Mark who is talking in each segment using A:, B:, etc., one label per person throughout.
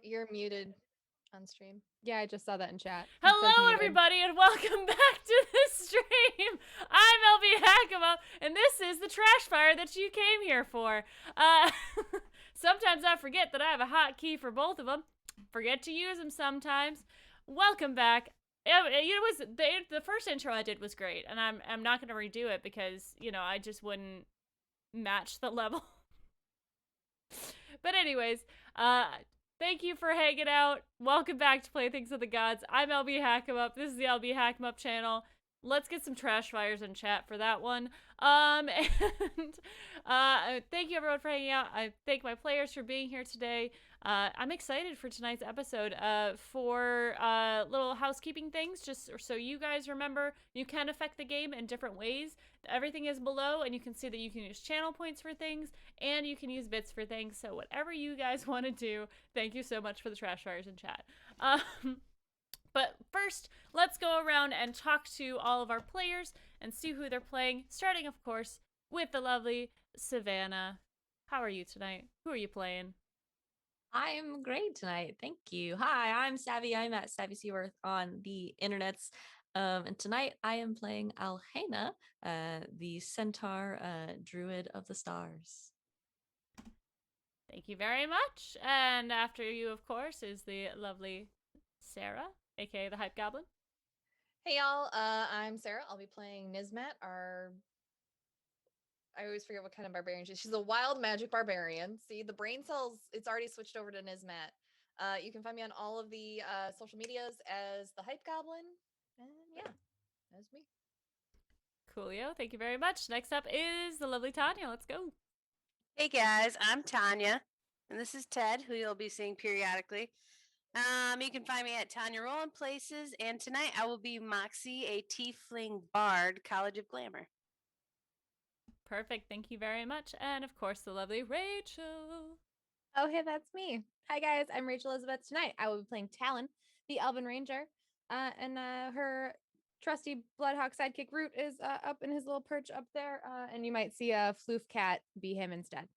A: You're muted on stream.
B: Yeah, I just saw that in chat.
C: Hello, everybody, and welcome back to the stream. I'm LB Hackema, and this is the trash fire that you came here for. Sometimes I forget that I have a hotkey for both of them. Forget to use them sometimes. Welcome back. It was the first intro I did was great, and I'm not gonna redo it because I just wouldn't match the level. But anyways, thank you for hanging out. Welcome back to Playthings of the Gods. I'm LB Hack'em This is the LB Hack'em channel. Let's get some trash fires in chat for that one. And thank you everyone for hanging out. I thank my players for being here today. I'm excited for tonight's episode. For little housekeeping things, just so you guys remember, you can affect the game in different ways. Everything is below, and you can see that you can use channel points for things, and you can use bits for things. So whatever you guys want to do, thank you so much for the trash fires in chat. But first, let's go around and talk to all of our players and see who they're playing, starting, of course, with the lovely Savannah. How are you tonight? Who are you playing?
A: I'm great tonight. Thank you. Hi, I'm Savvy. I'm at Savvy Seaworth on the internets. And tonight I am playing Alhena, the centaur druid of the stars.
C: Thank you very much. And after you, of course, is the lovely Sarah, aka the Hype Goblin.
B: Hey y'all, I'm Sarah. I'll be playing Nismet, I always forget what kind of barbarian she is. She's a wild magic barbarian. See, the brain cells, it's already switched over to Nismet. You can find me on all of the social medias as the Hype Goblin. And yeah, that's me.
C: Coolio, thank you very much. Next up is the lovely Tanya. Let's go.
D: Hey guys, I'm Tanya, and this is Ted, who you'll be seeing periodically. You can find me at Tanya Rolling Places, and tonight I will be Moxie, a tiefling bard, College of Glamour.
C: Perfect, thank you very much. And of course, the lovely Rachel.
B: Oh, hey, that's me. Hi guys, I'm Rachel Elizabeth. Tonight I will be playing Talon, the Elven Ranger, and her trusty Bloodhawk sidekick Root is up in his little perch up there, and you might see a floof cat be him instead,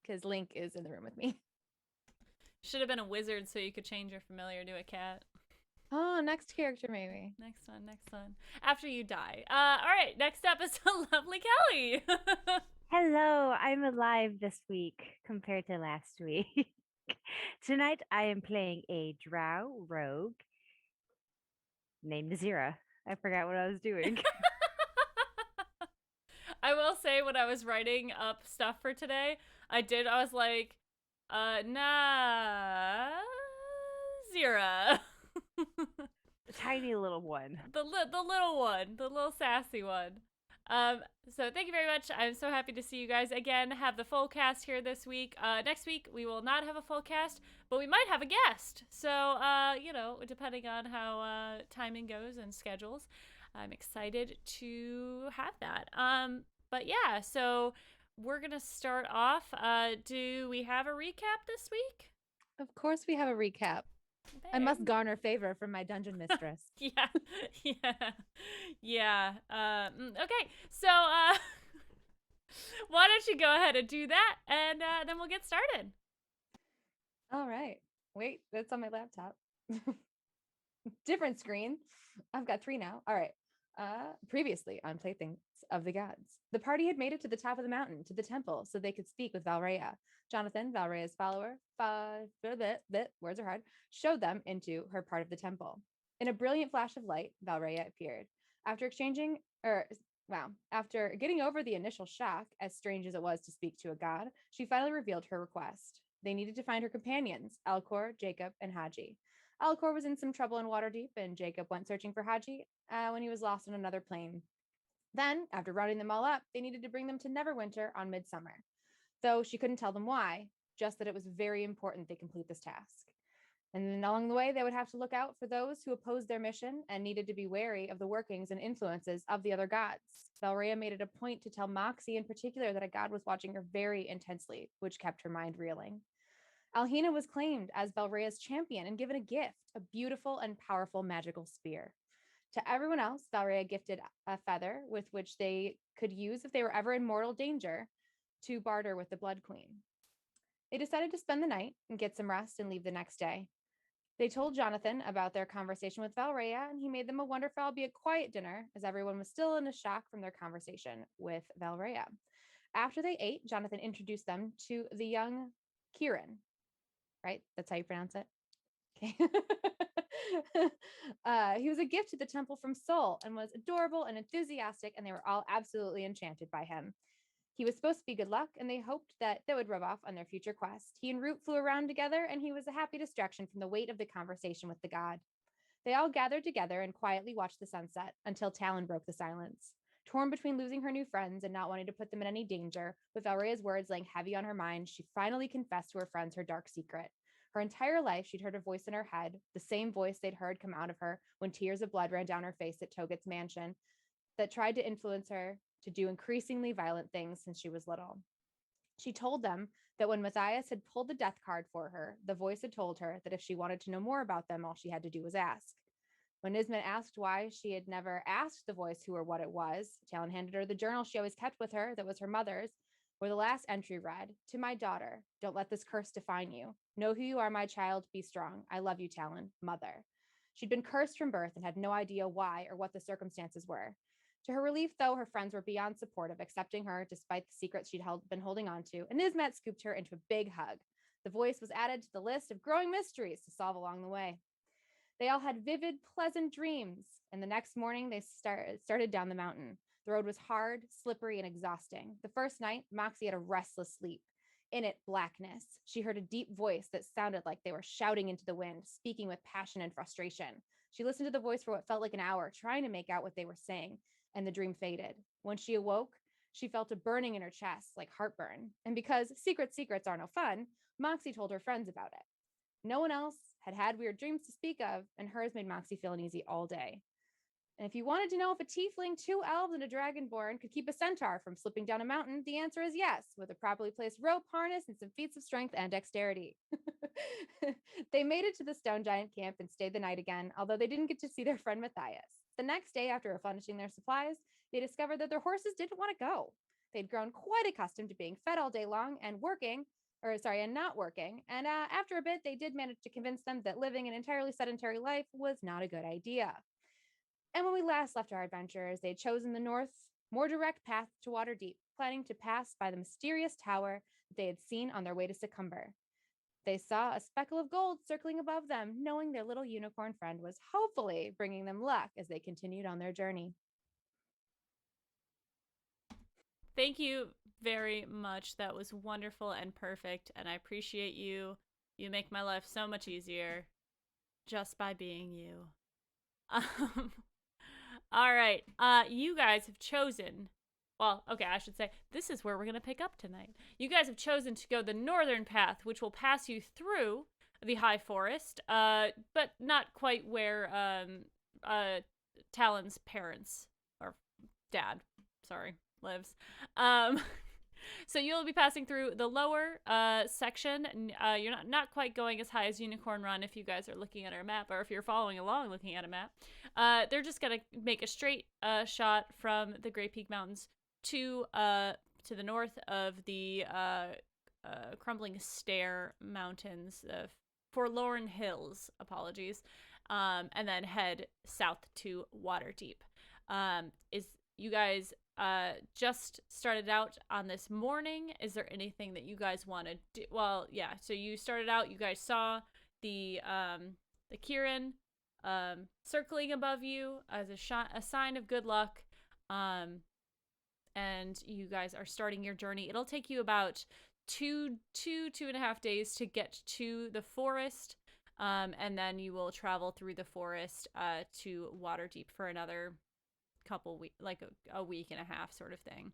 B: because Link is in the room with me.
C: Should have been a wizard so you could change your familiar to a cat.
B: Oh, next character maybe.
C: Next one. After you die. All right, next up is the lovely Kelly.
E: Hello, I'm alive this week compared to last week. Tonight I am playing a drow rogue named Azira. I forgot what I was doing.
C: I will say when I was writing up stuff for today, I was like, Zira.
E: The tiny little one.
C: The little one, the little sassy one. So thank you very much. I'm so happy to see you guys again. Have the full cast here this week. Next week we will not have a full cast, but we might have a guest. So depending on how timing goes and schedules, I'm excited to have that. But yeah, so we're gonna start off. Do we have a recap this week?
B: Of course we have a recap. I must garner favor from my dungeon mistress.
C: Yeah. Okay, so why don't you go ahead and do that, and then we'll get started.
B: All right. Wait, that's on my laptop. Different screen. I've got 3 now. All right. Previously on Playthings of the Gods, the party had made it to the top of the mountain, to the temple, so they could speak with Valrhea. Jonathan, Valrhea's follower, words are hard, showed them into her part of the temple. In a brilliant flash of light, Valrhea appeared. After getting over the initial shock, as strange as it was to speak to a god, she finally revealed her request. They needed to find her companions, Alcor, Jacob, and Haji. Alcor was in some trouble in Waterdeep, and Jacob went searching for Haji when he was lost on another plane. Then, after rounding them all up, they needed to bring them to Neverwinter on Midsummer. Though she couldn't tell them why, just that it was very important they complete this task. And then along the way, they would have to look out for those who opposed their mission and needed to be wary of the workings and influences of the other gods. Valrhea made it a point to tell Moxie in particular that a god was watching her very intensely, which kept her mind reeling. Alhena was claimed as Valrhea's champion and given a gift, a beautiful and powerful magical spear. To everyone else, Valrhea gifted a feather with which they could use if they were ever in mortal danger to barter with the Blood Queen. They decided to spend the night and get some rest and leave the next day. They told Jonathan about their conversation with Valrea, and he made them a wonderful, albeit quiet dinner, as everyone was still in a shock from their conversation with Valrea. After they ate, Jonathan introduced them to the young Kieran, right? That's how you pronounce it? Okay. He was a gift to the temple from Seoul and was adorable and enthusiastic, and they were all absolutely enchanted by him. He was supposed to be good luck, and they hoped that would rub off on their future quest. He and Root flew around together, and he was a happy distraction from the weight of the conversation with the god. They all gathered together and quietly watched the sunset until Talon broke the silence. Torn between losing her new friends and not wanting to put them in any danger, with Elrea's words laying heavy on her mind, she finally confessed to her friends her dark secret. Her entire life, she'd heard a voice in her head, the same voice they'd heard come out of her when tears of blood ran down her face at Toget's mansion, that tried to influence her to do increasingly violent things since she was little. She told them that when Matthias had pulled the death card for her, the voice had told her that if she wanted to know more about them, all she had to do was ask. When Nismet asked why she had never asked the voice who or what it was, Talon handed her the journal she always kept with her that was her mother's, where the last entry read, "To my daughter, don't let this curse define you. Know who you are, my child. Be strong. I love you, Talon, mother." She'd been cursed from birth and had no idea why or what the circumstances were. To her relief, though, her friends were beyond supportive, accepting her despite the secrets she'd been holding on to, and Nismet scooped her into a big hug. The voice was added to the list of growing mysteries to solve along the way. They all had vivid, pleasant dreams, and the next morning they started down the mountain. The road was hard, slippery, and exhausting. The first night, Moxie had a restless sleep. In it, blackness. She heard a deep voice that sounded like they were shouting into the wind, speaking with passion and frustration. She listened to the voice for what felt like an hour, trying to make out what they were saying, and the dream faded. When she awoke, she felt a burning in her chest, like heartburn. And because secrets are no fun, Moxie told her friends about it. No one else had weird dreams to speak of, and hers made Moxie feel uneasy all day. And if you wanted to know if a tiefling, two elves, and a dragonborn could keep a centaur from slipping down a mountain, the answer is yes, with a properly placed rope, harness, and some feats of strength and dexterity. They made it to the stone giant camp and stayed the night again, although they didn't get to see their friend Matthias. The next day, after replenishing their supplies, they discovered that their horses didn't want to go. They'd grown quite accustomed to being fed all day long and not working. And after a bit, they did manage to convince them that living an entirely sedentary life was not a good idea. And when we last left our adventurers, they had chosen the north, more direct path to Waterdeep, planning to pass by the mysterious tower that they had seen on their way to Succumber. They saw a speckle of gold circling above them, knowing their little unicorn friend was hopefully bringing them luck as they continued on their journey.
C: Thank you very much. That was wonderful and perfect, and I appreciate you. You make my life so much easier just by being you. Um, all right. You guys have chosen. Well, okay, I should say this is where we're gonna pick up tonight. You guys have chosen to go the northern path, which will pass you through the high forest, but not quite where Talon's parents or dad, sorry, lives. So you'll be passing through the lower section. You're not quite going as high as Unicorn Run if you guys are looking at our map, or if you're following along looking at a map. They're just gonna make a straight shot from the Great Peak Mountains to the north of the Crumbling Stair Mountains, Forlorn Hills, apologies, and then head south to Waterdeep. Is you guys just started out on this morning? Is there anything that you guys want to do? Well, yeah, so you started out, you guys saw the Kieran circling above you as a sign of good luck, and you guys are starting your journey. It'll take you about two and a half days to get to the forest, and then you will travel through the forest to Waterdeep for another couple weeks, like a week and a half sort of thing.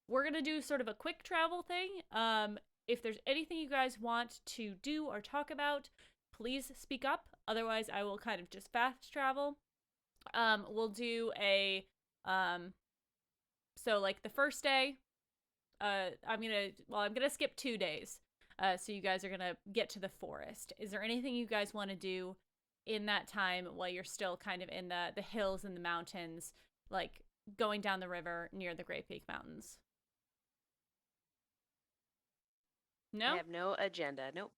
C: We're gonna do sort of a quick travel thing. If there's anything you guys want to do or talk about, please speak up. Otherwise, I will kind of just fast travel. We'll do a so like the first day, I'm gonna skip 2 days. So you guys are gonna get to the forest. Is there anything you guys want to do in that time while you're still kind of in the hills and the mountains, like going down the river near the Great Peak Mountains? No?
D: I have no agenda. Nope.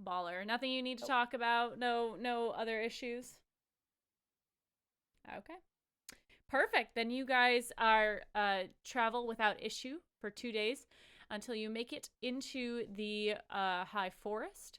C: Baller. Nothing you need to talk about? No other issues? Okay. Perfect. Then you guys are travel without issue for 2 days until you make it into the high forest.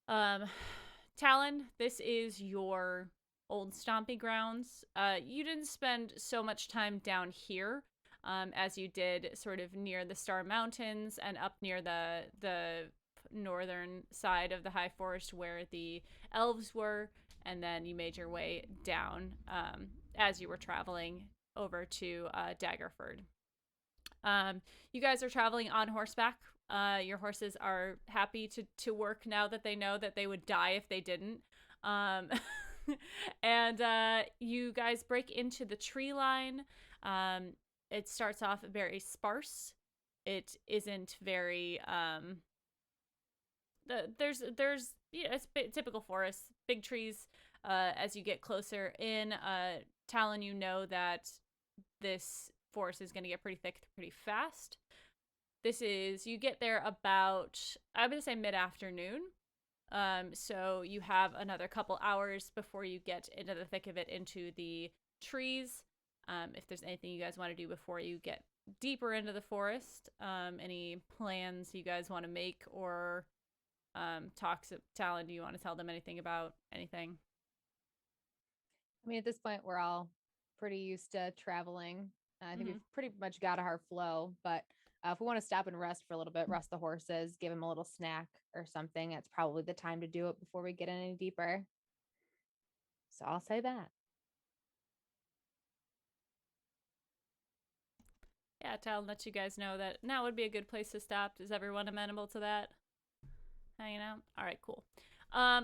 C: Talon, this is your old stomping grounds. You didn't spend so much time down here as you did sort of near the Star Mountains and up near the northern side of the high forest where the elves were, and then you made your way down as you were traveling over to Daggerford. You guys are traveling on horseback. Your horses are happy to work now that they know that they would die if they didn't. And you guys break into the tree line. It starts off very sparse. It isn't very there's it's typical forest, big trees. As you get closer in, Talon, you know that this forest is going to get pretty thick pretty fast. You get there about, I'm going to say mid-afternoon. So you have another couple hours before you get into the thick of it, into the trees. If there's anything you guys want to do before you get deeper into the forest, any plans you guys want to make, or talks, Talon, do you want to tell them anything about anything?
B: I mean, at this point, we're all pretty used to traveling. I think we've pretty much got our flow, but if we want to stop and rest for a little bit, rest the horses, give them a little snack or something, that's probably the time to do it before we get any deeper. So I'll say that.
C: Yeah, Talon let you guys know that now would be a good place to stop. Is everyone amenable to that? Hanging out? All right, cool.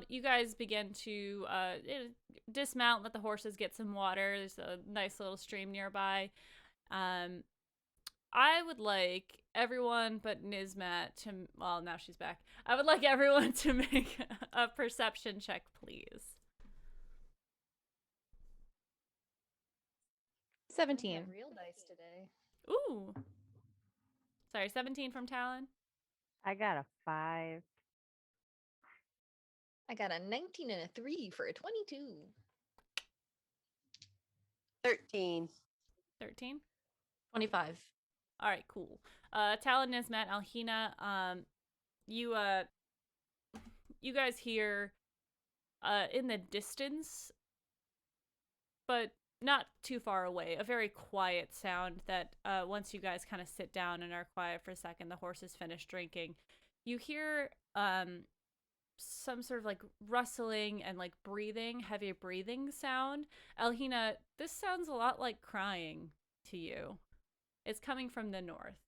C: You guys begin to dismount, let the horses get some water. There's a nice little stream nearby. I would like everyone but Nizmat to, well, now she's back. I would like everyone to make a perception check, please.
B: 17.
F: Real dice today.
C: Ooh. Sorry, 17 from Talon.
E: I got a 5.
F: I got a 19 and a 3 for a 22.
D: 13.
C: 13.
A: 25.
C: All right, cool. Talon, Nizmat, Alhina, you guys hear in the distance, but not too far away, a very quiet sound that once you guys kind of sit down and are quiet for a second, the horses finish drinking, you hear some sort of like rustling and like breathing, heavy breathing sound. Alhina, this sounds a lot like crying to you. It's coming from the north.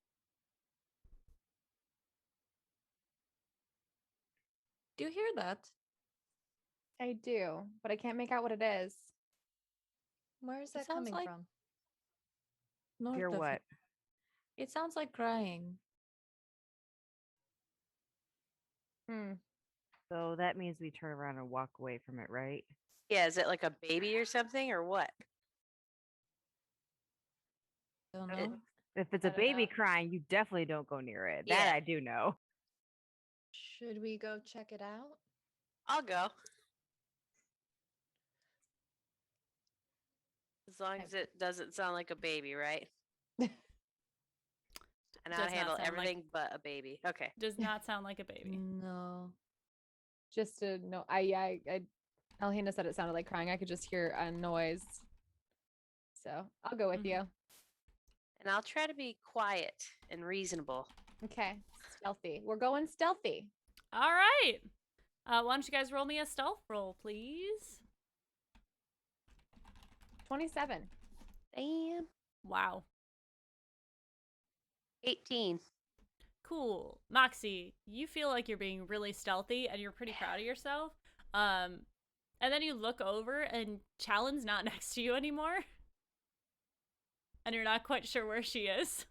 A: Do you hear that?
B: I do, but I can't make out what it is.
F: Where is that
A: sounds
F: coming
A: like-
F: from?
A: North
E: Hear
A: of
E: what?
A: It sounds like crying.
E: So that means we turn around and walk away from it, right?
D: Yeah, is it like a baby or something or what?
A: Don't
D: It-
A: know.
E: If it's
F: I
E: a
F: don't
E: baby
F: know.
E: crying, you definitely don't go near it. That
D: Yeah.
E: I do know.
F: Should we go check it out?
D: I'll go. As long
F: Okay.
D: as it doesn't sound like a baby, right? And
C: Does
D: I'll
C: not
D: handle
C: sound like-
D: everything but a baby. Okay.
C: Does not sound like a baby.
A: No.
B: Just to know, Alhina said it sounded like crying. I could just hear a noise. So I'll go with
C: Mhm.
B: you.
D: And I'll try to be quiet and reasonable.
B: Okay. Stealthy. We're going stealthy.
C: All right. Why don't you guys roll me a stealth roll, please?
B: 27.
D: Damn.
C: Wow.
D: 18.
C: Cool. Moxie, you feel like you're being really stealthy and you're pretty proud of yourself. And then you look over and Talon's not next to you anymore. And you're not quite sure where she is.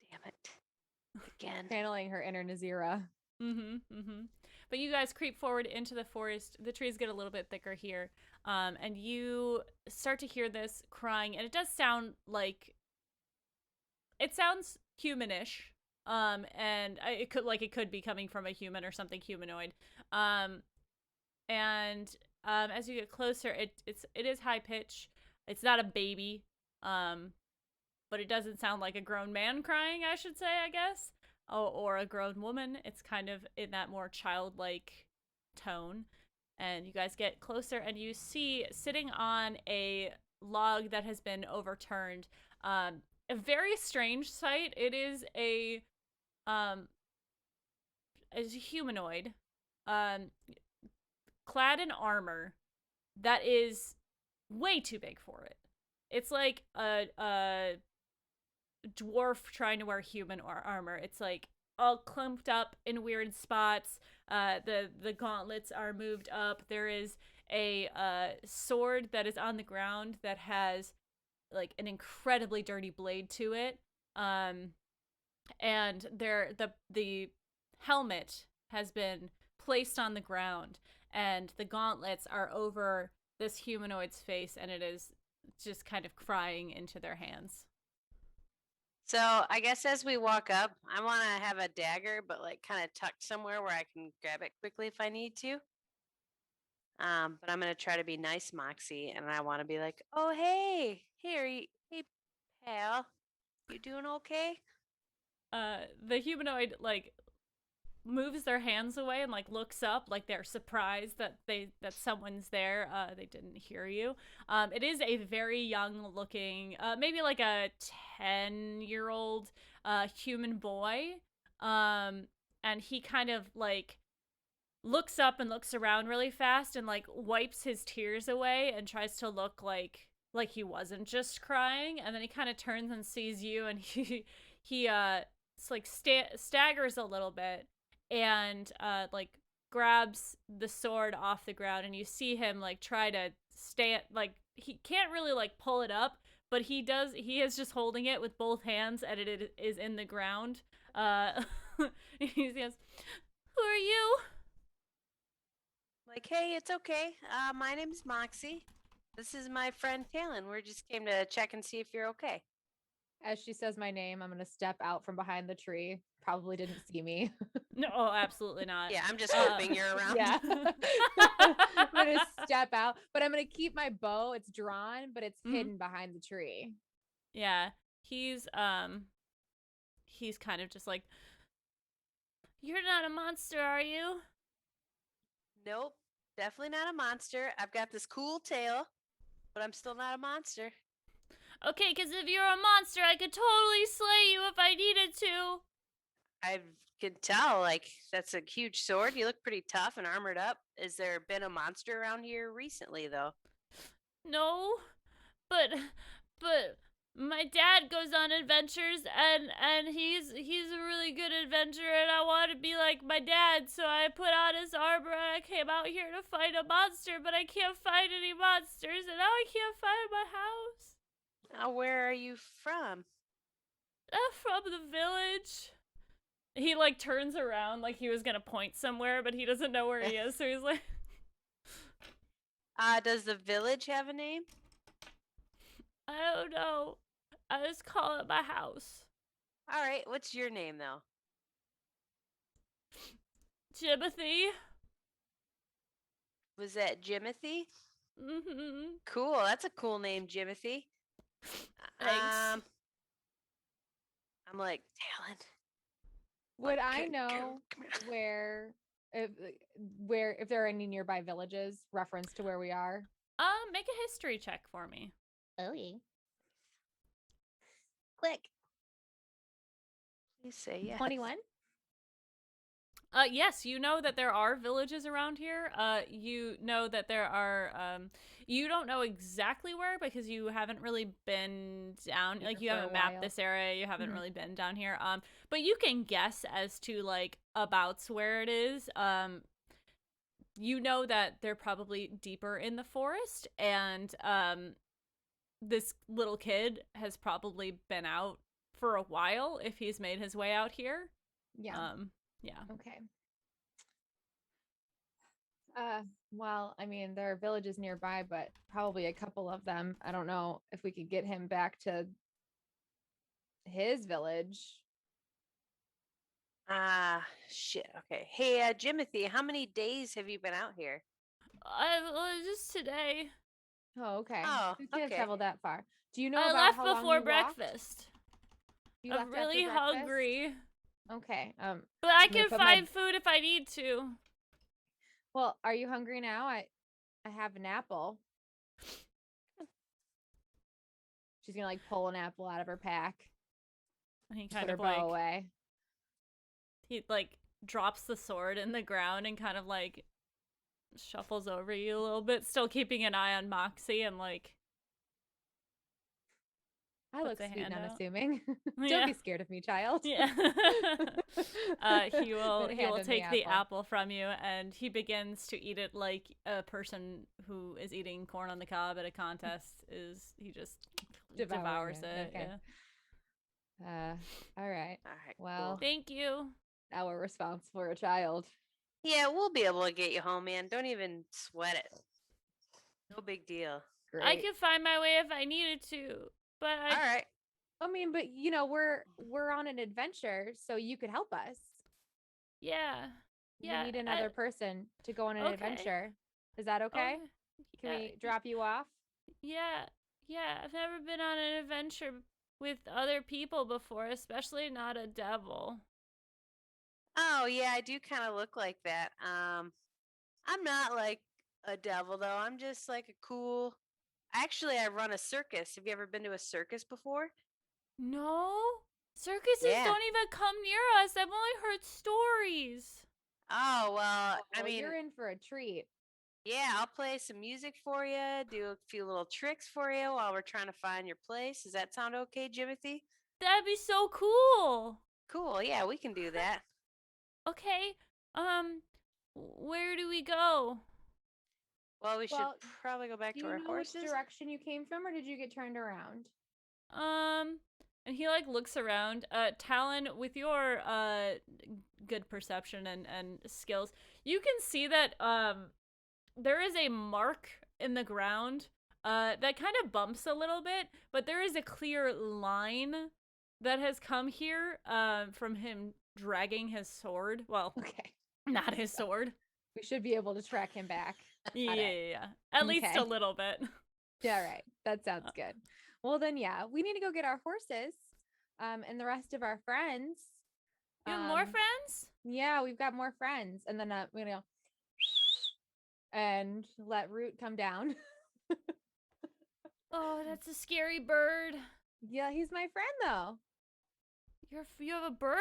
D: Damn it. Again.
B: Channeling her inner Nazira.
C: But you guys creep forward into the forest. The trees get a little bit thicker here. And you start to hear this crying. And it does sound like... It sounds humanish. And it could be coming from a human or something humanoid. And as you get closer, it is high pitch. It's not a baby, but it doesn't sound like a grown man crying, I should say, I guess, or a grown woman. It's kind of in that more childlike tone. And you guys get closer, and you see sitting on a log that has been overturned, a very strange sight. It is um, a humanoid, um, clad in armor that is way too big for it. It's like a dwarf trying to wear human armor. It's like all clumped up in weird spots. The gauntlets are moved up. There is a sword that is on the ground that has like an incredibly dirty blade to it. And the helmet has been placed on the ground, and the gauntlets are over this humanoid's face, and it is just kind of crying into their hands.
D: So I guess as we walk up, I want to have a dagger, but like kind of tucked somewhere where I can grab it quickly if I need to. But I'm gonna try to be nice, Moxie, and I want to be like, "Oh, hey, hey, pal, you doing okay?"
C: The humanoid like moves their hands away and like looks up like they're surprised that someone's there. They didn't hear you. It is a very young looking, maybe like a 10-year-old human boy. And he kind of like looks up and looks around really fast and like wipes his tears away and tries to look like he wasn't just crying. And then he kind of turns and sees you, and he it's like staggers a little bit and like grabs the sword off the ground, and you see him like try to stand, like he can't really like pull it up, but he is just holding it with both hands, and it is in the ground. He says, "Who are you?"
D: Like, "Hey, it's okay. My name's Moxie. This is my friend Talon. We just came to check and see if you're okay."
B: As she says my name, I'm going to step out from behind the tree. Probably didn't see me.
C: No, oh, absolutely not.
D: Yeah, I'm just hoping you're around.
B: Yeah. I'm going to step out, but I'm going to keep my bow. It's drawn, but it's hidden behind the tree.
C: Yeah. He's kind of just like, "You're not a monster, are you?"
D: Nope, definitely not a monster. I've got this cool tail, but I'm still not a monster.
C: "Okay, because if you're a monster, I could totally slay you if I needed to."
D: I could tell, like, that's a huge sword. You look pretty tough and armored up. Has there been a monster around here recently, though?
C: "No, but my dad goes on adventures, and he's a really good adventurer, and I want to be like my dad, so I put on his armor and I came out here to fight a monster, but I can't find any monsters, and now I can't find my house."
D: Where are you from?
C: "I'm from the village." He like turns around like he was gonna point somewhere, but he doesn't know where he is, so he's like,
D: Does the village have a name?
C: "I don't know. I just call it my house.
D: All right, what's your name, though?
C: Jimothy."
D: Was that Jimothy?
C: Mm-hmm.
D: Cool, that's a cool name, Jimothy.
C: Thanks.
D: I'm like, Talon.
B: Would
D: Like,
B: I
D: come
B: know
D: here.
B: if there are any nearby villages reference to where we are?
C: Make a history check for me.
F: Oh, yeah.
B: Click.
D: You say yes.
B: 21.
C: Yes, you know that there are villages around here. You know that there are, you don't know exactly where because you haven't really been down, like you
B: for a
C: haven't mapped
B: while.
C: this area, you haven't
B: Mhm.
C: really been down here. But you can guess as to like abouts where it is. You know that they're probably deeper in the forest, and this little kid has probably been out for a while if he's made his way out here.
B: Yeah.
C: Yeah.
B: Okay. Well, I mean, there are villages nearby, but probably a couple of them. I don't know if we could get him back to his village.
D: Shit. Okay. Hey, Jimothy, how many days have you been out here?
C: Just today.
B: Oh, okay.
D: Oh,
B: You can't
D: okay.
B: travel that far. Do you know
C: I
B: about
C: left
B: how long
C: before
B: you walked?
C: breakfast.
B: You
C: I'm
B: left after
C: really
B: breakfast?
C: hungry.
B: Okay.
C: But I
B: I'm gonna
C: can
B: put my.
C: find food if I need to.
B: Well, are you hungry now? I have an apple. She's gonna like pull an apple out of her pack.
C: And he
B: Put
C: kind
B: her
C: of
B: bow away.
C: he like drops the sword in the ground and kind of like shuffles over you a little bit, still keeping an eye on Moxie and like
B: I
C: puts
B: look
C: a
B: sweet and
C: hand out.
B: unassuming. Don't
C: Yeah.
B: be scared of me, child.
C: Yeah. He will
B: Then hand him
C: take the apple from you and he begins to eat it like a person who is eating corn on the cob at a contest is. He just devours it.
B: Okay.
C: Yeah.
B: All right.
D: All right.
B: Well,
D: Cool.
C: Thank you.
B: now we're responsible for a child.
D: Yeah, we'll be able to get you home, man. Don't even sweat it. No big deal.
B: Great.
C: I could find my way if I needed to, but
D: All right.
B: I mean, but you know, we're on an adventure, so you could help us.
C: yeah.
B: We
C: Yeah.
B: need another person to go on an
C: okay.
B: adventure. Is that okay? Can
C: Yeah,
B: we drop you off?
C: Yeah. I've never been on an adventure with other people before, especially not a devil.
D: Oh, yeah, I do kind of look like that. I'm not like a devil though. I'm just like a cool. Actually, I run a circus. Have you ever been to a circus before?
C: No? Circuses
D: Yeah.
C: don't even come near us. I've only heard stories.
D: Oh, well, I
B: Well,
D: mean,
B: you're in for a treat.
D: yeah, I'll play some music for you, do a few little tricks for you while we're trying to find your place. Does that sound okay, Jimothy?
C: That'd be so cool.
D: Cool. Yeah, we can do that.
C: Okay. Where do we go?
D: Well, we should
B: Well,
D: probably go back
B: Do
D: to
B: you
D: our
B: know which
D: horses.
B: direction you came from, or did you get turned around?
C: And he like looks around. Talon, with your good perception and skills, you can see that there is a mark in the ground that kind of bumps a little bit, but there is a clear line that has come here from him dragging his sword. Well,
B: Okay.
C: not his sword.
B: We should be able to track him back.
C: Yeah. At least
B: Okay.
C: a little bit.
B: Yeah, right. That sounds good. Well, then, yeah, we need to go get our horses, and the rest of our friends.
C: You have more friends?
B: Yeah, we've got more friends, and then we're gonna go and let Root come down.
C: Oh, that's a scary bird.
B: Yeah, he's my friend though.
C: You have a bird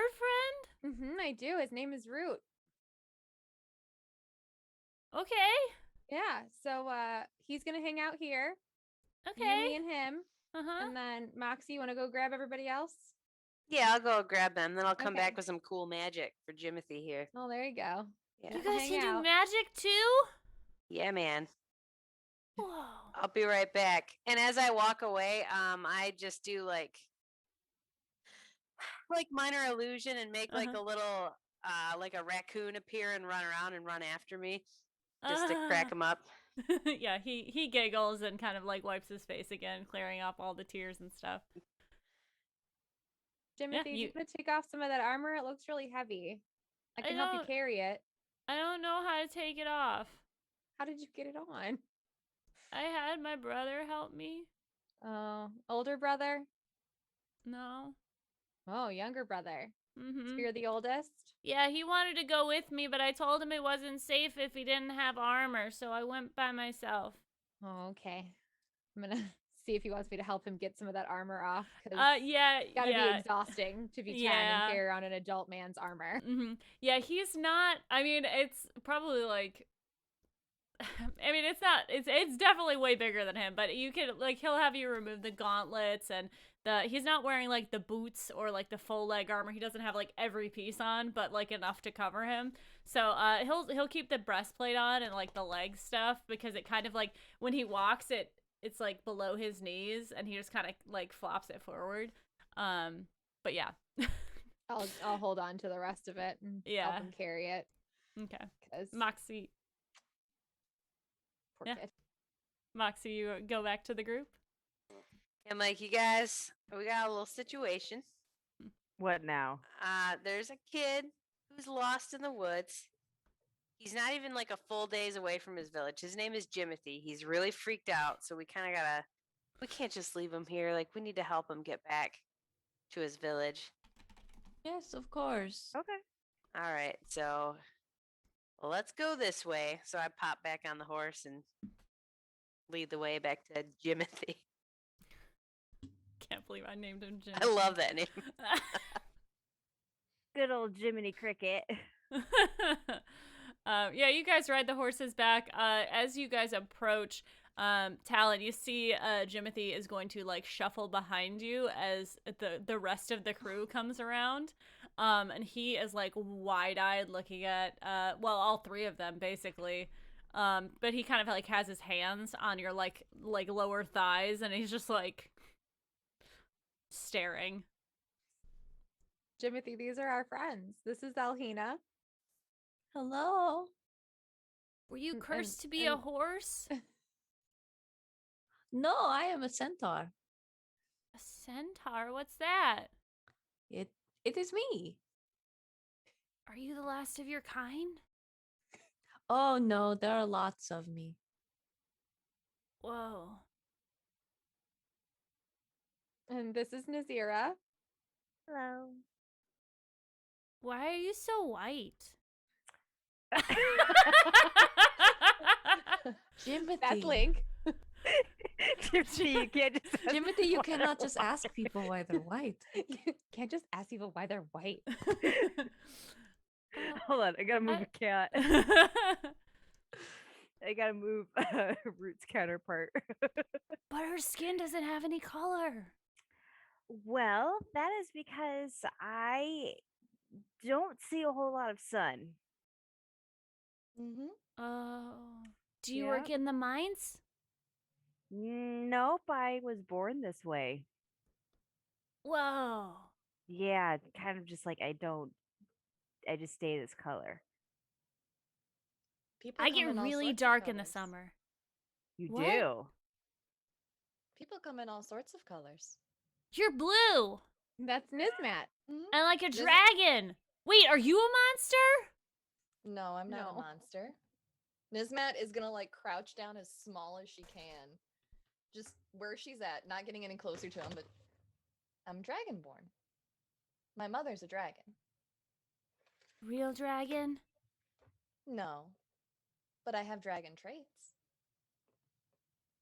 C: friend?
B: I do. His name is Root.
C: Okay.
B: Yeah. So he's gonna hang out here.
C: Okay.
B: You, me, and him.
C: Uh-huh.
B: And then Moxie, you want to go grab everybody else?
D: Yeah, I'll go grab them. Then I'll come
B: Okay.
D: back with some cool magic for Jimothy here.
B: Oh, there you go.
D: Yeah.
C: You guys
B: hang
C: can do
B: out.
C: magic too?
D: Yeah, man.
C: Whoa.
D: I'll be right back. And as I walk away, I just do like minor illusion and make like a little like a raccoon appear and run around and run after me just to crack him up.
C: Yeah, he giggles and kind of like wipes his face again, clearing up all the tears and stuff.
B: Jimothy, do you want to take off some of that armor? It looks really heavy. I can help you carry it.
C: I don't know how to take it off.
B: How did you get it on?
C: I had my brother help me.
B: Oh, older brother?
C: No.
B: Oh, younger brother.
C: Mm-hmm.
B: So you're the oldest?
C: Yeah, he wanted to go with me, but I told him it wasn't safe if he didn't have armor, so I went by myself.
B: Oh, okay. I'm gonna see if he wants me to help him get some of that armor off.
C: Yeah,
B: It's gotta be exhausting to be 10 and carry around an adult man's armor.
C: Mm-hmm. Yeah, he's not. I mean, it's probably like. I mean, it's not. It's definitely way bigger than him. But you can like he'll have you remove the gauntlets and he's not wearing like the boots or like the full leg armor. He doesn't have like every piece on, but like enough to cover him. So he'll keep the breastplate on and like the leg stuff because it kind of like when he walks it's like below his knees and he just kind of like flops it forward. But yeah.
B: I'll hold on to the rest of it and help him carry it.
C: Okay.
B: Because
C: Moxie.
B: poor kid.
C: Moxie, you go back to the group.
D: I'm like, you guys, we got a little situation.
E: What now?
D: There's a kid who's lost in the woods. He's not even like a full day's away from his village. His name is Jimothy. He's really freaked out, so we can't just leave him here. Like, we need to help him get back to his village.
A: Yes, of course.
E: Okay.
D: All right, so let's go this way. So I pop back on the horse and lead the way back to Jimothy.
C: Can't believe I named him Jim.
D: I love that name.
E: Good old Jiminy Cricket.
C: Yeah, you guys ride the horses back. As you guys approach, Talon, you see Jimothy is going to like shuffle behind you as the rest of the crew comes around. And he is like wide-eyed looking at well, all three of them basically. But he kind of like has his hands on your like lower thighs, and he's just like staring.
B: Jimothy, these are our friends. This is Alhina.
A: Hello.
C: Were you
B: And-
C: cursed to be
B: and-
C: a horse?
A: No, I am a centaur.
C: A centaur? What's that?
A: It is me.
C: Are you the last of your kind?
A: Oh no, there are lots of me.
C: Whoa.
B: And this is Nazira.
E: Hello.
C: Why are you so white?
A: Jimothy.
B: That's Link.
E: Jimothy, you can't just ask
A: Jimothy, you
E: why
A: cannot
E: they're
A: just ask people why they're white.
B: You can't just ask people why they're white.
E: Hold on, I gotta move a cat. I gotta move Root's counterpart.
C: But her skin doesn't have any color.
E: Well, that is because I don't see a whole lot of sun.
F: Mm-hmm.
C: Oh. Do you
B: Yeah.
C: work in the mines?
E: Nope, I was born this way.
C: Whoa.
E: Yeah, kind of just like I just stay this color.
F: People
C: I
F: come
C: get
F: in all
C: really
F: sorts of
C: dark in the
F: colors.
C: summer.
E: You
A: What?
E: do?
F: People come in all sorts of colors.
C: You're blue
B: That's Nizmat.
F: Mm-hmm.
C: and like a
F: Does it-
C: dragon. Wait, are you a monster?
F: No, I'm not a
B: No.
F: monster. Nizmat is gonna like crouch down as small as she can, just where she's at, not getting any closer to him. But I'm dragonborn. My mother's a dragon.
C: Real dragon?
F: No, but I have dragon traits.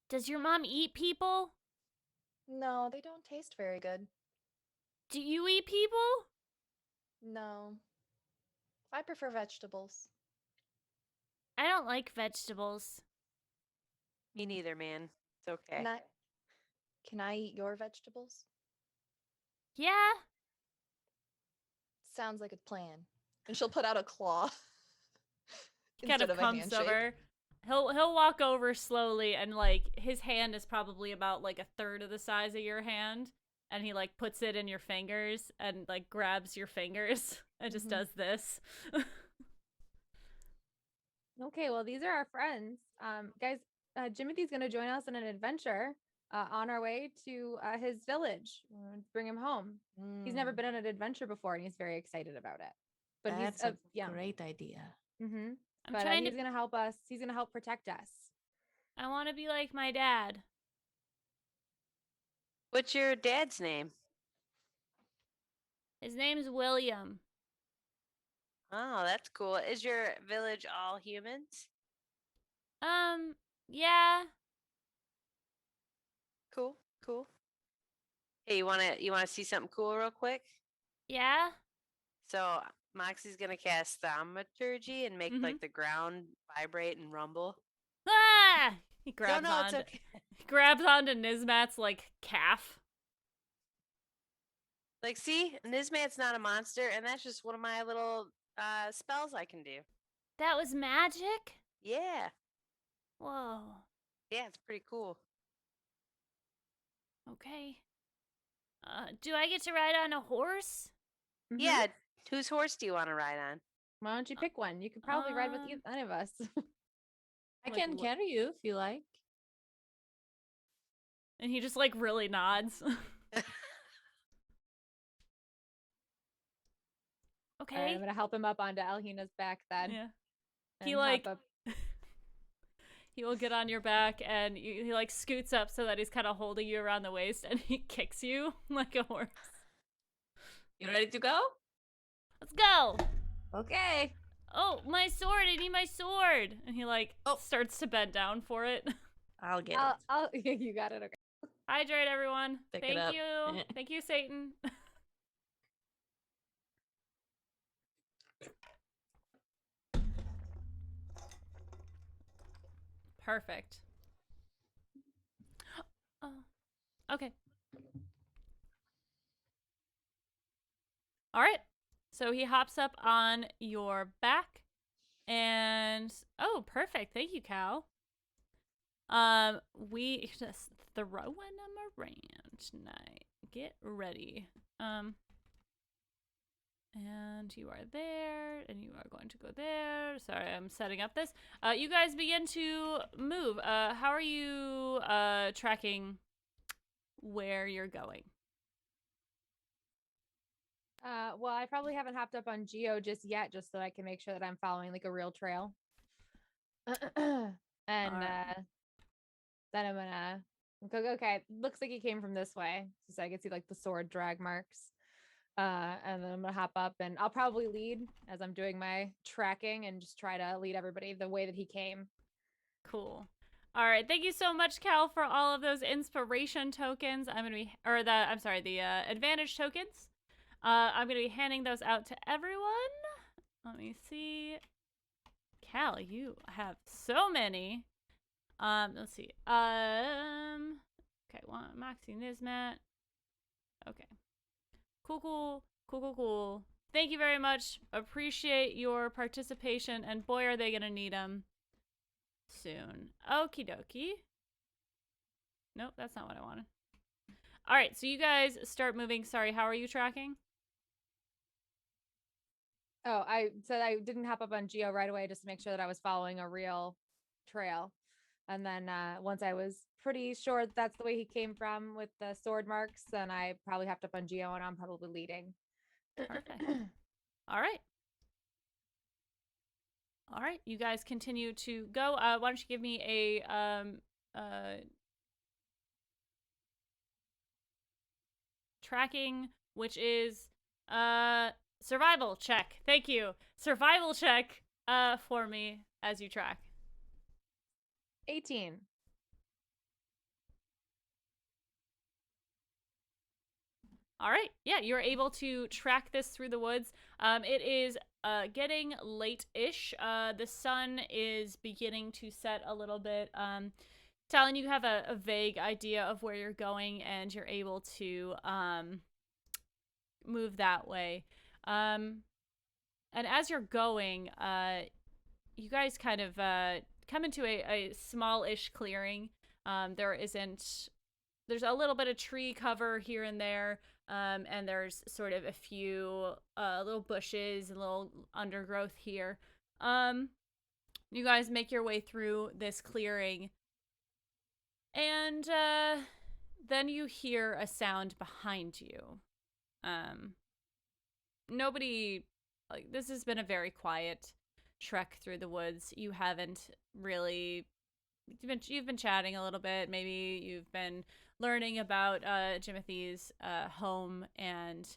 C: Does your mom eat people?
F: No, they don't taste very good.
C: Do you eat people?
F: No, I prefer vegetables.
C: I don't like vegetables.
D: Me neither, man. It's okay.
F: Can I eat your vegetables?
C: Yeah?
F: Sounds like a plan. And she'll put out a claw.
C: He kind
F: instead
C: of
F: a
C: comes
F: handshake.
C: over. He'll walk over slowly, and like his hand is probably about like a third of the size of your hand, and he like puts it in your fingers and like grabs your fingers and just
F: Mhm.
C: does this.
B: Okay, well, these are our friends. Guys, Jimothy's going to join us on an adventure on our way to his village. Bring him home. He's never
F: Mm.
B: been on an adventure before, and he's very excited about it. But
A: That's
B: he's
A: a
B: yeah.
A: great idea.
B: Mm-hmm.
C: I'm
B: But
C: trying
B: he's
C: to.
B: going to help us. He's going to help protect us.
C: I want to be like my dad.
D: What's your dad's name?
C: His name's William.
D: Oh, that's cool. Is your village all humans?
C: Yeah.
D: Cool, cool. Hey, you wanna see something cool real quick?
C: Yeah.
D: So Moxie's gonna cast thaumaturgy and make
C: Mhm.
D: like the ground vibrate and rumble.
C: Ah! He grabs
D: no, it's
C: onto
D: okay.
C: he grabs onto Nizmat's like calf.
D: Like, see, Nizmat's not a monster, and that's just one of my little spells I can do.
C: That was magic?
D: Yeah,
C: Whoa.
D: yeah, it's pretty cool.
C: Okay. Do I get to ride on a horse?
B: Mhm.
D: Yeah, whose horse do you want to ride on?
B: Why don't you pick one? You could probably ride with
C: Um,
B: any of us.
A: I
C: Like,
A: can carry you if you like.
C: And he just like really nods. Okay.
B: All right, I'm gonna help him up onto Alhina's back then.
C: Yeah.
B: And
C: He
B: hop
C: like
B: up.
C: he will get on your back and he like scoots up so that he's kind of holding you around the waist and he kicks you like a horse.
A: You ready to go?
C: Let's go.
A: Okay.
C: Oh, my sword! I need my sword. And he like
A: Oh.
C: starts to bend down for it.
A: I'll get it.
B: I'll you got it. Okay.
C: Hydrate, everyone.
A: Pick it
C: Thank
A: up.
C: you. Thank you, Satan. Perfect. Oh, okay. All right. So he hops up on your back and oh, perfect. Thank you, Cal. We just throwing them around tonight. Get ready. And you are there, and you are going to go there. Sorry, I'm setting up this. You guys begin to move. How are you tracking where you're going?
B: Well, I probably haven't hopped up on Geo just yet, just so I can make sure that I'm following like a real trail. And
C: Alright.
B: then I'm gonna go. Okay, looks like he came from this way, so I can see like the sword drag marks. And then I'm gonna hop up, and I'll probably lead as I'm doing my tracking, and just try to lead everybody the way that he came.
C: Cool. All right. Thank you so much, Cal, for all of those inspiration tokens. The advantage tokens. I'm gonna be handing those out to everyone. Let me see. Cal, you have so many. Let's see. Okay, Moxie Nismat. Okay. Cool. Thank you very much. Appreciate your participation, and boy, are they gonna need them soon. Okie dokie. Nope, that's not what I wanted. All right, so you guys start moving. Sorry, how are you tracking?
B: Oh, I said I didn't hop up on Geo right away just to make sure that I was following a real trail. And then once I was pretty sure that's the way he came from with the sword marks, then I probably hopped up on Geo, and I'm probably leading.
C: Perfect. All right. All right, you guys continue to go. Why don't you give me a tracking, which is survival check. Thank you. Survival check for me as you track.
B: 18.
C: All right. Yeah, you're able to track this through the woods. It is getting late-ish. The sun is beginning to set a little bit. Talon, you have a vague idea of where you're going, and you're able to move that way. And as you're going, you guys kind of come into a small-ish clearing. There's a little bit of tree cover here and there, and there's sort of a few little bushes and little undergrowth here. You guys make your way through this clearing, and then you hear a sound behind you. This has been a very quiet trek through the woods. You haven't really you've been chatting a little bit. Maybe you've been learning about Jimothy's home and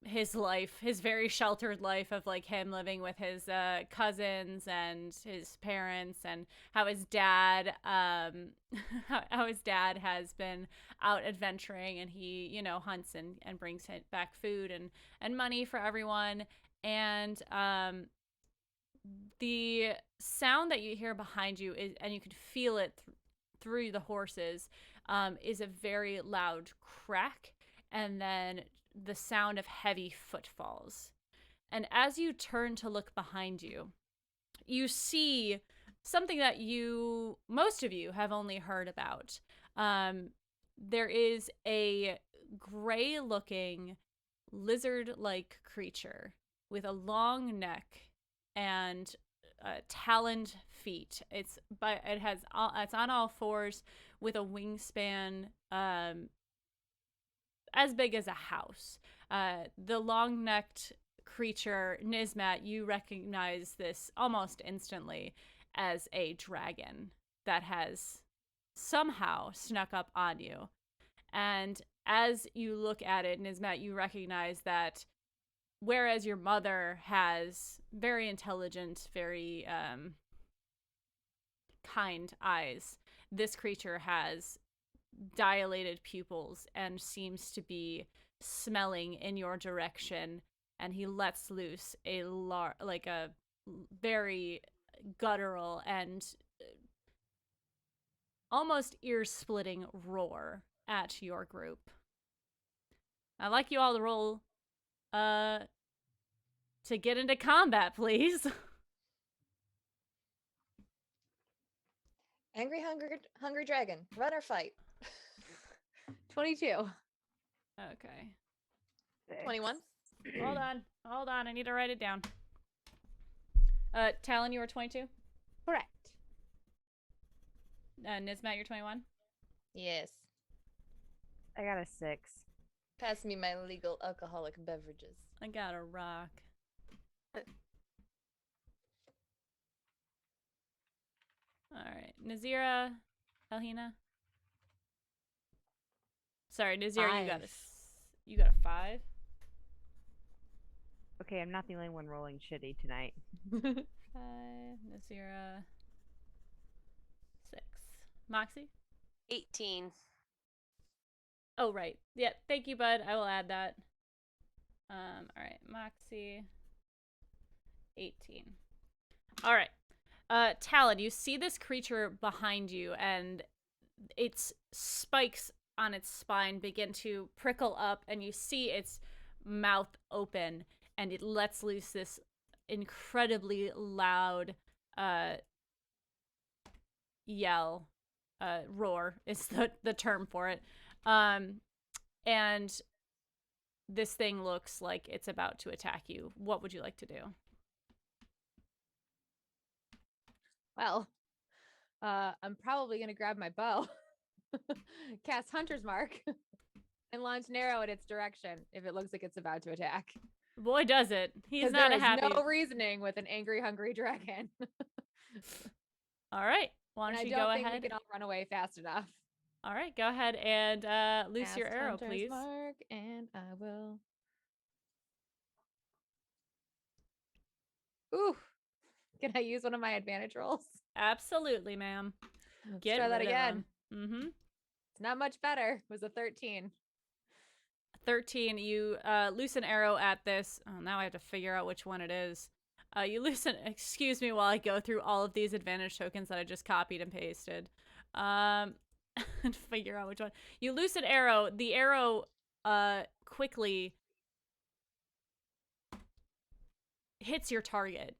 C: his life, his very sheltered life of like him living with his cousins and his parents, and how his dad how his dad has been out adventuring, and he hunts and brings back food and money for everyone. And the sound that you hear behind you is, and you can feel it through the horses, is a very loud crack, and then the sound of heavy footfalls. And as you turn to look behind you, you see something that most of you have only heard about. There is a gray-looking lizard-like creature with a long neck and taloned feet. It's on all fours with a wingspan as big as a house. The long-necked creature, Nismat, you recognize this almost instantly as a dragon that has somehow snuck up on you. And as you look at it, Nismat, you recognize that whereas your mother has very intelligent, very kind eyes, this creature has dilated pupils and seems to be smelling in your direction, and he lets loose a very guttural and almost ear-splitting roar at your group. I'd like you all to roll to get into combat, please.
F: Angry hungry dragon. Run or fight.
B: 22.
C: Okay.
F: 21.
C: Hold on. I need to write it down. Talon, you were 22?
B: Correct.
C: Nismat, you're 21?
F: Yes.
E: I got a 6.
F: Pass me my legal alcoholic beverages.
C: I got a rock. Alright. Nazira, Alhina. Sorry, Nazira, you got a 5?
E: Okay, I'm not the only one rolling shitty tonight.
C: 5, Nazira, 6. Moxie?
D: 18.
C: Oh, right. Yeah, thank you, bud. I will add that. Alright, Moxie, 18. Alright. Talon, you see this creature behind you, and its spikes on its spine begin to prickle up, and you see its mouth open, and it lets loose this incredibly loud yell. Roar is the term for it. And this thing looks like it's about to attack you. What would you like to do?
B: Well, I'm probably going to grab my bow, cast Hunter's Mark, and launch an arrow in its direction if it looks like it's about to attack.
C: Boy, does it. He's
B: 'Cause
C: not
B: there
C: a
B: is
C: happy...
B: no reasoning with an angry, hungry dragon.
C: All right. Why don't you go
B: think
C: ahead?
B: we can all run away fast enough.
C: All right, go ahead and loose your
B: Cast
C: arrow,
B: Hunter's
C: please.
B: Mark, and I will. Ooh. Can I use one of my advantage rolls?
C: Absolutely, ma'am.
B: Let's
C: Get
B: try that
C: rid of
B: again.
C: them. Mm-hmm.
B: It's not much better. It was a 13.
C: 13, you loose an arrow at this. Oh, now I have to figure out which one it is. You loose an... Excuse me while I go through all of these advantage tokens that I just copied and pasted. And figure out which one. You loose an arrow. The arrow quickly hits your target,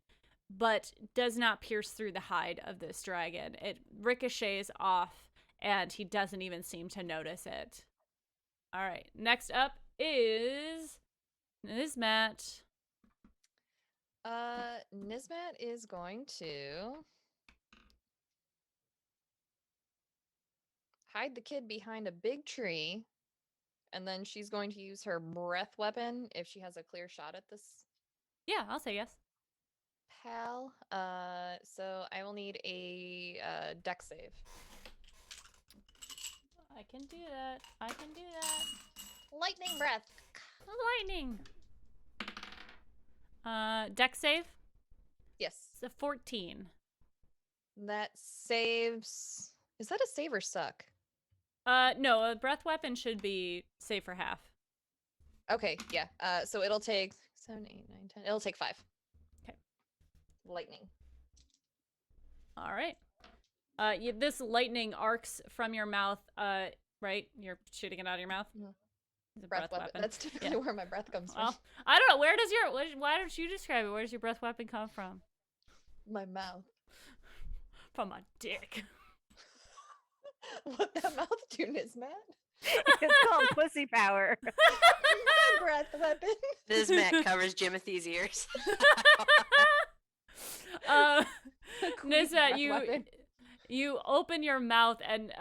C: but does not pierce through the hide of this dragon. It ricochets off, and he doesn't even seem to notice it. All right, next up is Nismat.
F: Nismat is going to hide the kid behind a big tree, and then she's going to use her breath weapon if she has a clear shot at this
C: Yeah, I'll say yes.
F: pal. So I will need a dex save.
C: I can do that. I can do that.
F: Lightning breath.
C: Lightning. Dex save.
F: Yes.
C: It's a 14.
F: That saves. Is that a save or suck?
C: No, a breath weapon should be save for half.
F: Okay, yeah. So it'll take 7, 8, 9, 10. It'll take 5.
C: Okay.
F: Lightning.
C: All right. This lightning arcs from your mouth. Right? You're shooting it out of your mouth.
F: Mhm.
C: It's a
F: Breath weapon. That's typically where my breath comes from.
C: Well, I don't know. Where does why don't you describe it? Where does your breath weapon come from?
F: My mouth.
C: From a dick.
F: What that mouth do, Nismat?
E: It's called pussy power.
F: My breath weapon.
D: This mat covers Jimothy's ears.
C: Nissa,
B: breath weapon.
C: you open your mouth and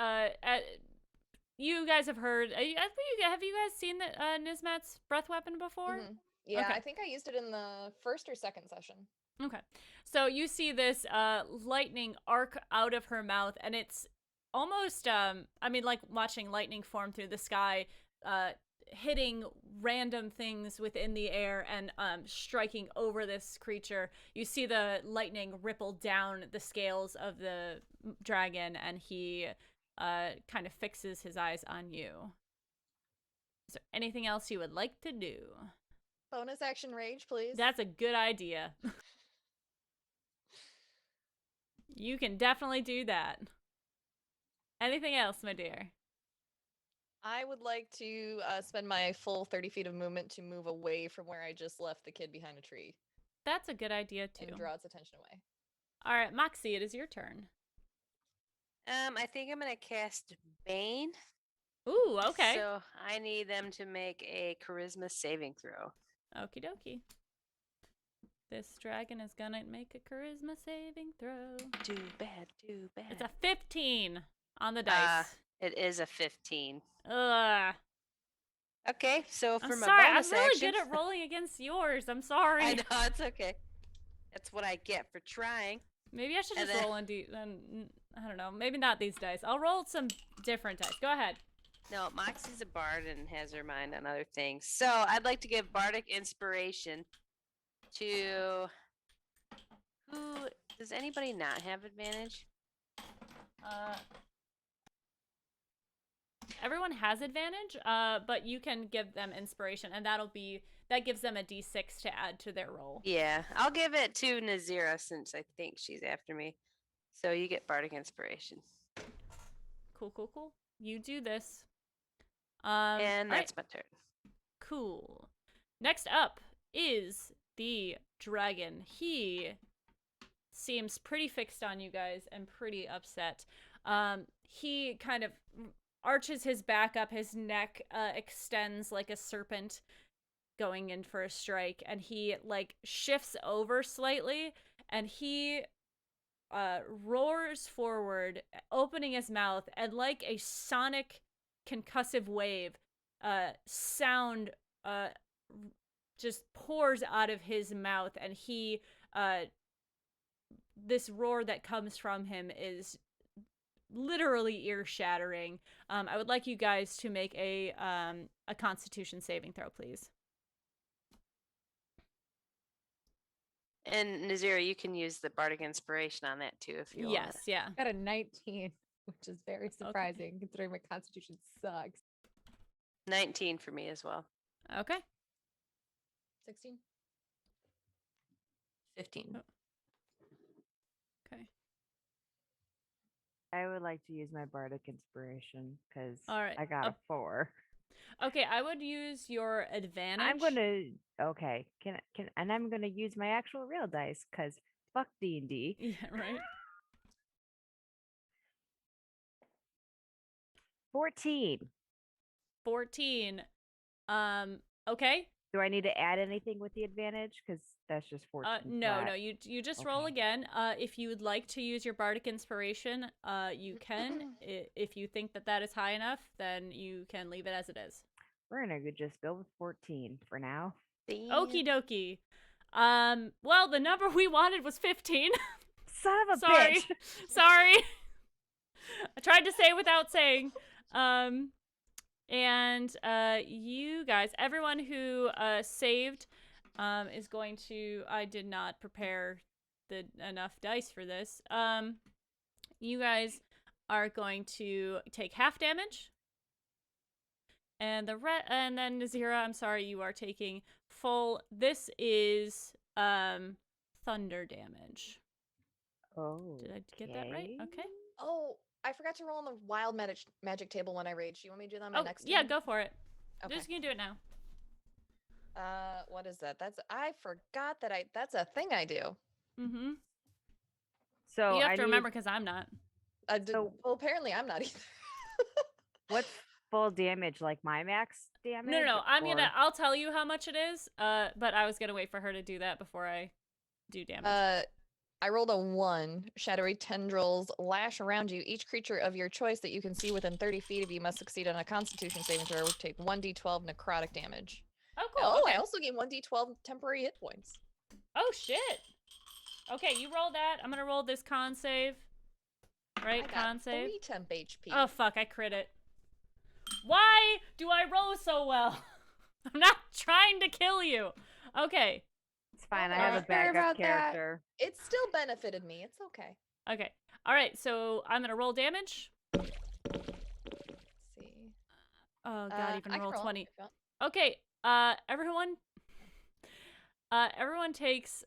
C: you guys have heard. Have you guys seen the Nismat's breath weapon before?
F: Mhm. Yeah,
C: Okay.
F: I think I used it in the first or second session.
C: Okay. So you see this lightning arc out of her mouth, and it's almost I mean, like watching lightning form through the sky, hitting random things within the air and striking over this creature. You see the lightning ripple down the scales of the dragon, and he kind of fixes his eyes on you. Is there anything else you would like to do?
F: Bonus action rage, please.
C: That's a good idea. You can definitely do that. Anything else, my dear?
F: I would like to spend my full 30 feet of movement to move away from where I just left the kid behind a tree
C: That's a good idea, too.
F: and draw its attention away.
C: All right, Moxie, it is your turn.
D: I think I'm gonna cast Bane.
C: Ooh, okay.
D: So I need them to make a charisma saving throw.
C: Okie dokie. This dragon is gonna make a charisma saving throw.
D: Too bad, too bad.
C: It's a 15 on the dice.
D: It is a 15.
C: Ugh.
D: Okay, so
C: I'm
D: for my
C: sorry. I'm
D: bonus
C: really
D: action,
C: good at rolling against yours. I'm sorry.
D: I know it's okay. That's what I get for trying.
C: Maybe I should
D: And
C: just
D: then-
C: roll in I don't know. Maybe not these dice. I'll roll some different dice. Go ahead.
D: No, Moxie's a bard and has her mind on other things. So I'd like to give bardic inspiration to who? Does anybody not have advantage?
C: Everyone has advantage, but you can give them inspiration, and that gives them a d6 to add to their roll.
D: Yeah, I'll give it to Nazira since I think she's after me. So you get bardic inspiration,
C: Cool. You do this.
D: and
C: all right.
D: that's my turn.
C: Cool. Next up is the dragon. He seems pretty fixed on you guys and pretty upset. He kind of arches his back up, his neck extends like a serpent going in for a strike, and he like shifts over slightly, and he roars forward, opening his mouth, and like a sonic concussive wave, sound just pours out of his mouth, and he this roar that comes from him is literally ear-shattering. I would like you guys to make a Constitution saving throw, please.
D: And Nazira, you can use the bardic inspiration on that too if you want.
C: Yes, yeah.
B: Got a 19, which is very surprising considering my constitution sucks.
D: 19 for me as well.
C: Okay.
F: 16.
A: 15.
C: Okay.
E: I would like to use my bardic inspiration because
C: All right.
E: I got a 4.
C: Okay, I would use your advantage.
E: I'm gonna use my actual real dice because fuck D&D.
C: Yeah, right.
E: 14.
C: 14. Okay.
E: Do I need to add anything with the advantage? Because that's just 14.
C: No,
E: flat.
C: you just roll
E: Okay.
C: again. If you would like to use your bardic inspiration, you can. If you think that is high enough, then you can leave it as it is.
E: We're gonna just go with 14 for now.
C: Okie dokie. Well, the number we wanted was 15.
E: Son of a
C: Sorry.
E: bitch.
C: Sorry. I tried to say without saying. And you guys, everyone who saved is going to, I did not prepare enough dice for this. You guys are going to take half damage. And and then Nazira, I'm sorry, you are taking full. This is thunder damage.
E: Oh.
C: Did I get that right? Okay.
F: Oh, I forgot to roll on the wild magic table when I raged. You want me to do that on my
C: Oh,
F: next
C: yeah,
F: turn?
C: go for it.
F: Okay.
C: Just gonna do it now.
F: What is that? I forgot that that's a thing I do.
C: Mm-hmm.
E: So
C: You have
E: I
C: to
E: need-
C: remember because I'm not.
F: Well, apparently I'm not either.
E: What's full damage? Like my max damage?
C: No.
E: or-
C: I'll tell you how much it is. But I was gonna wait for her to do that before I do damage.
F: I rolled a 1. Shadowy tendrils lash around you. Each creature of your choice that you can see within 30 feet of you must succeed on a Constitution saving throw, which take 1d12 necrotic damage.
C: Oh, cool.
F: Oh,
C: Okay.
F: I also gain 1d12 temporary hit points.
C: Oh, shit. Okay, you roll that. I'm gonna roll this con save. Right,
F: I got
C: con save.
F: 3 temp HP.
C: Oh, fuck, I crit it. Why do I roll so well? I'm not trying to kill you. Okay.
E: It's fine. I
F: Don't
E: have
F: worry
E: a backup
B: about that.
E: character.
F: It still benefited me. It's okay.
C: Okay. All right, so I'm gonna roll damage.
F: Let's see.
C: Oh, God,
F: I
C: even
F: can
C: roll
F: roll
C: 20.
F: if you want.
C: Okay, everyone takes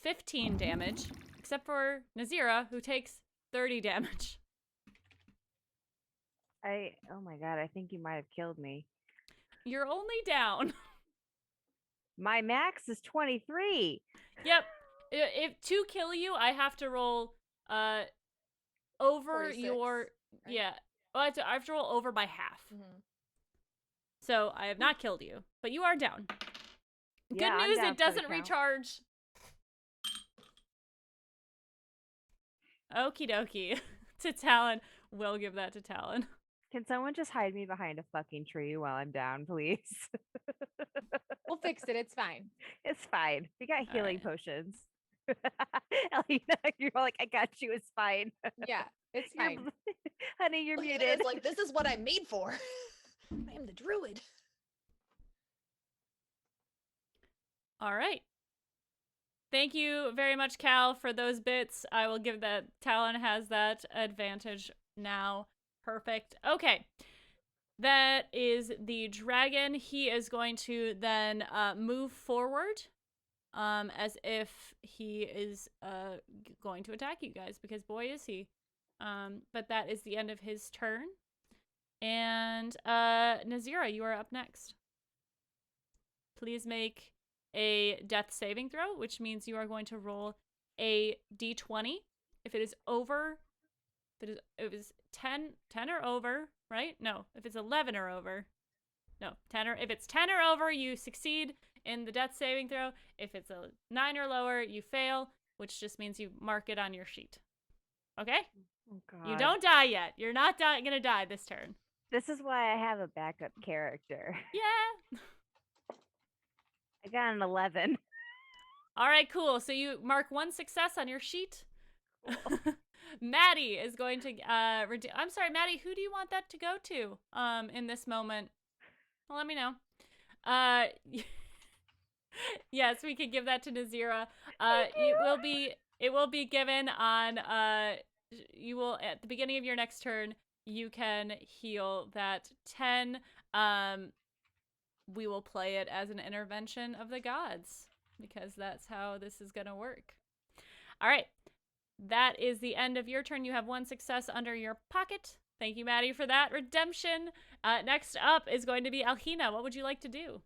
C: 15 damage, except for Nazira, who takes 30 damage.
E: Oh my god, I think you might have killed me.
C: You're only down.
E: My max is 23.
C: Yep. If to kill you, I have to roll over
F: 46,
C: your
F: right?
C: yeah. Well, I have to roll over by half.
F: Mhm.
C: So I have not killed you, but you are down.
E: Yeah,
C: Good
E: I'm
C: news,
E: down
C: it
E: for the
C: doesn't
E: count.
C: recharge. Okie dokie. To Talon. We'll give that to Talon.
E: Can someone just hide me behind a fucking tree while I'm down, please?
B: We'll fix it. It's fine.
E: It's fine. We got healing
C: right.
E: potions. Elena, you're like, I got you. It's fine.
B: Yeah, it's
E: You're
B: fine.
E: honey, you're
F: Lena's
E: muted.
F: like, this is what I'm made for. I am the druid.
C: All right. Thank you very much, Cal, for those bits. I will give that. Talon has that advantage now. Perfect. Okay. That is the dragon. He is going to then move forward as if he is going to attack you guys, because boy is he. But that is the end of his turn. And Nazira, you are up next. Please make a death saving throw, which means you are going to roll a d20. If it is over, if it is 10 or over, right? No, if it's 11 or over. No, 10 or if it's 10 or over, you succeed in the death saving throw. If it's a 9 or lower, you fail, which just means you mark it on your sheet. Okay?
E: Oh, God.
C: You don't die yet. You're not gonna die this turn.
E: This is why I have a backup character.
C: Yeah.
E: I got an 11.
C: All right, cool. So you mark 1 success on your sheet. Maddie is going to I'm sorry, Maddie, who do you want that to go to in this moment? Well, let me know. Yes, we could give that to Nazira. It will be given on you will at the beginning of your next turn, you can heal that 10. We will play it as an intervention of the gods, because that's how this is going to work. All right. That is the end of your turn. You have 1 success under your pocket. Thank you, Maddie, for that redemption. Next up is going to be Alhina. What would you like to do?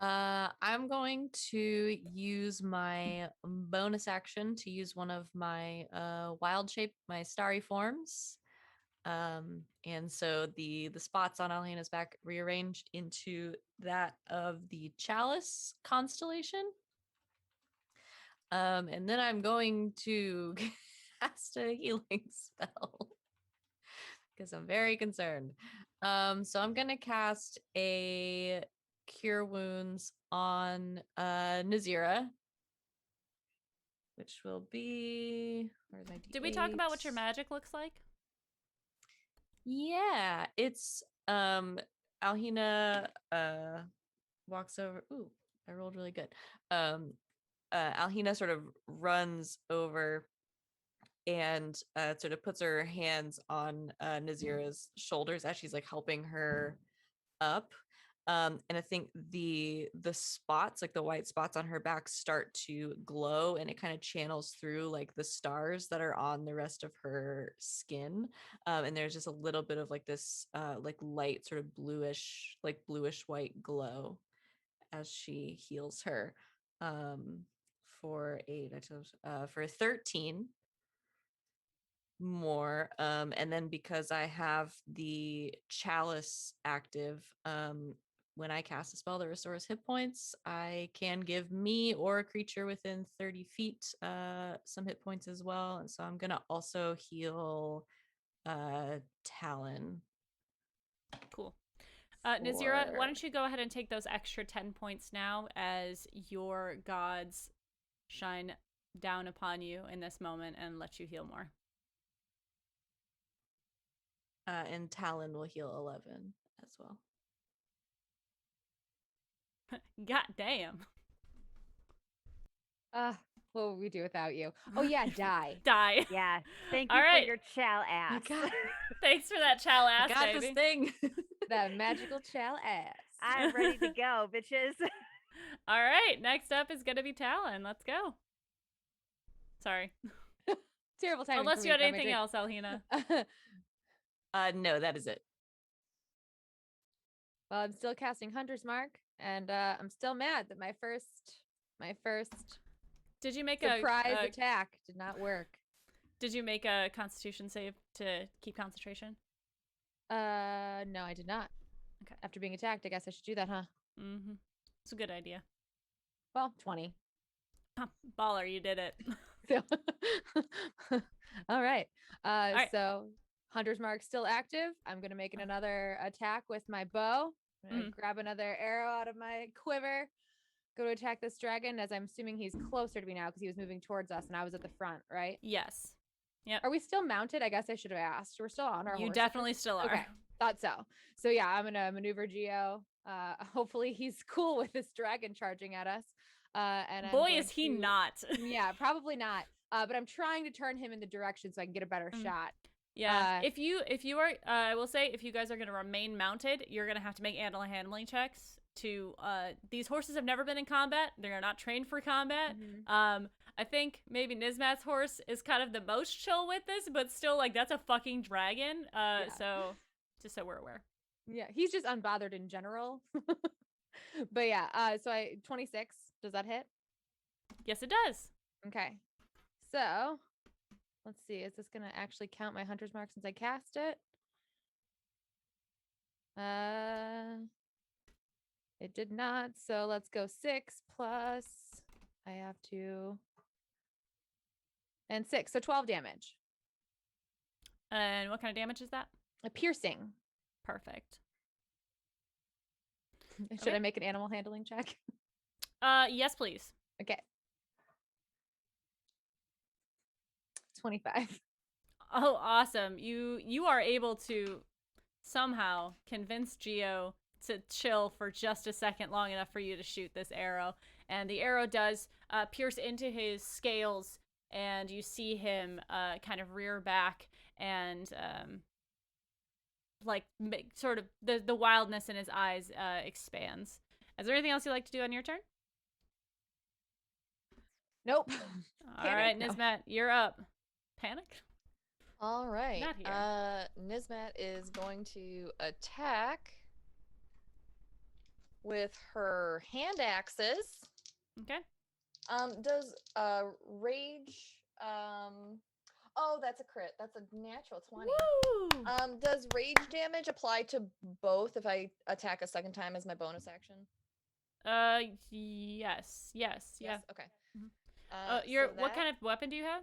A: I'm going to use my bonus action to use one of my wild shape, my starry forms. And so the spots on Alhina's back rearranged into that of the Chalice constellation. And then I'm going to cast a healing spell because I'm very concerned. So I'm gonna cast a Cure Wounds on Nazira, which will be. Where's my
C: Did we talk about what your
A: D8s?
C: magic looks like?
A: Yeah, it's Alhina walks over. Ooh, I rolled really good. Alhina sort of runs over and sort of puts her hands on Nazira's shoulders as she's like helping her up. And I think the spots, like the white spots on her back, start to glow, and it kind of channels through like the stars that are on the rest of her skin. And there's just a little bit of like this like light sort of bluish white glow as she heals her. For 8, for 13 more. And then because I have the chalice active, when I cast a spell that restores hit points, I can give me or a creature within 30 feet some hit points as well. And so I'm gonna also heal Talon.
C: Cool. Nazira, why don't you go ahead and take those extra 10 points now as your gods shine down upon you in this moment and let you heal more.
A: And Talon will heal 11 as well.
C: God damn.
B: What would we do without you? Oh yeah, die.
C: Die.
E: Yeah. Thank
C: All
E: you
C: right.
E: for your chow ass.
C: Thanks for that chow
A: I
C: ass,
A: got
C: baby.
A: this thing.
B: That magical chow ass.
E: I'm ready to go, bitches.
C: All right, next up is gonna be Talon. Let's go. Sorry.
B: Terrible timing.
C: Unless
B: for
C: you
B: me,
C: had
B: grab my
C: anything
B: drink.
C: else, Alhina.
A: No, that is it.
B: Well, I'm still casting Hunter's Mark, and I'm still mad that my first
C: Did you make
B: surprise attack did not work.
C: Did you make a Constitution save to keep concentration?
B: No, I did not.
C: Okay.
B: After being attacked, I guess I should do that, huh?
C: Mm-hmm. It's a good idea.
B: Well, 20.
C: Baller, you did it.
B: So, all right.
C: right.
B: So Hunter's Mark still active. I'm gonna make another attack with my bow. I'm gonna grab another arrow out of my quiver. Go to attack this dragon, as I'm assuming he's closer to me now because he was moving towards us and I was at the front, right?
C: Yes. Yep.
B: Are we still mounted? I guess I should have asked. We're still on our
C: You
B: horses?
C: definitely still are.
B: Okay, thought so. So yeah, I'm gonna maneuver Geo. Hopefully he's cool with this dragon charging at us. And I'm
C: Boy,
B: going
C: is he
B: to-
C: not.
B: Yeah, probably not. But I'm trying to turn him in the direction so I can get a better shot.
C: Yeah. If you are, I will say, if you guys are going to remain mounted, you're going to have to make animal handling checks. To these horses have never been in combat. They are not trained for combat. I think maybe Nizmat's horse is kind of the most chill with this, but still, like, that's a fucking dragon. So just so we're aware.
B: Yeah, he's just unbothered in general. But yeah, so 26. Does that hit?
C: Yes, it does.
B: Okay. So let's see. Is this gonna actually count my Hunter's Mark since I cast it? It did not. So let's go 6 plus. I have to. And 6, so 12 damage.
C: And what kind of damage is that?
B: A piercing.
C: Perfect.
B: Should
C: Okay.
B: I make an animal handling check?
C: Yes, please.
B: Okay. 25.
C: Oh, awesome. You are able to somehow convince Geo to chill for just a second long enough for you to shoot this arrow. And the arrow does pierce into his scales, and you see him kind of rear back and like sort of the wildness in his eyes expands. Is there anything else you'd like to do on your turn?
B: Nope.
C: All right,
B: No.
C: Nizmat, you're up. Panic?
F: All right.
C: Not here.
F: Nizmat is going to attack with her hand axes.
C: Okay.
F: Does rage oh, that's a crit. That's a natural 20.
C: Woo!
F: Does rage damage apply to both if I attack a second time as my bonus action?
C: Yes. Yeah.
F: Okay.
C: What kind of weapon do you have?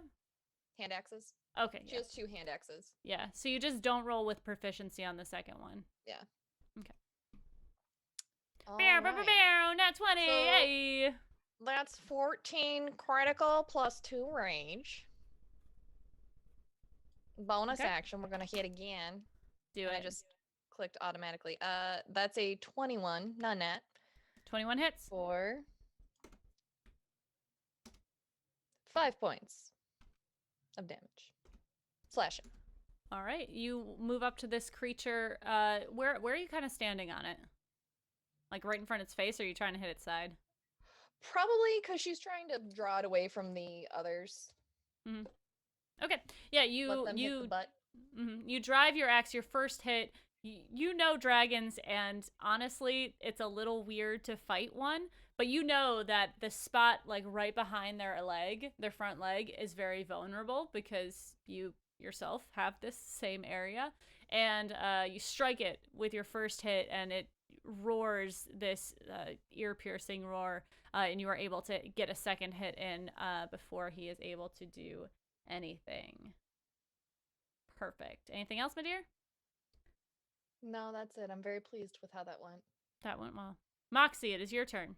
F: hand axes?
C: Okay.
F: She has 2 hand axes.
C: Yeah. So you just don't roll with proficiency on the second one.
F: Yeah.
C: Okay.
F: Alright.
C: Nat 20.
F: So-
C: Hey.
F: That's 14 critical plus 2 range. Bonus
C: Okay.
F: action, we're gonna hit again.
C: Do
F: And
C: it.
F: I just clicked automatically. That's a 21, non-net,
C: 21 hits.
F: for 5 points of damage. Slashing.
C: All right. You move up to this creature. Where are you kind of standing on it? Like right in front of its face, or are you trying to hit its side?
F: Probably because she's trying to draw it away from the others.
C: Okay. Yeah.
F: Let them hit the butt.
C: You drive your axe. Your first hit. You know dragons, and honestly, it's a little weird to fight one. But you know that the spot, like right behind their leg, their front leg, is very vulnerable because you yourself have this same area, and you strike it with your first hit, and it roars this ear-piercing roar, and you are able to get a second hit in before he is able to do anything. Perfect. Anything else, my dear?
F: No, that's it. I'm very pleased with how that went.
C: That went well. Moxie, it is your turn.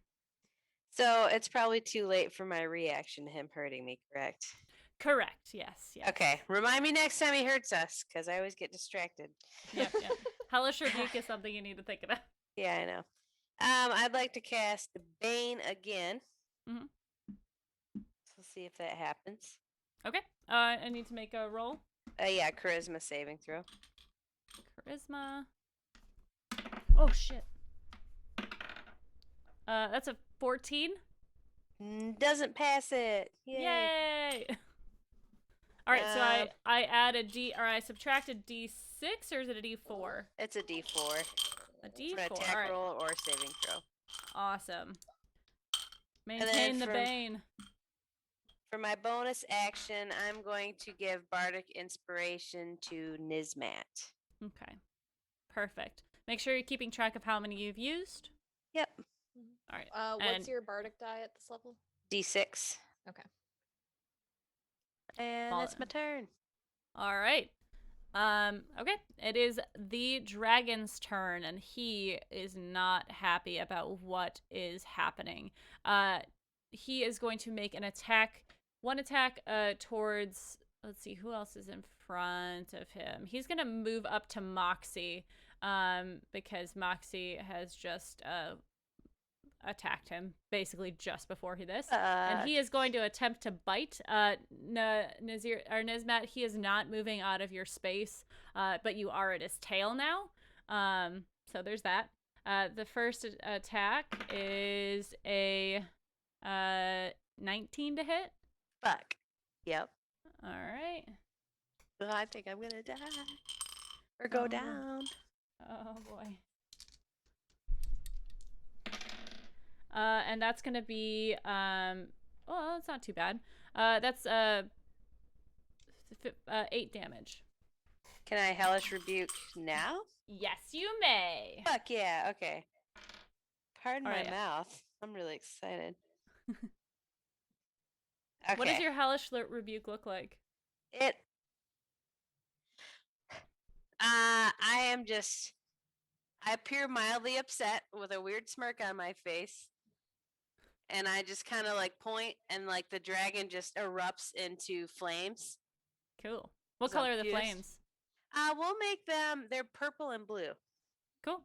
D: So it's probably too late for my reaction to him hurting me, correct?
C: Correct. Yes. Yes.
D: Okay. Remind me next time he hurts us, because I always get distracted.
C: Yep. Yep. Hellish Rebuke is something you need to think about.
D: Yeah, I know. I'd like to cast the Bane again.
C: Mhm.
D: So see if that happens.
C: Okay. I need to make a roll.
D: Yeah, charisma saving throw.
C: Charisma. Oh shit. That's a 14.
D: Doesn't pass it. Yay.
C: Yay! All right, so I add a D, or I subtract a D6, or is it a D4?
D: It's a D4.
C: A
D: For
C: D4.
D: an attack
C: All right.
D: roll or saving throw.
C: Awesome.
D: then
C: Maintain the
D: from-
C: bane.
D: For my bonus action, I'm going to give Bardic Inspiration to Nizmat.
C: Okay. Perfect. Make sure you're keeping track of how many you've used.
D: Yep.
C: All right.
F: What's
C: And-
F: your bardic die at this level?
D: D6.
F: Okay.
D: And
C: Well,
D: that's my turn.
C: All right. Okay. It is the dragon's turn, and he is not happy about what is happening. He is going to make an attack. One attack towards, let's see, who else is in front of him? He's going to move up to Moxie, because Moxie has just attacked him basically just before this. And he is going to attempt to bite Nazir or Nizmat. He is not moving out of your space, but you are at his tail now. So there's that. The first attack is a 19 to hit.
D: Fuck. Yep.
C: All right.
D: I think I'm gonna die. Or go
C: Oh.
D: down.
C: Oh boy. And that's gonna be well, it's not too bad. That's 8 damage.
D: Can I Hellish Rebuke now?
C: Yes, you may.
D: Fuck yeah, okay. Pardon
C: All
D: my
C: right.
D: mouth. I'm really excited. Okay.
C: What does your hellish rebuke look like?
D: It I appear mildly upset with a weird smirk on my face. And I just kind of like point, and like the dragon just erupts into flames.
C: Cool. What
D: Is that
C: color are the
D: cute?
C: flames?
D: We'll make them, they're purple and blue.
C: Cool.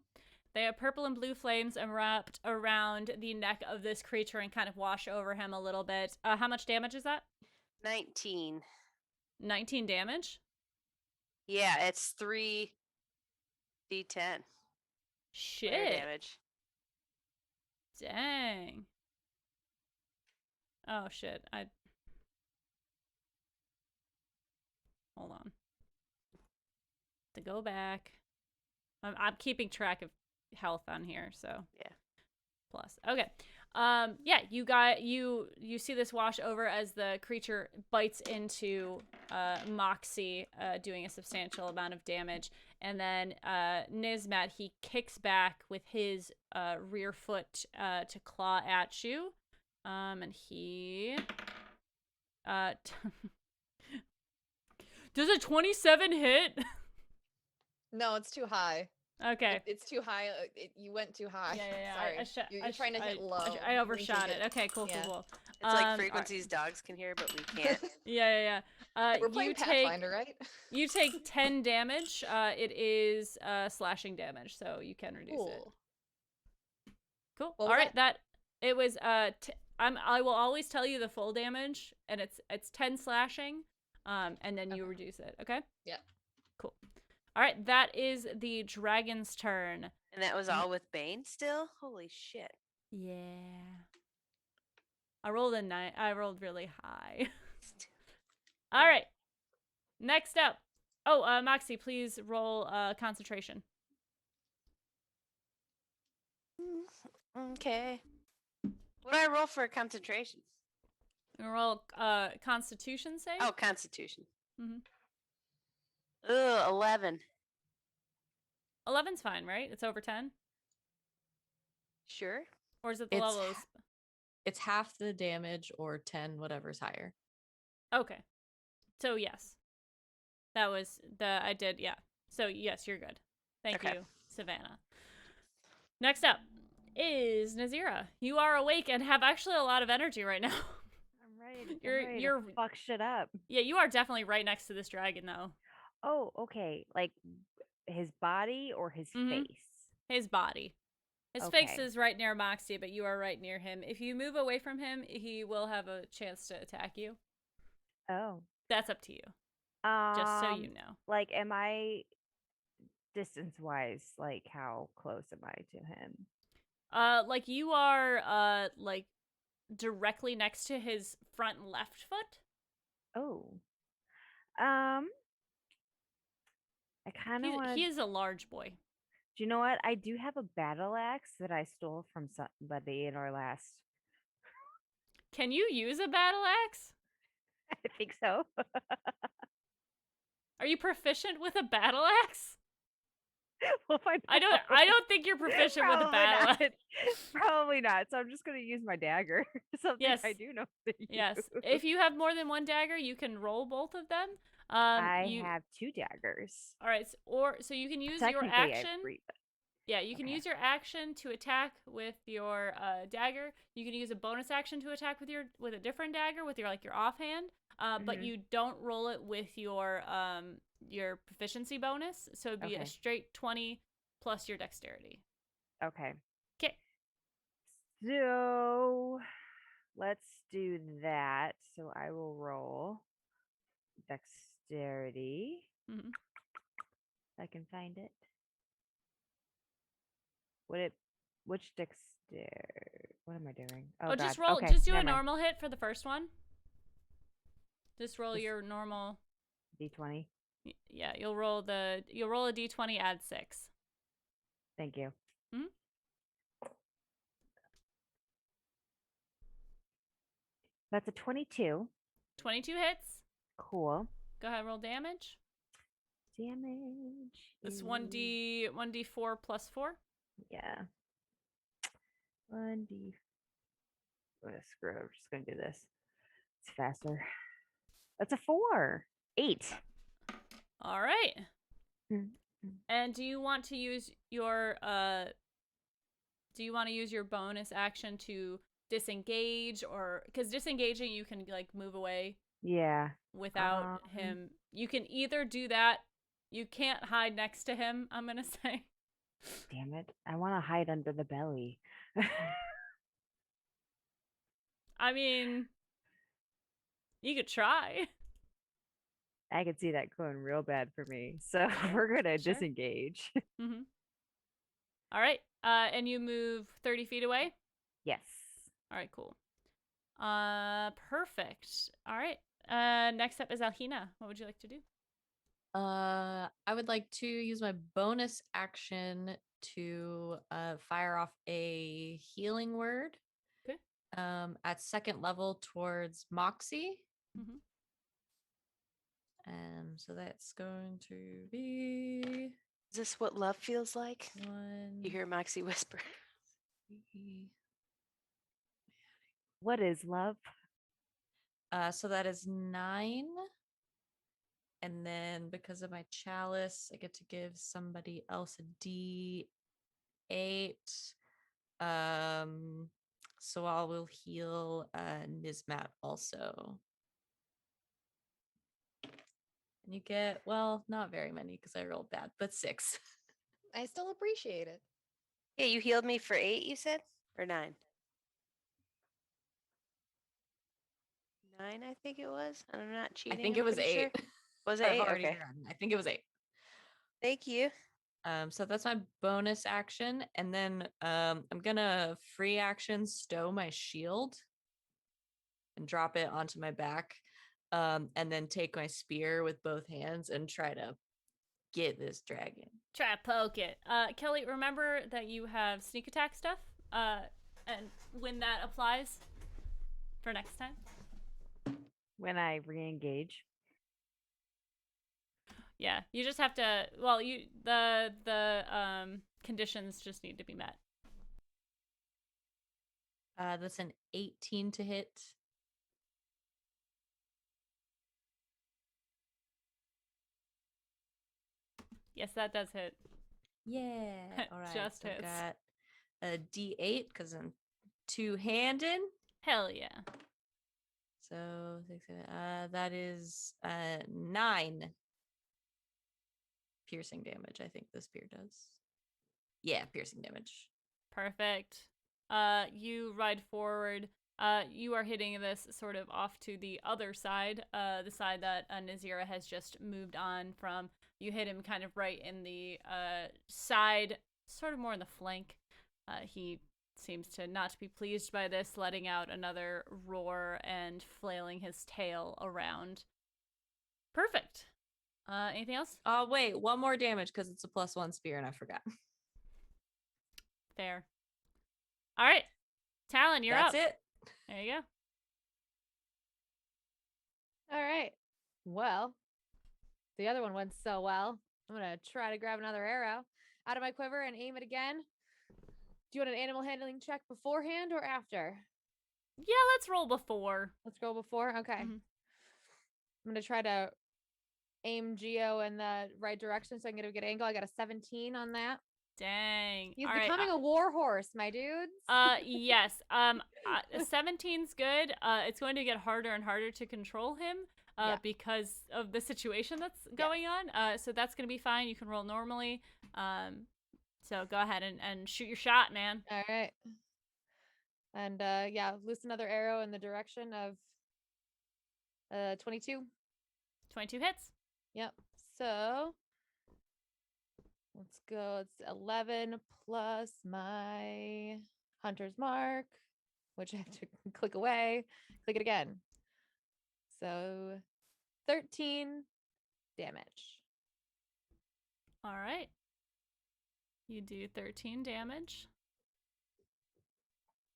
C: They have purple and blue flames wrapped around the neck of this creature and kind of wash over him a little bit. How much damage is that?
D: 19.
C: 19 damage?
D: Yeah, it's 3d10 fire
C: Shit.
D: damage.
C: Dang. Oh shit. Hold on. To go back. I'm keeping track of health on here, so
D: Yeah.
C: plus. Okay. Yeah, you see this wash over as the creature bites into Moxie, doing a substantial amount of damage, and then Nizmat, he kicks back with his rear foot to claw at you, and he does a 27 hit?
F: No, it's too high.
C: Okay.
F: It's too high. You went too high.
C: Yeah.
F: Sorry. You're trying to hit low.
C: I
F: You
C: overshot
F: need
C: it.
F: to
C: Okay, cool.
F: yeah.
C: Cool.
D: It's like
C: alright.
D: frequencies dogs can hear, but we can't.
C: Yeah.
F: We're playing Pathfinder, right?
C: You take 10 damage. It is slashing damage, so you can reduce it. Cool.
F: What was
C: All right, that it was I will always tell you the full damage, and it's 10 slashing, and then you
F: Okay.
C: reduce it. Okay.
F: Yeah.
C: Cool. All right, that is the dragon's turn.
D: And that was all with Bane still? Holy shit.
C: Yeah. I rolled a 9. I rolled really high. All right. Next up. Oh, Moxie, please roll concentration.
D: Okay. What do I roll for a concentration?
C: Roll Constitution save.
D: Oh, Constitution.
C: Mhm.
D: Ugh, 11.
C: 11's fine, right? It's over 10,
D: Sure.
C: or is it the
A: It's
C: levels?
A: It's half the damage or 10, whatever's higher.
C: Okay. So yes, that was the I did. Yeah. So yes, you're good. Thank
D: Okay.
C: you, Savannah. Next up is Nazira. You are awake and have actually a lot of energy right now.
E: I'm ready.
C: You're
E: to fuck shit up.
C: Yeah, you are definitely right next to this dragon though.
E: Oh, okay. Like his body or his
C: Mhm.
E: face?
C: His body. His face
E: Okay.
C: is right near Moxie, but you are right near him. If you move away from him, he will have a chance to attack you.
E: Oh.
C: That's up to you. Just so you know.
E: Like, am I distance wise? Like, how close am I to him?
C: Like you are like directly next to his front left foot.
E: Oh. Um. I kind of want
C: He
E: to.
C: is a large boy.
E: Do you know what? I do have a battle axe that I stole from somebody in our last.
C: Can you use a battle axe?
E: I think so.
C: Are you proficient with a battle axe?
E: We'll find
C: I
E: out.
C: don't think you're proficient with a
E: Probably
C: battle
E: not.
C: axe.
E: Probably not. So I'm just gonna use my dagger. Something
C: Yes.
E: I do know to use.
C: Yes. If you have more than one dagger, you can roll both of them.
E: I have 2 daggers.
C: All right. So you can use your
E: Technically, I have
C: action.
E: 3.
C: Yeah, you can
E: Okay.
C: use your action to attack with your dagger. You can use a bonus action to attack with a different dagger with your offhand. But you don't roll it with your proficiency bonus. So it'd be a
E: Okay.
C: straight 20 plus your dexterity.
E: Okay.
C: Okay.
E: So let's do that. So I will roll dexterity.
C: Mm-hmm.
E: If I can find it. Which dexter? What am I doing? Oh, God.
C: Just roll.
E: Okay,
C: Just do a
E: never mind.
C: normal hit for the first one. Just roll your normal.
E: D20.
C: Yeah, you'll roll a d20, add 6.
E: Thank you.
C: Mhm.
E: That's a 22.
C: 22 hits.
E: Cool.
C: Go ahead, roll damage.
E: Damage.
C: It's
E: is-
C: 1d4 plus 4.
E: Yeah. 1d. Screw it. I'm just gonna do this. It's faster. That's a 4. 8.
C: All right.
E: Mm.
C: And do you want to use your bonus action to disengage, or because disengaging you can like move away
E: Yeah.
C: without him. You can either do that. You can't hide next to him, I'm gonna say.
E: Damn it. I want to hide under the belly.
C: I mean, you could try.
E: I could see that going real bad for me. So we're going to
C: Sure.
E: disengage.
C: Mm-hmm. All right. And you move 30 feet away?
E: Yes.
C: All right, cool. Perfect. All right. Next up is Alhina. What would you like to do?
A: I would like to use my bonus action to fire off a healing word.
C: Okay.
A: At second level towards Moxie.
C: Mhm.
A: So that's going to be
D: Is this what love feels like?
A: 1.
D: You hear Moxie whisper.
A: 3.
E: What is love?
A: So that is 9. And then because of my chalice, I get to give somebody else a D8. So I will heal Nismat also. And you get, well, not very many because I rolled bad, but 6.
F: I still appreciate it.
D: Yeah, you healed me for 8, you said? Or 9? 9, I think it was. I'm not cheating.
A: I think
D: I'm
A: it was
D: pretty
A: 8.
D: Sure. Was it
A: I've
D: 8?
A: already
D: Okay.
A: forgotten. I think it was 8.
D: Thank you.
A: So that's my bonus action. And then I'm gonna free action stow my shield and drop it onto my back. And then take my spear with both hands and try to get this dragon.
C: Try to poke it. Kelly, remember that you have sneak attack stuff? And when that applies for next time?
E: When I re-engage.
C: Yeah, you just have to. Well, the conditions just need to be met.
A: That's an 18 to hit.
C: Yes, that does hit.
A: Yeah. All right.
C: Just
A: So I've
C: hits.
A: got a D8 because I'm two-handed.
C: Hell yeah.
A: So that is 9 piercing damage. I think this spear does. Yeah, piercing damage.
C: Perfect. You ride forward. You are hitting this sort of off to the other side, the side that Nazira has just moved on from. You hit him kind of right in the side, sort of more in the flank. He seems to not be pleased by this, letting out another roar and flailing his tail around. Perfect. Anything else?
A: Wait, one more damage because it's a +1 spear and I forgot.
C: Fair. All right. Talon, you're
A: That's
C: up.
A: it.
C: There you go.
B: All right. Well, the other one went so well. I'm going to try to grab another arrow out of my quiver and aim it again. Do you want an animal handling check beforehand or after?
C: Yeah, let's roll before.
B: Let's go before. Okay.
C: Mhm.
B: I'm going to try to aim Geo in the right direction so I can get a good angle. I got a 17 on that.
C: Dang.
B: He's
C: All right.
B: becoming a war horse, my dudes.
C: Yes. 17's good. It's going to get harder and harder to control him
B: Yeah.
C: because of the situation that's going on. So that's going to be fine. You can roll normally. So go ahead and shoot your shot, man.
B: All right. And yeah, loose another arrow in the direction of 22.
C: 22 hits.
B: Yep. So let's go. It's 11 plus my hunter's mark, which I have to click away. Click it again. So 13 damage.
C: All right. You do 13 damage.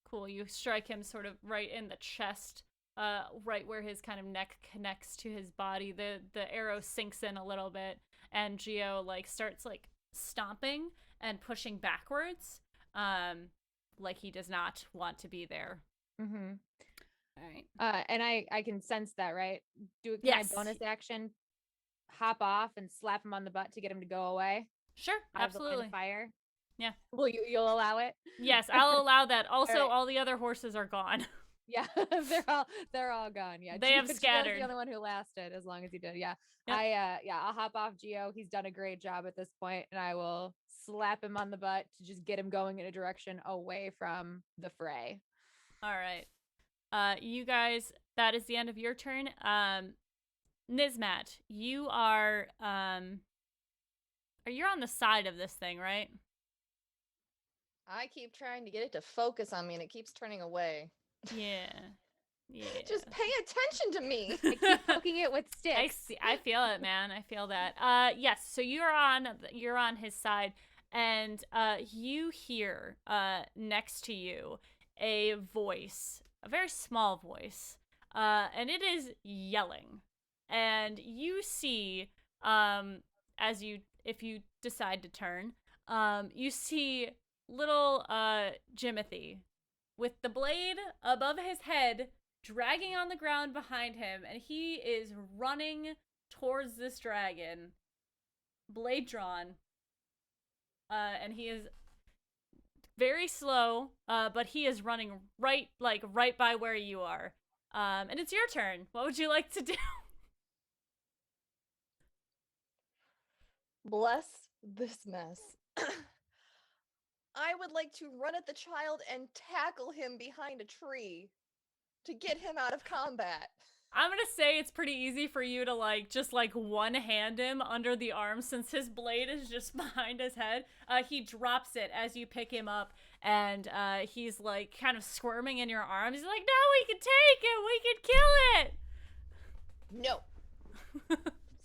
C: Cool. You strike him sort of right in the chest, right where his kind of neck connects to his body. The arrow sinks in a little bit, and Geo starts stomping and pushing backwards, like he does not want to be there.
B: Mm-hmm.
C: All right.
B: And I can sense that, right? Do it.
C: Yes.
B: My bonus action, hop off and slap him on the butt to get him to go away.
C: Sure.
B: Out of the line of
C: Absolutely.
B: fire.
C: Yeah.
B: You'll allow it?
C: Yes, I'll allow that. Also,
B: right.
C: all the other horses are gone.
B: Yeah, they're all gone. Yeah,
C: They have
B: Gio's
C: scattered.
B: the only one who lasted as long as he did. Yeah,
C: Yep.
B: I'll hop off Geo. He's done a great job at this point, and I will slap him on the butt to just get him going in a direction away from the fray.
C: All right. You guys, that is the end of your turn. Nizmat, you're on the side of this thing, right?
F: I keep trying to get it to focus on me and it keeps turning away.
C: Yeah. Yeah.
F: Just pay attention to me.
B: I keep poking it with sticks.
C: I feel it, man. I feel that. Yes. So you're on his side, and you hear next to you a voice, a very small voice, and it is yelling. And you see, if you decide to turn, you see little Jimothy with the blade above his head, dragging on the ground behind him, and he is running towards this dragon, blade drawn. And he is very slow, but he is running right by where you are. And it's your turn. What would you like to do?
F: Bless this mess. I would like to run at the child and tackle him behind a tree to get him out of combat.
C: I'm gonna say it's pretty easy for you to just one hand him under the arm since his blade is just behind his head. He drops it as you pick him up, and he's kind of squirming in your arms. He's like, "No, we can take it. We can kill it."
F: No.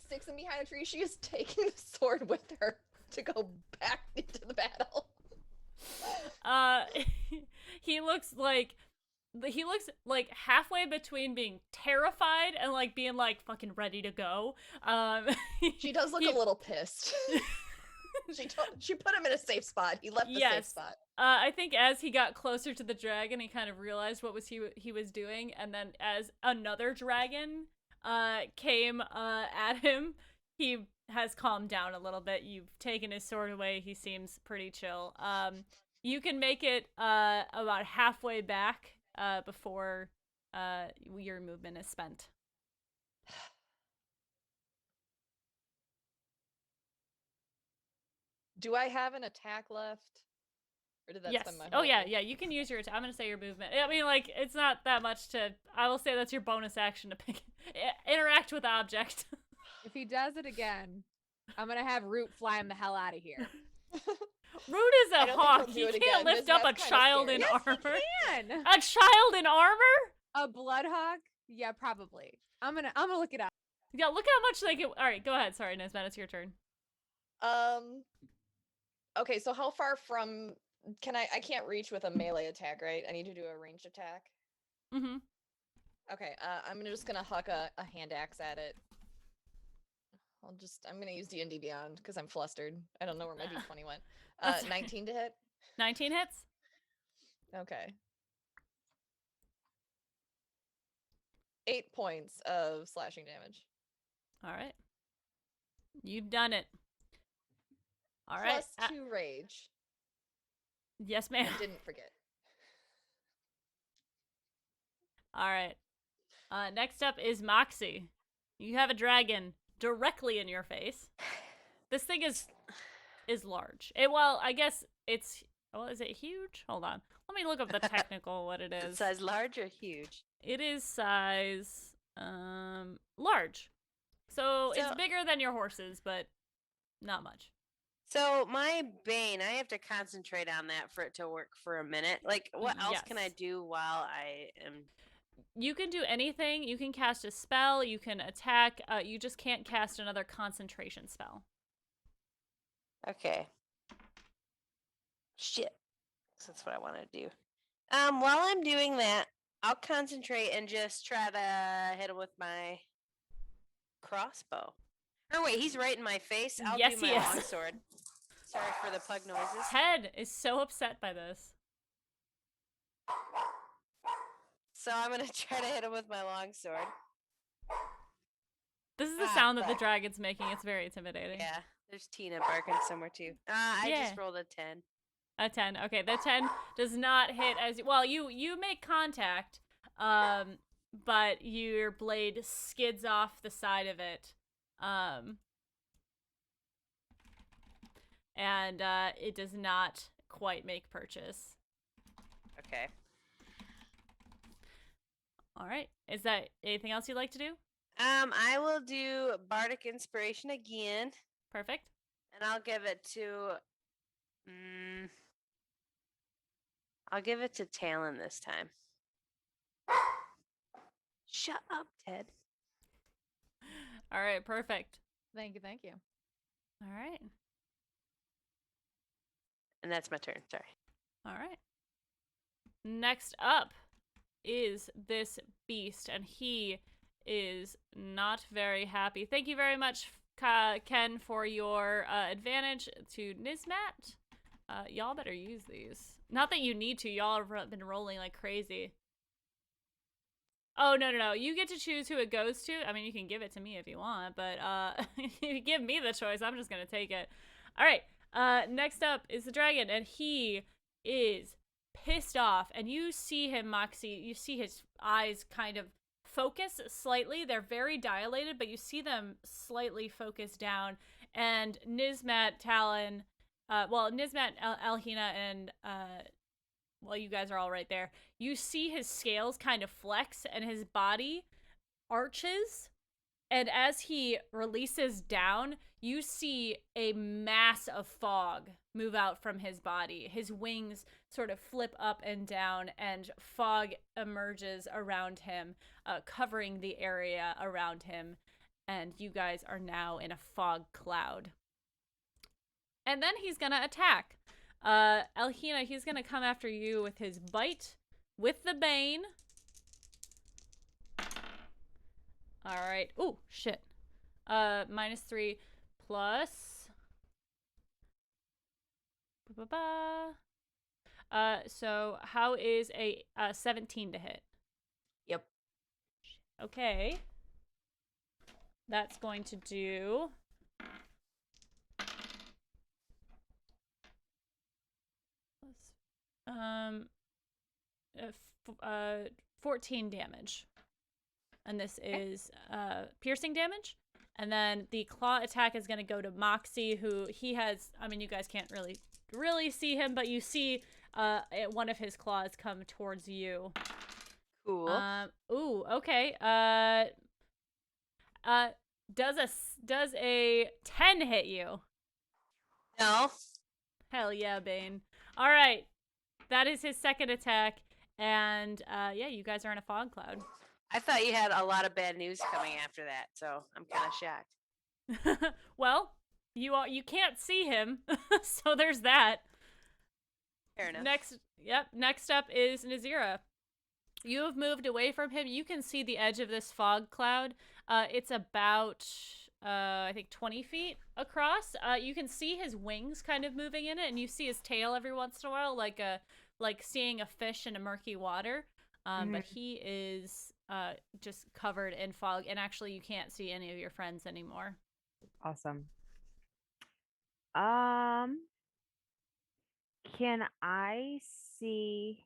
F: Sticks him behind a tree. She is taking the sword with her to go back into the battle.
C: He looks like halfway between being terrified and being fucking ready to go.
F: She does look a little pissed. She put him in a safe spot. He left the safe spot.
C: I think as he got closer to the dragon, he kind of realized what he was doing, and then as another dragon came at him, he has calmed down a little bit. You've taken his sword away. He seems pretty chill. You can make it about halfway back before your movement is spent.
F: Do I have an attack left? Or did that
C: Yes.
F: spend my
C: Oh
F: whole
C: yeah,
F: move?
C: yeah. You can use your. I'm gonna say your movement. I mean, like it's not that much to. I will say that's your bonus action to pick. Interact with object.
B: If he does it again, I'm gonna have Root fly him the hell out of here.
C: Rude is
F: I
C: a
F: don't think
C: hawk.
F: he'll do
C: You
F: it
C: can't
F: again.
C: lift
F: This
C: up a
F: man's kinda
C: child in
F: scary.
C: armor.
B: Can
C: A child in armor?
B: a Bloodhawk? Yeah, probably. I'm gonna look it up.
C: Yeah. Look how much they can. All right, go ahead. Sorry, Nesman, it's your turn.
F: Okay, so how far from can I can't reach with a melee attack, right? I need to do a ranged attack.
C: Mm-hmm.
F: Okay, I'm just gonna huck a hand axe at it. I'm gonna use D&D Beyond because I'm flustered. I don't know where my D20 went.
C: That's right.
F: 19 to hit.
C: 19 hits.
F: Okay. 8 points of slashing damage.
C: All right. You've done it. All right.
F: Plus 2 rage.
C: Yes, ma'am.
F: I didn't forget.
C: All right. Next up is Moxie. You have a dragon directly in your face. This thing is large. I guess it's. Well, is it huge? Hold on. Let me look up the technical what it is.
D: Size large or huge?
C: It is size large. So it's bigger than your horses, but not much.
D: So my bane, I have to concentrate on that for it to work for a minute. Like, what else can I
C: Yes.
D: do while I am?
C: You can do anything. You can cast a spell. You can attack. You just can't cast another concentration spell.
D: Okay. Shit. That's what I want to do. While I'm doing that, I'll concentrate and just try to hit him with my crossbow. Or wait, he's right in my face. I'll
C: Yes,
D: do
C: he
D: my
C: is.
D: longsword. Sorry for the pug noises.
C: Ted is so upset by this.
D: So I'm gonna try to hit him with my longsword.
C: This is the sound that the dragon's making. It's very intimidating.
D: Yeah, there's Tina barking somewhere too. I just
C: Yeah.
D: rolled a 10.
C: A 10. Okay, the 10 does not hit as well. You make contact, but your blade skids off the side of it, and it does not quite make purchase.
D: Okay.
C: All right. Is that anything else you'd like to do?
D: I will do Bardic Inspiration again,
C: Perfect.
D: and I'll give it to. I'll give it to Talon this time. Shut up, Ted.
C: All right. Perfect.
B: Thank you, thank you.
C: All right.
D: And that's my turn. Sorry.
C: All right. Next up is this beast, and he is not very happy. Thank you very much, Ken, for your advantage to Nizmat. Y'all better use these. Not that you need to. Y'all have been rolling like crazy. Oh, no. You get to choose who it goes to. I mean, you can give it to me if you want, but if you give me the choice, I'm just going to take it. All right. Next up is the dragon, and he is pissed off. And you see him, Moxie. You see his eyes kind of focus slightly. They're very dilated, but you see them slightly focus down. And Nizmat, Talon, Nizmat, Alhina, and you guys are all right there. You see his scales kind of flex and his body arches. And as he releases down, you see a mass of fog move out from his body. His wings sort of flip up and down, and fog emerges around him, covering the area around him. And you guys are now in a fog cloud. And then he's gonna attack. Alhina, he's gonna come after you with his bite with the bane. All right. Ooh, shit. -3 plus. So how is a 17 to hit?
F: Yep.
C: Okay. That's going to do Um, 14 damage. And this is piercing damage. And then the claw attack is going to go to Moxie, who he has, I mean, you guys can't really see him, but you see one of his claws come towards you.
D: Cool.
C: Ooh, okay. Does a 10 hit you?
D: No.
C: Hell yeah, Bane. All right. That is his second attack. And yeah, you guys are in a fog cloud.
D: I thought you had a lot of bad news coming after that, so I'm kind of shocked.
C: Well, you can't see him, so there's that.
D: Fair enough.
C: Next up is Nazira. You have moved away from him. You can see the edge of this fog cloud. It's about I think 20 feet across. You can see his wings kind of moving in it, and you see his tail every once in a while, like seeing a fish in a murky water. But he is just covered in fog, and actually you can't see any of your friends anymore.
E: Awesome. Can I see?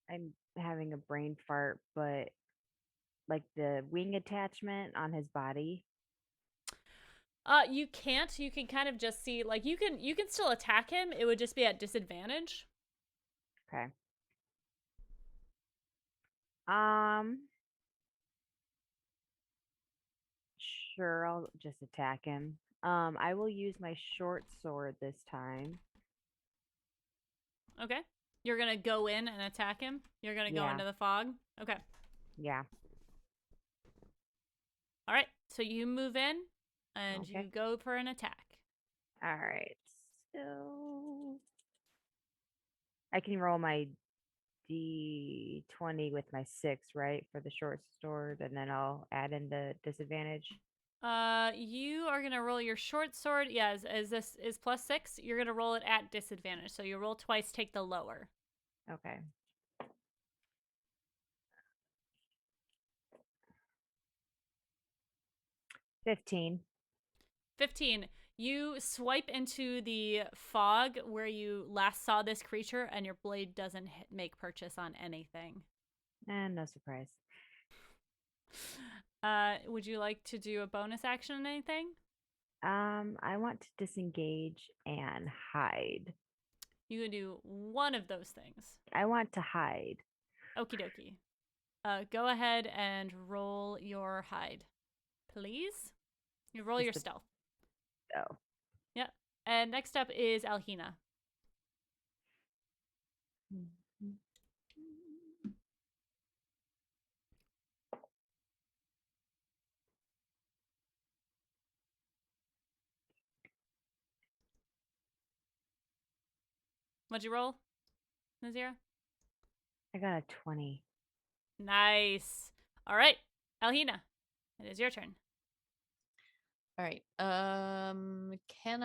E: I'm having a brain fart, but like the wing attachment on his body.
C: You can't. You can kind of just see, like, you can still attack him. It would just be at disadvantage.
E: Okay. Sure, I'll just attack him. I will use my short sword this time.
C: Okay. You're gonna go in and attack him? You're gonna go
E: Yeah.
C: into the fog? Okay.
E: Yeah.
C: Alright. So you move in and
E: Okay.
C: you go for an attack.
E: All right. So I can roll my D20 with my 6, right? For the short sword, and then I'll add in the disadvantage.
C: You are gonna roll your short sword. Yeah, as this is +6, you're gonna roll it at disadvantage. So you roll twice, take the lower.
E: Okay. $15.
C: 15. You swipe into the fog where you last saw this creature, and your blade doesn't make purchase on anything.
E: And no surprise.
C: Would you like to do a bonus action on anything?
E: I want to disengage and hide.
C: You can do one of those things.
E: I want to hide.
C: Okie dokie. Go ahead and roll your hide, please. You roll
E: Just
C: your
E: the-
C: stealth.
E: Oh.
C: Yeah. And next up is Alhina. What'd you roll, Nazira?
E: I got a 20.
C: Nice. All right, Alhina, it is your turn.
A: All right. Can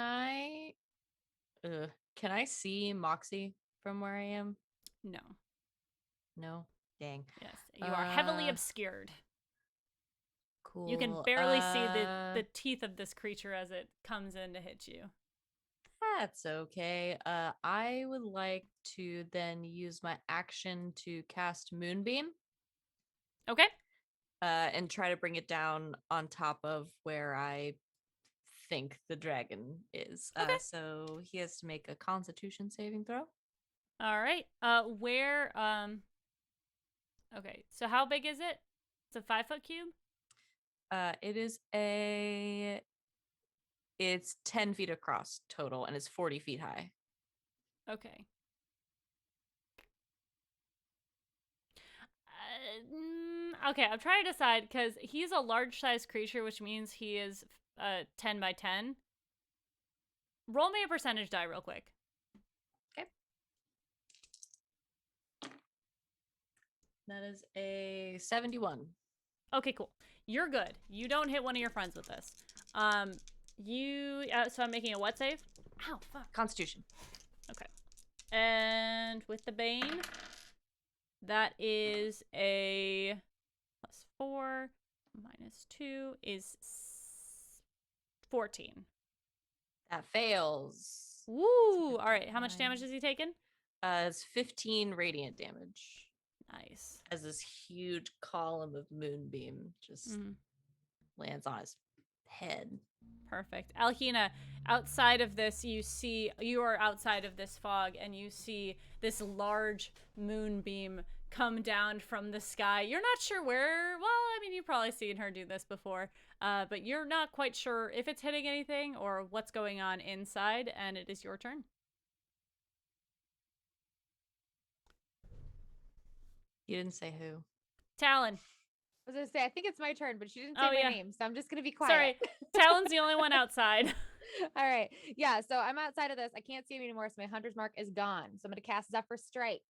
A: I see Moxie from where I am?
C: No.
A: No. Dang.
C: Yes, you are heavily
A: Uh,
C: obscured.
A: Cool.
C: You can barely see the teeth of this creature as it comes in to hit you.
A: That's okay. I would like to then use my action to cast Moonbeam.
C: Okay.
A: And try to bring it down on top of where I think the dragon is.
C: Okay.
A: So he has to make a Constitution saving throw.
C: All right. Okay. So how big is it? It's a 5-foot cube.
A: It's 10 feet across total, and it's 40 feet high.
C: Okay. Okay, I'm trying to decide because he's a large-sized creature, which means he is 10 by 10. Roll me a percentage die real quick.
A: Okay. That is a 71.
C: Okay, cool. You're good. You don't hit one of your friends with this. So I'm making a what save? Ow, fuck.
A: Constitution.
C: Okay. And with the Bane, that is a +4 -2 is 14.
A: That fails.
C: Woo! All right, how much damage has he taken?
A: It's 15 radiant damage
C: Nice.
A: as this huge column of moonbeam just lands on his head.
C: Perfect. Alhina, outside of this, you are outside of this fog, and you see this large moonbeam come down from the sky. You're not sure where. Well, I mean, you've probably seen her do this before, but you're not quite sure if it's hitting anything or what's going on inside, and it is your turn.
A: You didn't say who.
C: Talon.
B: I was gonna say, I think it's my turn, but she didn't say
C: Oh,
B: my
C: yeah.
B: name, so I'm just gonna be quiet.
C: Sorry, Talon's the only one outside.
B: All right. Yeah, so I'm outside of this. I can't see him anymore, so my hunter's mark is gone. So I'm gonna cast Zephyr Strike.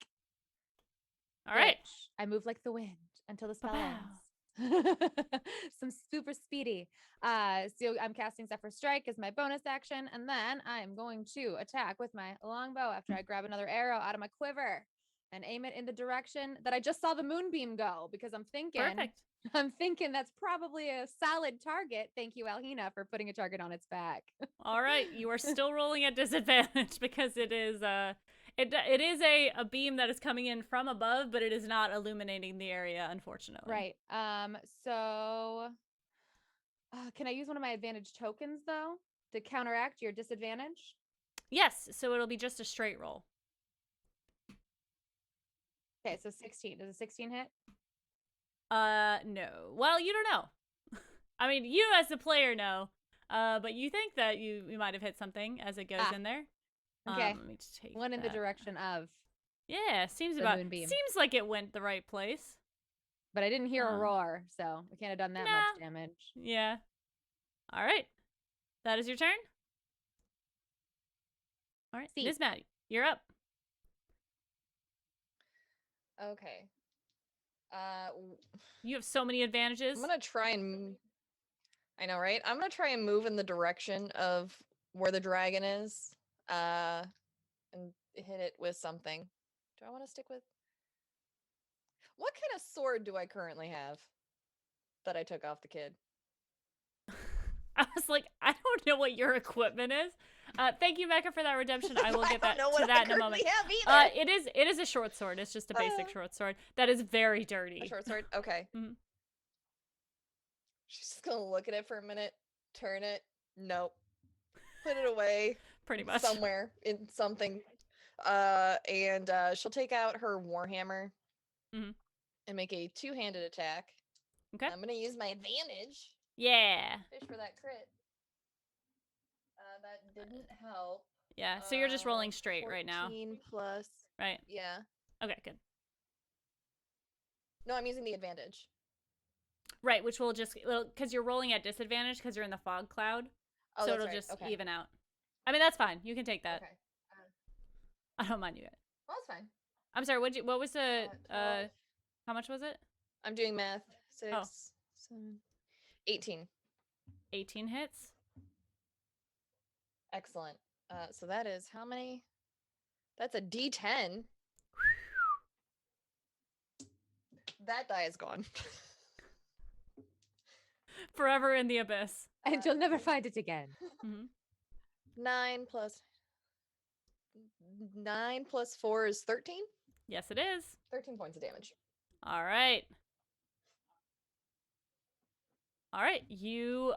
C: All right.
B: which I move like the wind until the spell
C: Ba-pow.
B: ends. Some super speedy. So I'm casting Zephyr Strike as my bonus action, and then I'm going to attack with my longbow after I grab another arrow out of my quiver and aim it in the direction that I just saw the moonbeam go, because I'm thinking that's probably a solid target. Thank you, Alhina, for putting a target on its back.
C: All right, you are still rolling at disadvantage because it is it is a beam that is coming in from above, but it is not illuminating the area, unfortunately.
B: Right. So can I use one of my advantage tokens though to counteract your disadvantage?
C: Yes, so it'll be just a straight roll.
B: Okay, so 16. Does a 16 hit?
C: No. Well, you don't know. I mean, you as the player know. But you think that you might have hit something as it goes in there.
B: Okay.
C: Let me just take
B: One in the
C: that.
B: direction of.
C: Yeah, seems
B: the moonbeam.
C: seems like it went the right place.
B: But I didn't hear a roar, so I can't have done that much damage.
C: Yeah. All right. That is your turn. All right.
B: See.
C: Nismat, you're up.
F: Okay.
C: You have so many advantages.
F: I'm gonna try and. I know, right? I'm gonna try and move in the direction of where the dragon is, and hit it with something. Do I want to stick with? What kind of sword do I currently have that I took off the kid?
C: I was like, I don't know what your equipment is. Thank you, Becca, for that redemption. I will get that to that in a moment. It is a short sword. It's just a basic short sword that is very dirty.
F: A short sword. Okay. She's just gonna look at it for a minute, turn it. Nope. Put it away.
C: Pretty much
F: somewhere in something. And she'll take out her warhammer and make a two-handed attack.
C: Okay.
F: I'm gonna use my advantage.
C: Yeah.
F: Fish for that crit. That didn't help.
C: Yeah. So you're just rolling straight right now.
F: 14 plus.
C: Right.
F: Yeah.
C: Okay. Good.
F: No, I'm using the advantage.
C: Right, which will just because you're rolling at disadvantage because you're in the fog cloud, so it'll just even out. I mean, that's fine. You can take that.
F: Okay.
C: I don't mind you.
F: Well, that's fine.
C: I'm sorry. What was the how much was it?
F: I'm doing math. 6, 7, 18.
C: 18 hits.
F: Excellent. So that is how many? That's a D10. That die is gone.
C: Forever in the abyss.
B: And you'll never find it again.
F: 9 plus 4 is 13?
C: Yes, it is.
F: 13 points of damage.
C: All right. All right. You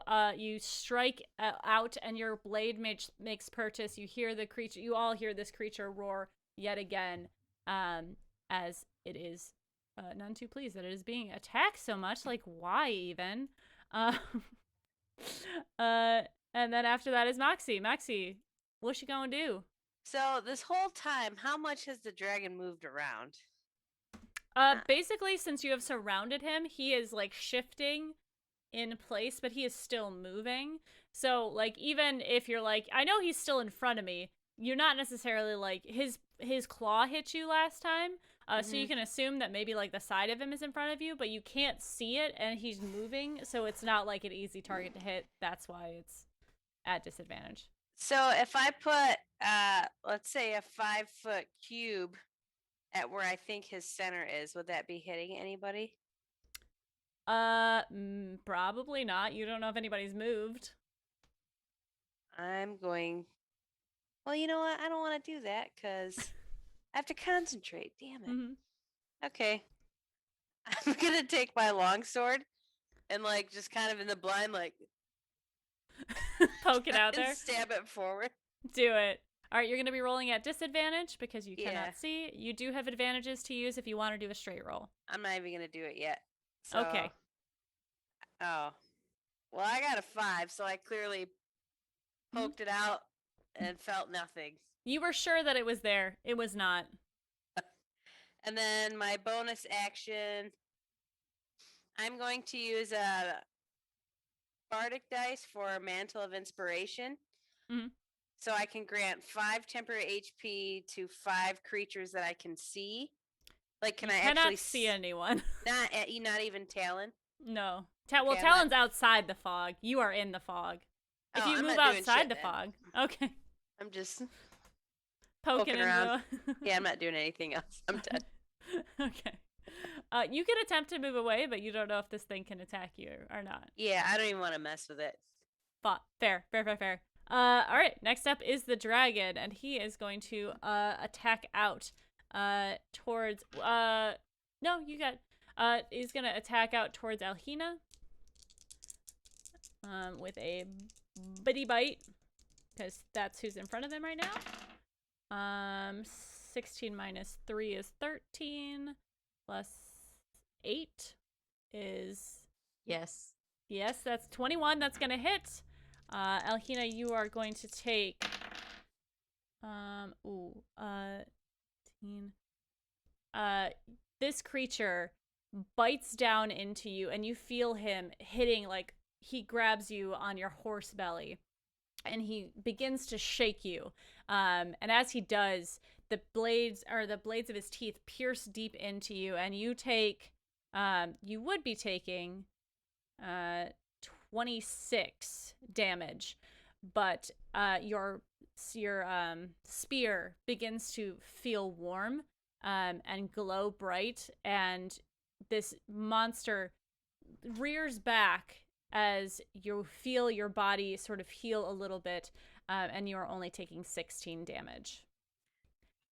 C: strike out, and your blade makes purchase. You hear the creature. You all hear this creature roar yet again, as it is none too pleased that it is being attacked so much. Like, why even? And then after that is Moxie. Moxie, what's she gonna do?
D: So this whole time, how much has the dragon moved around?
C: Basically, since you have surrounded him, he is like shifting in place, but he is still moving. So like, even if you're like, I know he's still in front of me, you're not necessarily like his claw hit you last time. So you can assume that maybe like the side of him is in front of you, but you can't see it, and he's moving, so it's not like an easy target to hit. That's why it's at disadvantage.
D: So if I put, let's say a 5-foot cube at where I think his center is, would that be hitting anybody?
C: Probably not. You don't know if anybody's moved.
D: I'm going. Well, you know what? I don't want to do that because I have to concentrate. Damn it.
C: Mhm.
D: Okay. I'm gonna take my longsword and like just kind of in the blind, like
C: Poke it out
D: and
C: there.
D: stab it forward.
C: Do it. All right, you're going to be rolling at disadvantage because you
D: Yeah.
C: cannot see. You do have advantages to use if you want to do a straight roll.
D: I'm not even gonna do it yet. So,
C: Okay.
D: Oh. Well, I got a 5, so I clearly poked it out and felt nothing.
C: You were sure that it was there. It was not.
D: And then my bonus action, I'm going to use a bardic dice for a mantle of inspiration.
C: Mhm.
D: So I can grant 5 temporary HP to 5 creatures that I can see. Like, can
C: You
D: I
C: cannot
D: actually
C: see anyone.
D: not even Talon?
C: No.
D: Okay,
C: Well,
D: I'm
C: Talon's outside the fog. You are in the fog. If
D: Oh,
C: you
D: I'm
C: move
D: not doing
C: outside
D: shit
C: the
D: then.
C: fog, okay.
D: I'm just
C: Poking
D: poking
C: into
D: around.
C: the...
D: Yeah, I'm not doing anything else. I'm done.
C: Okay. You can attempt to move away, but you don't know if this thing can attack you or not.
D: Yeah, I don't even want to mess with it.
C: But fair. All right. Next up is the dragon, and he is going to attack out towards no, you got he's gonna attack out towards Alhina with a bitty bite because that's who's in front of him right now. 16 minus 3 is 13 plus 8 is
A: Yes.
C: yes, that's 21. That's gonna hit. Alhina, you are going to take 10. This creature bites down into you and you feel him hitting, like he grabs you on your horse belly and he begins to shake you. And as he does, the blades of his teeth pierce deep into you, and you take you would be taking 26 damage, but your spear begins to feel warm and glow bright, and this monster rears back as you feel your body sort of heal a little bit, and you are only taking 16 damage.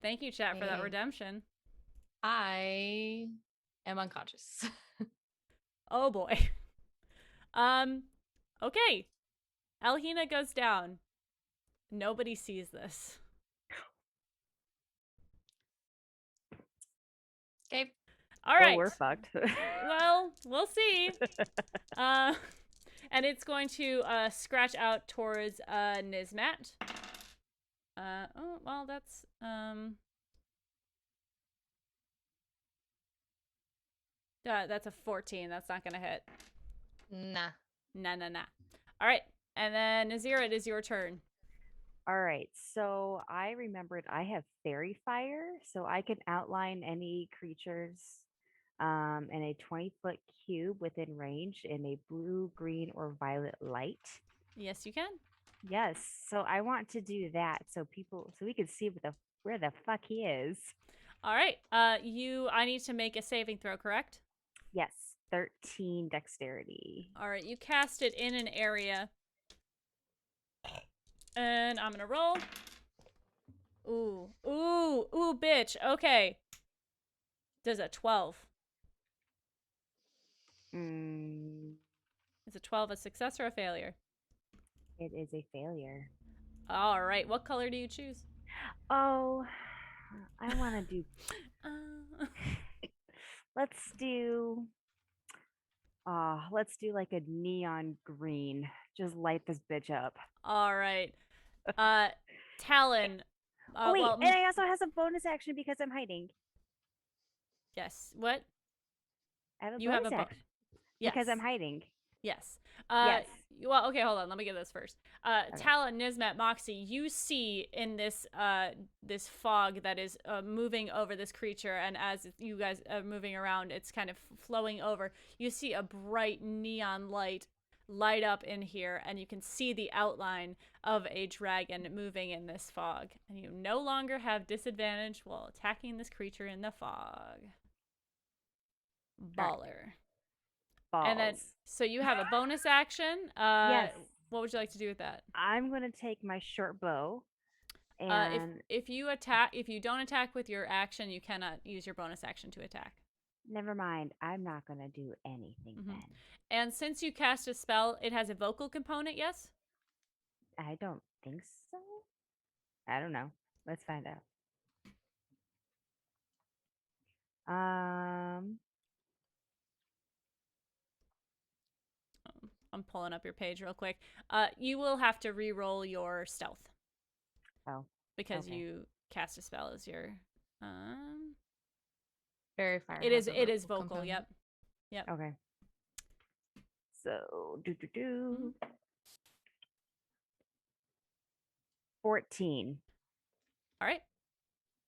C: Thank you, chat, for that
A: Okay.
C: redemption.
A: I am unconscious.
C: Oh boy. Okay. Alhina goes down. Nobody sees this.
A: Okay.
C: All
E: Well,
C: right.
E: we're fucked.
C: Well, we'll see. And it's going to scratch out towards Nizmat. Oh, well, that's that's a 14. That's not gonna hit.
F: Nah.
C: Nah. All right, and then Nazira, it is your turn.
E: All right, so I remembered I have fairy fire, so I can outline any creatures in a 20-foot cube within range in a blue, green, or violet light.
C: Yes, you can.
E: Yes, so I want to do that so we can see where the fuck he is.
C: All right. I need to make a saving throw, correct?
E: Yes, 13 dexterity.
C: All right, you cast it in an area. And I'm gonna roll. Ooh, bitch. Okay. Does a 12. Is a 12 a success or a failure?
E: It is a failure.
C: All right, what color do you choose?
E: Oh, I want to do. Let's do like a neon green. Just light this bitch up.
C: All right. Talon.
E: Oh wait, and I also have a bonus action because I'm hiding.
C: Yes. What?
E: I have a
C: You
E: bonus
C: have a
E: action because I'm hiding.
C: Yes.
E: Yes.
C: Well, okay, hold on. Let me get this first.
E: Okay.
C: Talon, Nizmet, Moxie, you see in this this fog that is moving over this creature, and as you guys are moving around, it's kind of flowing over. You see a bright neon light up in here, and you can see the outline of a dragon moving in this fog. And you no longer have disadvantage while attacking this creature in the fog. Baller.
E: Balls.
C: And then, so you have a bonus action.
E: Yes.
C: What would you like to do with that?
E: I'm gonna take my short bow
C: If
E: and
C: if you don't attack with your action, you cannot use your bonus action to attack.
E: never mind. I'm not gonna do anything
C: Mhm.
E: then.
C: And since you cast a spell, it has a vocal component, yes?
E: I don't think so. I don't know. Let's find out. Um,
C: I'm pulling up your page real quick. You will have to re-roll your stealth
E: oh,
C: because
E: okay.
C: you cast a spell as your
A: Fairy fire.
C: it
A: has
C: is
A: a
C: it is
A: vocal
C: vocal,
A: component.
C: yep.
E: Okay. So, 14.
C: All right.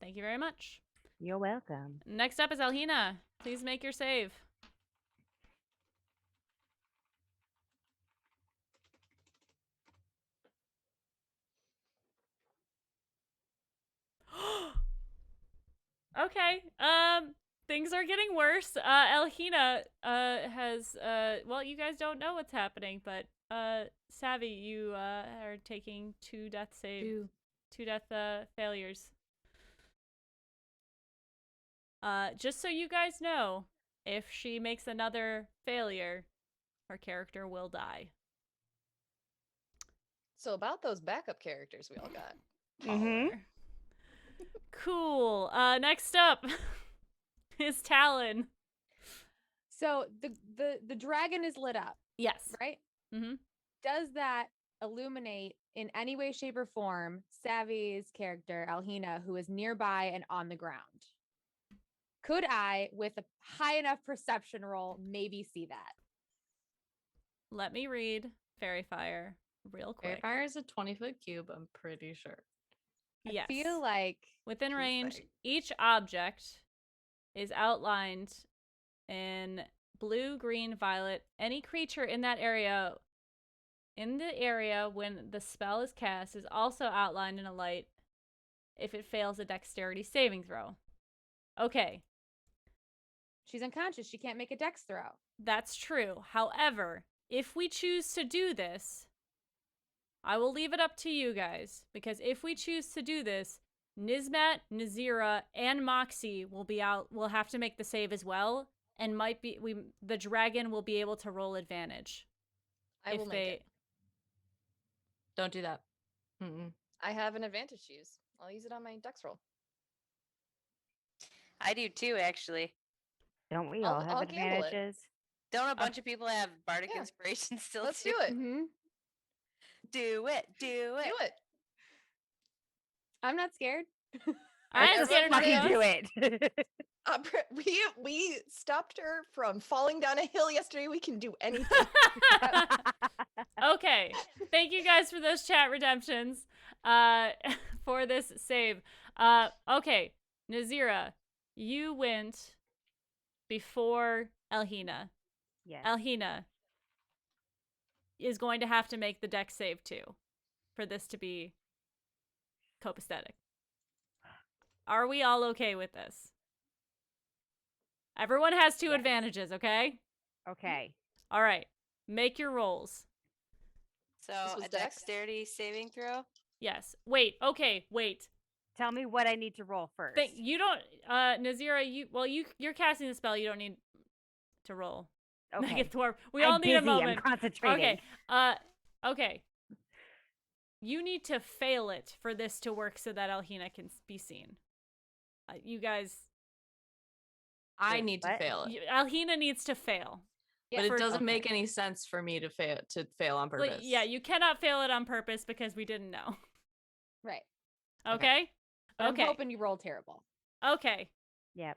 C: Thank you very much.
E: You're welcome.
C: Next up is Alhina. Please make your save. Okay. Things are getting worse. Alhina has well, you guys don't know what's happening, but Savvy, you are taking 2 death failures. Just so you guys know, if she makes another failure, her character will die.
F: So about those backup characters we all got.
E: Mhm.
C: Holler. Cool. Next up is Talon.
B: So the dragon is lit up,
C: Yes.
B: right?
C: Mm-hmm.
B: Does that illuminate in any way, shape, or form Savvy's character, Alhina, who is nearby and on the ground? Could I, with a high enough perception roll, maybe see that?
C: Let me read Fairy Fire real
A: Fairy
C: quick.
A: fire is a 20-foot cube, I'm pretty sure.
C: Yes.
B: I feel like
C: Within
A: She's
C: range,
A: like-
C: each object is outlined in blue, green, violet. Any creature in that area, when the spell is cast, is also outlined in a light if it fails a dexterity saving throw. Okay,
B: she's unconscious. She can't make a dex throw.
C: that's true. However, if we choose to do this, I will leave it up to you guys, because if we choose to do this, Nizmat, Nazira, and Moxie will have to make the save as well, and the dragon will be able to roll advantage.
F: I will make it.
A: Don't do that. Mm-mm.
F: I have an advantage to use. I'll use it on my dex roll.
D: I do too, actually.
E: Don't we all have
F: I'll gamble it.
E: advantages?
D: Don't a bunch of people have bardic
F: Yeah.
D: inspiration still?
F: Let's
D: too?
F: do it.
B: Mm-hmm.
D: Do it. Do it.
F: Do it.
B: I'm not scared.
C: I
F: Let's
C: am scared
F: fucking
C: of
E: do
C: this.
E: it.
F: We stopped her from falling down a hill yesterday. We can do anything.
C: Okay. Thank you guys for those chat redemptions for this save. Okay. Nazira, you went before Alhina.
E: Yes.
C: Alhina is going to have to make the dex save too for this to be copacetic. Are we all okay with this? Everyone has 2
E: Yes.
C: advantages, okay?
E: Okay.
C: All right. Make your rolls.
D: So
F: This was
D: a
F: dex?
D: dexterity saving throw.
C: Yes. Wait. Okay. Wait.
E: Tell me what I need to roll first.
C: You don't, Nazira. You're casting the spell. You don't need to roll.
E: Okay.
C: Megathorpe. We
E: I'm
C: all need a
E: busy, I'm
C: moment.
E: concentrating.
C: Okay. Okay. You need to fail it for this to work so that Alhina can be seen. You guys.
A: I
E: Wait,
A: need to
E: what?
A: fail it.
C: Alhina needs to fail.
A: But it doesn't
E: Okay.
A: make any sense for me to fail on
C: Well,
A: purpose.
C: yeah, you cannot fail it on purpose because we didn't know.
B: Right.
C: Okay?
B: But
C: Okay.
B: I'm hoping you roll terrible.
C: Okay.
E: Yep.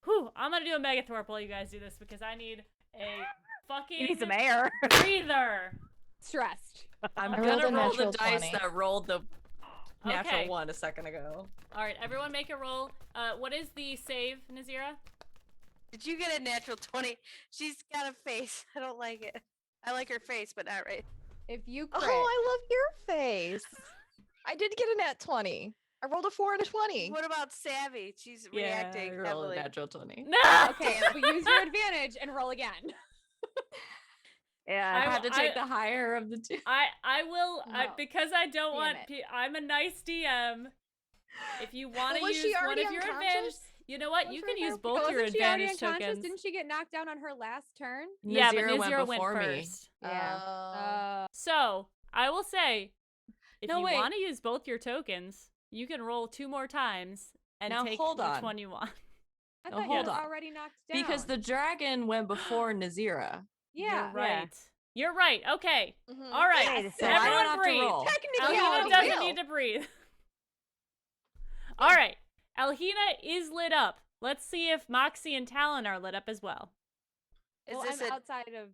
C: Whew, I'm gonna do a Megathorpe while you guys do this because I need a fucking
E: You need some air.
C: breather.
B: Stressed.
A: I'm
F: I
A: gonna
F: rolled a
A: roll the
F: natural
A: dice
F: 20.
A: that rolled the natural
C: Okay.
A: 1 a second ago.
C: All right, everyone make a roll. What is the save, Nazira?
D: Did you get a natural 20? She's got a face. I don't like it. I like her face, but not right.
B: If you crit,
F: Oh, I love your face. I did get a nat 20. I rolled a 4 and a 20.
D: What about Savvy? She's
A: Yeah,
D: reacting
A: I rolled
D: heavily.
A: a natural 20.
C: No.
B: okay, but use your advantage and roll again.
E: Yeah.
A: I had to take the higher of the two.
C: I will
F: No.
C: because I don't
F: Damn
C: want.
F: it.
C: I'm a nice DM. If you want to
F: was
C: use
F: she
C: one
F: already
C: of your advantage,
F: unconscious?
C: you know what?
F: Was
C: You
F: her
C: can use
F: hair-
C: both your
B: Wasn't she already
C: advantage
B: unconscious?
C: tokens.
B: Didn't she get knocked down on her last turn?
C: Yeah, but
A: Nazira
C: Nazira went
A: before me.
C: first.
B: Yeah.
F: Oh.
C: So I will say, if
A: No,
C: you
A: wait.
C: want to use both your tokens, you can roll 2 more times and
A: Now,
C: take
A: hold
C: which
A: on.
C: one you want.
B: I
A: No,
B: thought you
A: hold
B: were
A: on.
B: already knocked down.
A: Because the dragon went before Nazira.
B: yeah.
C: You're right. You're right. Okay.
F: Mhm.
C: All right.
E: Wait a
A: So I don't
C: Everyone
A: have
C: breathe.
A: to roll.
B: Technically,
C: Alhina
F: no
C: doesn't
F: deal.
C: need to breathe. All right. Alhina is lit up. Let's see if Moxie and Talon are lit up as well.
D: Is
B: Well,
D: this
B: I'm
D: a
B: outside of.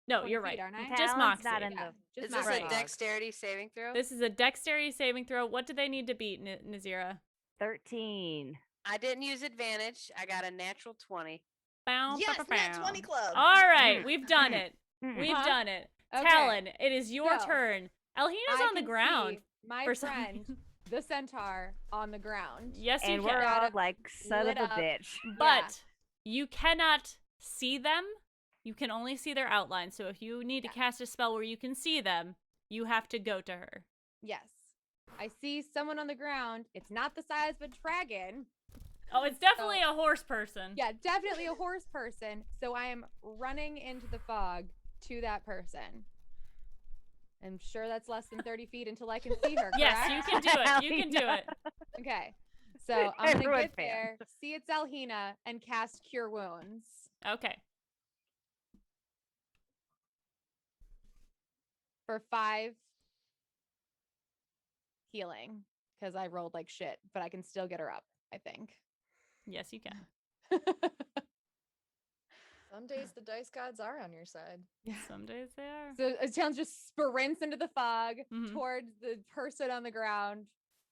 C: No,
B: 20
C: you're
B: feet,
C: right.
B: aren't I?
C: Just
E: Talon's
C: Moxie.
E: not in
B: Yeah,
E: the.
B: just
D: is this
B: Moxie.
D: a dexterity saving throw?
C: This is a dexterity saving throw. What do they need to beat, Nazira?
E: 13.
D: I didn't use advantage. I got a natural 20.
C: Bow,
F: Yes,
C: bow,
F: Nat
C: bow.
F: 20 club.
C: All right,
E: Mm.
C: we've done it. We've
B: Huh?
C: done it.
B: Okay.
C: Talon, it is your
B: So,
C: turn. Alhina's
B: I
C: on the
B: can
C: ground.
B: see my
C: for some
B: friend,
C: reason.
B: the centaur, on the ground.
C: Yes, you
E: And
C: can.
E: we're all
B: Got
E: like, son of
B: lit
E: a
B: up.
E: bitch.
C: But you cannot see them. You can only see their outline. So if you need to cast a spell where you can see them, you have to go to her.
B: Yes. I see someone on the ground. It's not the size of a dragon.
C: Oh, it's definitely a horse person.
B: Yeah, definitely a horse person. So I am running into the fog to that person. I'm sure that's less than 30 feet until I can see her.
C: Yes,
B: correct?
C: you can do it. You can do it.
B: Okay. So I'm gonna
E: Everyone
B: get there, see it's Alhina, and cast Cure Wounds.
C: Okay.
B: For 5 healing. Because I rolled like shit, but I can still get her up, I think.
C: Yes, you can.
F: Some days the dice gods are on your side.
C: Some days they are.
B: So Challenge just sprints into the fog
C: Mhm.
B: towards the person on the ground,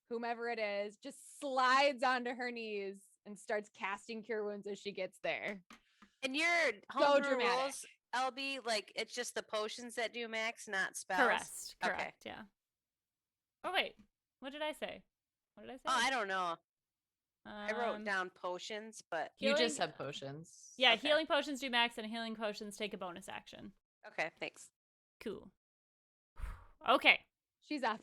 B: whomever it is, just slides onto her knees and starts casting Cure Wounds as she gets there.
D: And your homebrew
B: dramatic.
D: rules, LB, like it's just the potions that do max, not spells.
C: Correct.
D: Okay.
C: Correct. Yeah. Oh wait, what did I say? What did I say?
D: Oh, I don't know. I wrote
C: Um,
D: down potions, but
A: You
C: Healing-
A: just said potions.
C: Yeah,
D: Okay.
C: healing potions do max, and healing potions take a bonus action.
D: okay, thanks.
C: Cool. Okay,
B: She's up.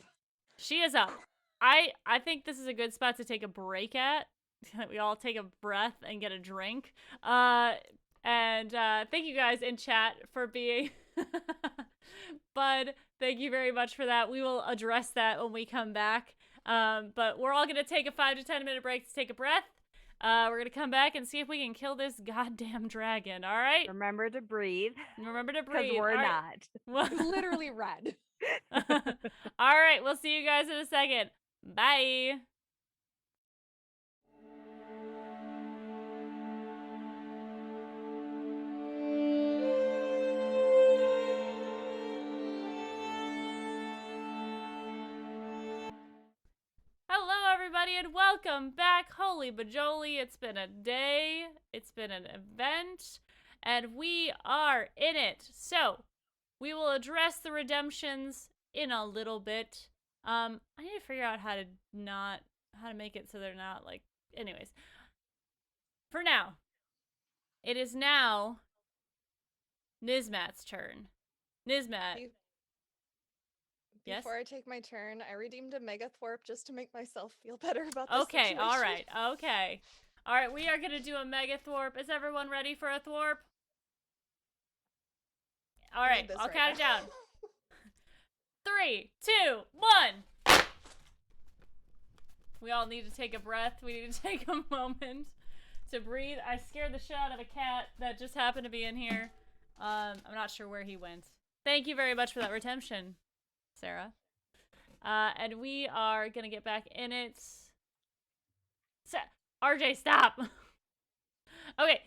C: she is up. I think this is a good spot to take a break at. We all take a breath and get a drink. And thank you guys in chat for being. Bud, thank you very much for that. We will address that when we come back. But we're all gonna take a 5 to 10 minute break to take a breath. We're gonna come back and see if we can kill this goddamn dragon. All right.
E: Remember to breathe.
C: Remember to
E: Because
C: breathe.
E: we're
C: All right.
E: not.
B: It's literally red.
C: All right, we'll see you guys in a second. Bye. Hello, everybody, and welcome back. Holy bajoli, it's been a day. It's been an event, and we are in it. So, we will address the redemptions in a little bit. I need to figure out how to make it so they're not like. Anyways, for now, it is now Nizmat's turn. Nizmat.
F: Be-
C: Yes?
F: Before I take my turn, I redeemed a Megathorp just to make myself feel better about this
C: Okay,
F: situation.
C: all right, okay. All right, we are going to do a Megathorp. Is everyone ready for a Thorp? All
F: I
C: right,
F: need this
C: I'll
F: right
C: count it
F: now.
C: down. 3, 2, 1. We all need to take a breath. We need to take a moment to breathe. I scared the shit out of a cat that just happened to be in here. I'm not sure where he went. Thank you very much for that redemption, Sarah. And we are gonna get back in it. RJ, stop! Okay,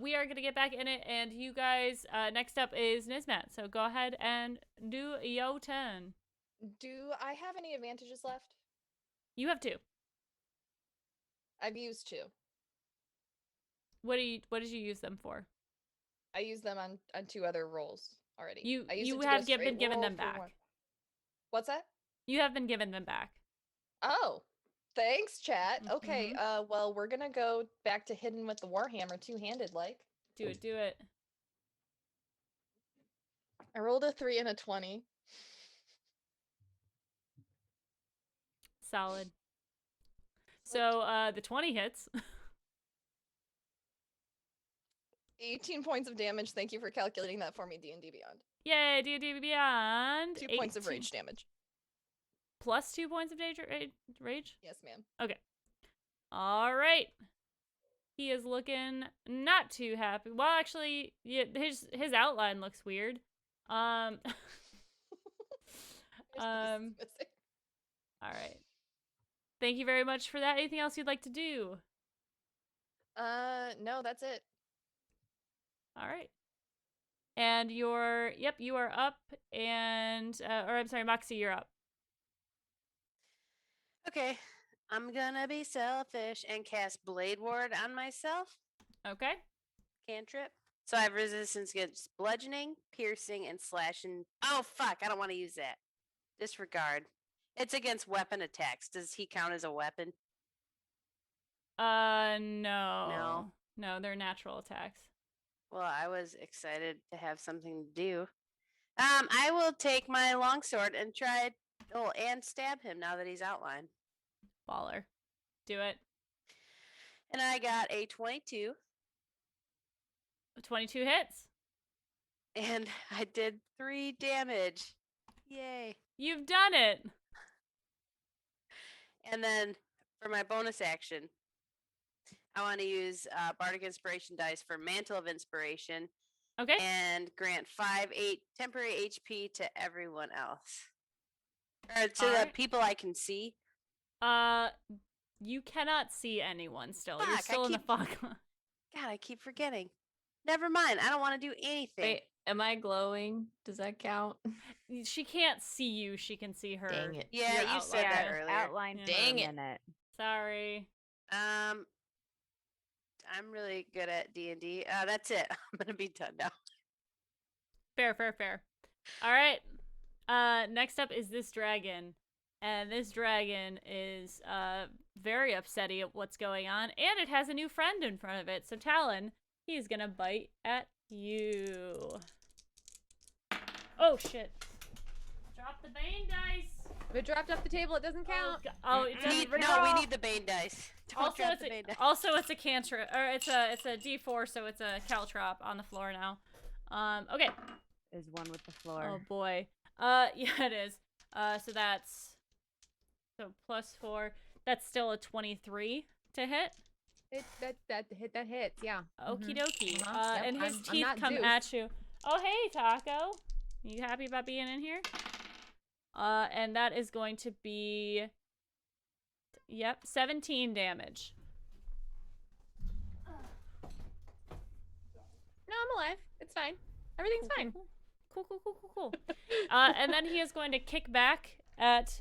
C: we are gonna get back in it, and you guys, next up is Nizmat. So go ahead and do your turn.
F: Do I have any advantages left?
C: You have 2.
F: I've used 2.
C: What did you use them for?
F: I used them on 2 other rolls already.
C: You-
F: I used
C: you
F: it to
C: have
F: go straight
C: been given
F: roll
C: them
F: for
C: back.
F: one. What's that?
C: You have been given them back.
F: Oh, thanks, chat. Okay,
C: Mm-hmm.
F: well, we're gonna go back to hidden with the Warhammer, two-handed like.
C: Do it, do it.
F: I rolled a 3 and a 20.
C: Solid. So the 20 hits.
F: 18 points of damage. Thank you for calculating that for me, D&D Beyond.
C: Yay, D&D Beyond.
F: 2 points of rage damage.
C: Plus 2 points of rage?
F: Yes, ma'am.
C: Okay. All right. He is looking not too happy. Well, actually, yeah, his outline looks weird. All right. Thank you very much for that. Anything else you'd like to do?
F: No, that's it.
C: All right. And you are up. And, or I'm sorry, Moxie, you're up.
D: Okay, I'm gonna be selfish and cast Blade Ward on myself.
C: Okay.
D: Cantrip. So I have resistance against bludgeoning, piercing, and slashing. Oh, fuck. I don't want to use that. Disregard. It's against weapon attacks. Does he count as a weapon?
C: No. No, they're natural attacks.
D: Well, I was excited to have something to do. I will take my longsword and try and stab him now that he's outlined.
C: Baller. Do it.
D: And I got a 22.
C: 22 hits.
D: And I did 3 damage. Yay.
C: You've done it.
D: And then for my bonus action, I want to use Bardic Inspiration dice for Mantle of Inspiration.
C: Okay.
D: And grant 8 temporary HP to everyone else. Or to the people I can see.
C: You cannot see anyone still.
D: Fuck,
C: You're still in the fog.
D: God, I keep forgetting. Never mind. I don't want to do anything.
A: Wait, am I glowing? Does that count?
C: She can't see you. She can see her.
A: Dang it.
D: Yeah,
C: your
D: you said
C: outline.
D: that earlier.
E: Outline for
A: Dang
E: a
A: it.
E: minute.
C: Sorry.
D: I'm really good at D&D. That's it. I'm gonna be done now.
C: Fair. All right. Next up is this dragon. And this dragon is very upsetty at what's going on. And it has a new friend in front of it. So Talon, he's gonna bite at you. Oh, shit. Drop the Bane dice.
B: If it dropped off the table, it doesn't count.
C: It doesn't
D: We need the Bane dice. Don't drop the Bane dice.
C: Also, it's a cantrip, or it's a D4, so it's a caltrop on the floor now. Okay.
E: Is one with the floor.
C: Oh boy. Yeah, it is. So that's +4. That's still a 23 to hit.
B: That hits, yeah.
C: Okie dokie.
B: Yep,
C: And his
B: I'm
C: teeth
B: not
C: come
B: Zeus.
C: at you. Oh, hey, Taco. You happy about being in here? And that is going to be, 17 damage.
B: No, I'm alive. It's fine. Everything's fine.
C: Cool. And then he is going to kick back at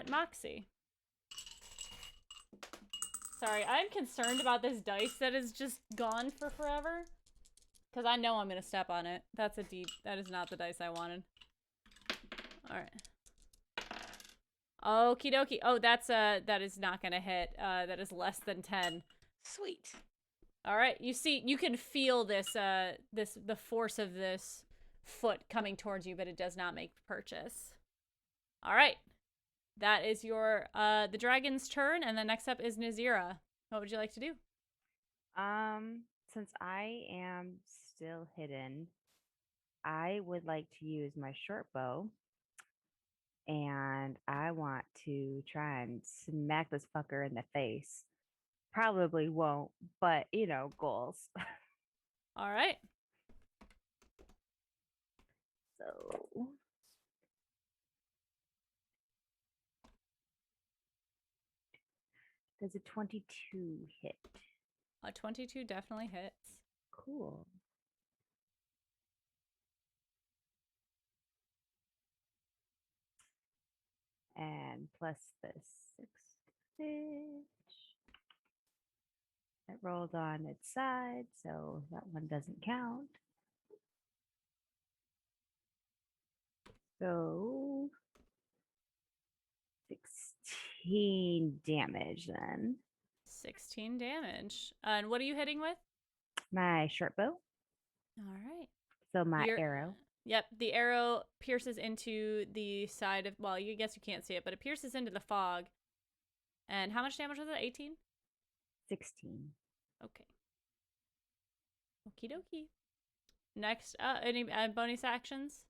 C: Moxie. Sorry, I'm concerned about this dice that is just gone for forever. Because I know I'm going to step on it. That is not the dice I wanted. Alright. Okie dokie. Oh, that is not going to hit. That is less than 10.
D: Sweet.
C: Alright, you can feel this, the force of this foot coming towards you, but it does not make purchase. Alright. That is the dragon's turn, and then next up is Nazira. What would you like to do?
E: Since I am still hidden, I would like to use my short bow, and I want to try and smack this fucker in the face. Probably won't, but goals.
C: All right.
E: So does a 22 hit?
C: A 22 definitely hits.
E: Cool. And plus the 6 damage. It rolled on its side, so that one doesn't count. So 16 damage then.
C: 16 damage. And what are you hitting with?
E: My short bow.
C: All right.
E: So my
C: Your-
E: arrow.
C: Yep, the arrow pierces into the side of, well, you guess you can't see it, but it pierces into the fog. And how much damage was it? 18?
E: 16.
C: Okay. Okie dokie. Next, any bonus actions?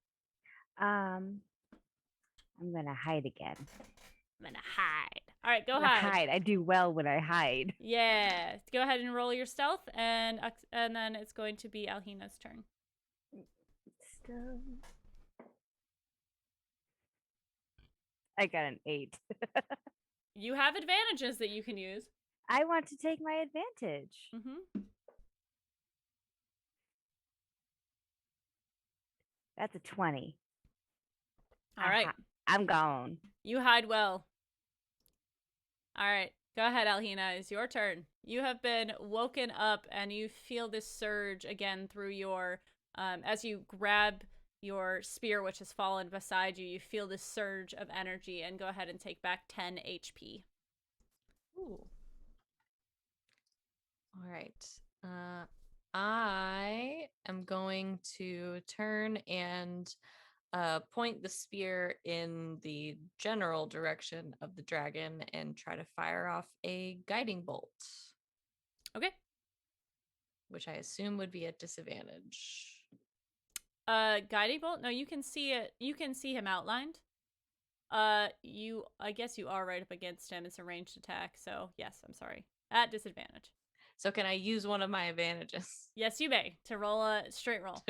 E: I'm gonna hide again.
C: I'm gonna hide. All right, go
E: I'm gonna
C: hide.
E: hide. I do well when I hide.
C: Yeah, go ahead and roll your stealth, and then it's going to be Alhina's turn.
E: Still. I got an 8.
C: You have advantages that you can use.
E: I want to take my advantage.
C: Mm-hmm.
E: That's a 20.
C: All right,
E: I'm gone.
C: you hide well. All right, go ahead, Alhina. It's your turn. You have been woken up, and you feel this surge again through your, as you grab your spear, which has fallen beside you. You feel this surge of energy, and go ahead and take back 10 HP.
A: Ooh. All right. I am going to turn and point the spear in the general direction of the dragon and try to fire off a guiding bolt,
C: Okay.
A: which I assume would be at disadvantage.
C: Guiding bolt? No, you can see it. You can see him outlined. I guess you are right up against him. It's a ranged attack, so yes, I'm sorry. At disadvantage.
A: So can I use one of my advantages?
C: Yes, you may. To roll a straight roll.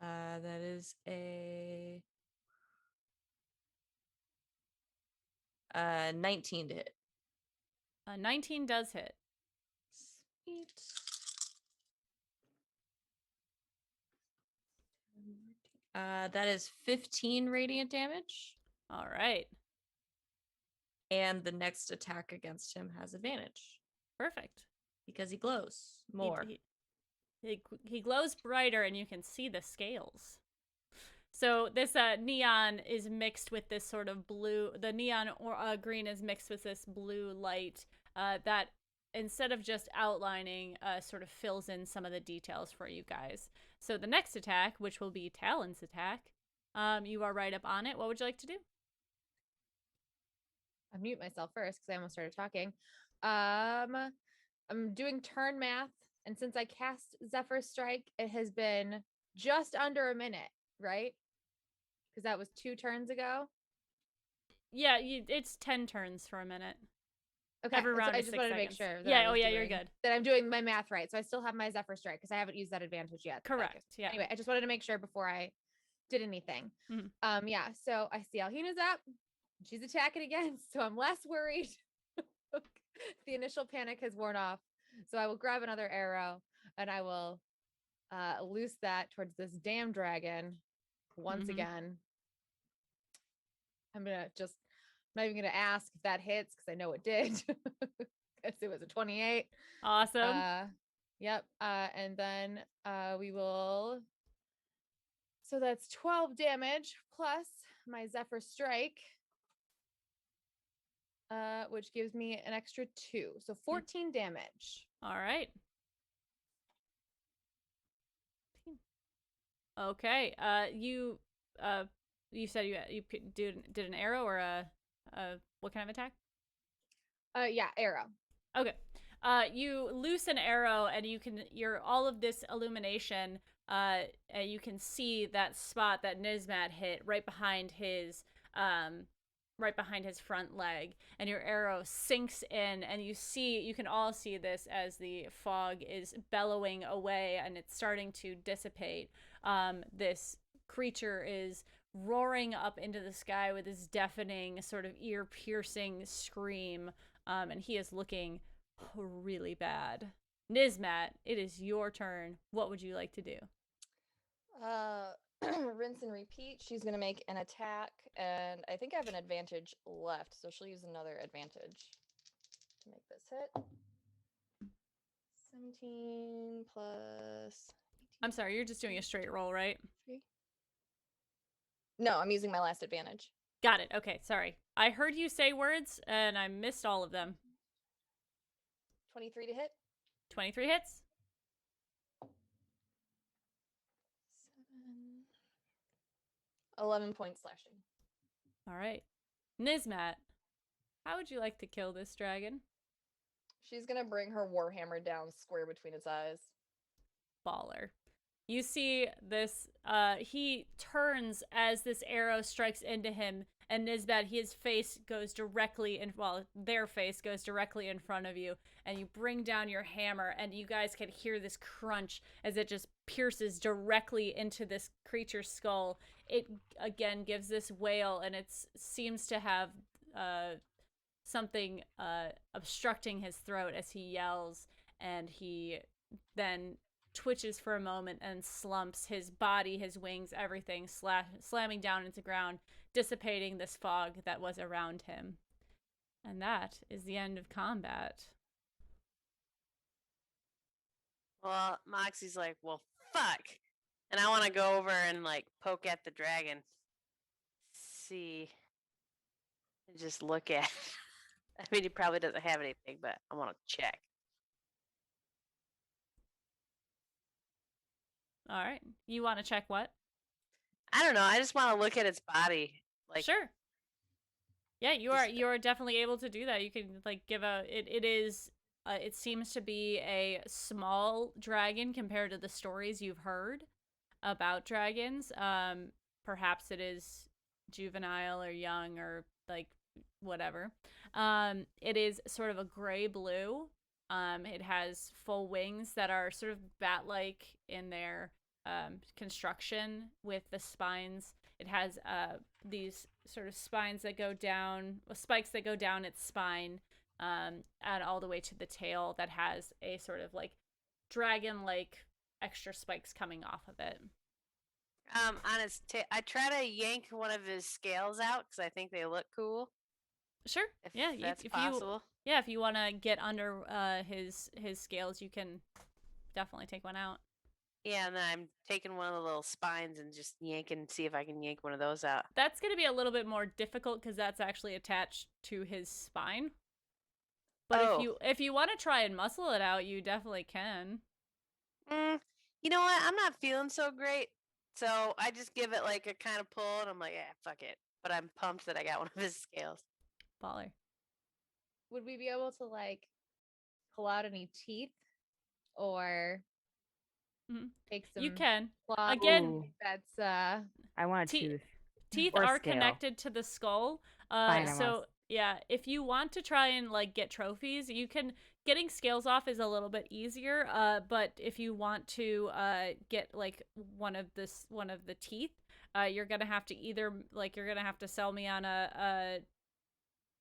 A: That is a 19 to hit.
C: 19 does hit.
A: Sweet. That is 15 radiant damage.
C: All right.
A: And the next attack against him has advantage
C: Perfect.
A: because he glows more.
C: He glows brighter, and you can see the scales. So this neon is mixed with this sort of blue. The neon or green is mixed with this blue light that, instead of just outlining, sort of fills in some of the details for you guys. So the next attack, which will be Talon's attack, you are right up on it. What would you like to do?
B: I mute myself first because I almost started talking. I'm doing turn math, and since I cast Zephyr Strike, it has been just under a minute, right? Because that was 2 turns ago.
C: Yeah, it's 10 turns for a minute.
B: Okay,
C: Every round
B: I
C: is
B: just
C: 6
B: wanted to make
C: seconds.
B: sure. That
C: Yeah,
B: I was
C: you're good.
B: that I'm doing my math right. So I still have my Zephyr Strike because I haven't used that advantage yet.
C: Correct. Yeah.
B: Anyway, I just wanted to make sure before I did anything.
C: Mhm.
B: Yeah. So I see Alhina's up. She's attacking again, so I'm less worried. The initial panic has worn off. So I will grab another arrow and I will loose that towards this damn dragon once
C: Mhm.
B: again. I'm not even gonna ask if that hits because I know it did. Because it was a 28.
C: Awesome.
B: Yep. And then we will. So that's 12 damage plus my Zephyr Strike, which gives me an extra 2. So 14 damage.
C: All right. Okay. You said you did an arrow or a what kind of attack?
B: Yeah, arrow.
C: Okay. You loose an arrow, and you're all of this illumination. You can see that spot that Nismat hit right behind his front leg, and your arrow sinks in, and you can all see this as the fog is bellowing away and it's starting to dissipate. This creature is roaring up into the sky with this deafening, sort of ear-piercing scream, and he is looking really bad. Nismat, it is your turn. What would you like to do?
F: Rinse and repeat. She's gonna make an attack, and I think I have an advantage left, so she'll use another advantage to make this hit. 17 plus 18.
C: I'm sorry, you're just doing a straight roll, right?
F: No, I'm using my last advantage.
C: Got it. Okay, sorry. I heard you say words, and I missed all of them.
F: 23 to hit.
C: 23 hits.
F: 7. 11 points slashing.
C: All right. Nizmat, how would you like to kill this dragon?
F: She's gonna bring her warhammer down square between its eyes.
C: Baller. You see this, he turns as this arrow strikes into him, and Nizbat, his face goes directly in, well, their face goes directly in front of you, and you bring down your hammer, and you guys can hear this crunch as it just pierces directly into this creature's skull. It, again, gives this wail, and it seems to have, something, obstructing his throat as he yells, and he then twitches for a moment and slumps, his body, his wings, everything slamming down into the ground, dissipating this fog that was around him. And that is the end of combat.
D: Well, Moxie's like, well, fuck. And I want to go over and, like, poke at the dragon. See. And just look at it. I mean, he probably doesn't have anything, but I want to check.
C: All right. You want to check what?
D: I don't know. I just want to look at its body. Like,
C: Sure. Yeah, you are definitely able to do that. You can like give a it seems to be a small dragon compared to the stories you've heard about dragons. Perhaps it is juvenile or young or like whatever. It is sort of a gray blue. It has full wings that are sort of bat-like in their construction with the spines. It has these sort of spines that go down, spikes that go down its spine, and all the way to the tail that has a sort of like dragon-like extra spikes coming off of it.
D: on his I try to yank one of his scales out because I think they look cool.
C: Sure.
D: If
C: Yeah,
D: that's
C: if
D: possible.
C: if you want to get under his scales, you can definitely take one out.
D: Yeah, and then I'm taking one of the little spines and just yanking, see if I can yank one of those out.
C: That's going to be a little bit more difficult because that's actually attached to his spine. But if you want to try and muscle it out, you definitely can.
D: You know what? I'm not feeling so great. So I just give it like a kind of pull and I'm like, yeah, fuck it. But I'm pumped that I got one of his scales.
C: Baller.
B: Would we be able to like pull out any teeth or take some
C: You can.
B: claws?
C: Again,
E: Ooh.
B: That's
E: I want a tooth.
C: teeth
E: Or
C: are
E: scale.
C: connected to the skull.
E: Fine, I
C: So
E: want
C: yeah, if you want to try and like get trophies, you can. Getting scales off is a little bit easier. But if you want to get like one of the teeth, you're gonna have to either like you're gonna have to sell me on a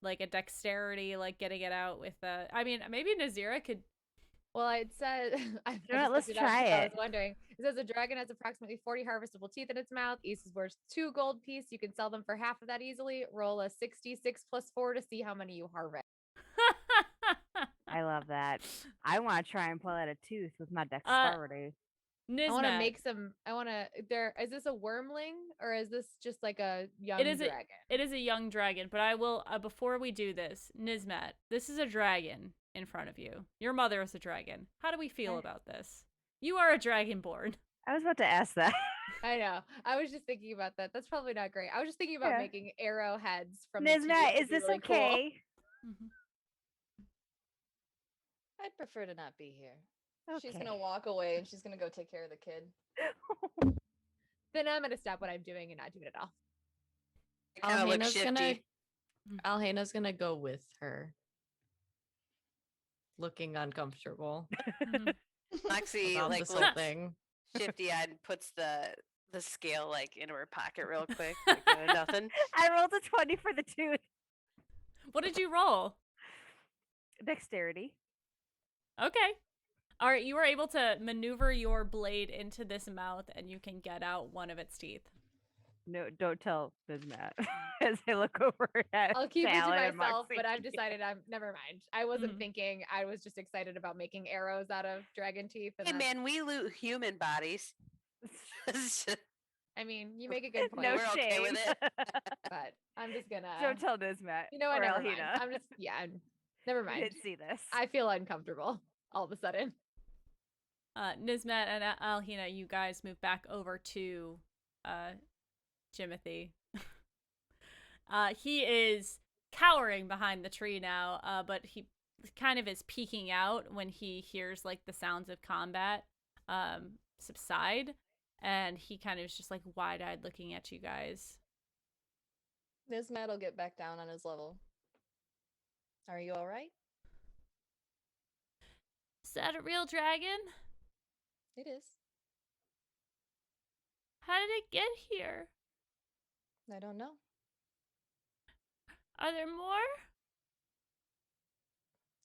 C: like a dexterity, like getting it out with I mean, maybe Nazira could.
B: well, it said. I
E: You know what, let's
B: just looked it up
E: try
B: 'cause I
E: it.
B: was wondering. It says a dragon has approximately 40 harvestable teeth in its mouth. Each is worth 2 gold piece. You can sell them for half of that easily. Roll a 66 plus 4 to see how many you harvest.
E: I love that. I want to try and pull out a tooth with my dexterity.
B: I want to
C: Nizmat.
B: make some. I want to. Is this a wormling or is this just like a young
C: It is
B: dragon?
C: It is a young dragon, but I will before we do this, Nizmat, this is a dragon in front of you. Your mother is a dragon. How do we feel about this? You are a dragonborn.
E: I was about to ask that.
B: I know. I was just thinking about that. That's probably not great. I was just thinking about
E: Yeah.
B: making arrowheads from the teeth.
E: Nizmat,
B: Would
E: is
B: be
E: this
B: really cool.
E: okay?
F: I'd prefer to not be here. She's
E: Okay.
F: gonna walk away and she's gonna go take care of the kid.
B: Then I'm gonna stop what I'm doing and not do it at all.
D: I kind of look
A: Alhena's
D: shifty.
A: Alhena's gonna go with her, looking uncomfortable
D: Moxie
A: about
D: like
A: this whole
D: looks
A: thing.
D: shifty eyed and puts the scale like into her pocket real quick. Like, nothing.
E: I rolled a 20 for the tooth.
C: What did you roll?
E: Dexterity.
C: Okay. All right, you were able to maneuver your blade into this mouth and you can get out one of its teeth.
E: No, don't tell Nizmat. As I look over at
B: I'll keep it to
E: Sally and
B: myself, but
E: Moxie.
B: I've decided I'm never mind. I wasn't
C: Mhm.
B: thinking. I was just excited about making arrows out of dragon teeth. And
D: Hey
B: that's-
D: man, we loot human bodies.
B: I mean, you make a good point.
E: No
D: We're okay with
E: shame.
D: it.
B: But I'm just gonna.
E: Don't tell Nizmat.
B: You know what?
E: or
B: Never mind.
E: Alhena.
B: I'm just. Yeah. Never
E: You
B: mind.
E: didn't see this.
B: I feel uncomfortable all of a sudden.
C: Nismet and Alhina, you guys move back over to Jimothy. He is cowering behind the tree now, but he kind of is peeking out when he hears like the sounds of combat subside, and he kind of is just like wide-eyed looking at you guys.
F: Nismat will get back down on his level. Are you all right?
C: Is that a real dragon?
F: It is.
C: How did it get here?
F: I don't know.
C: Are there more?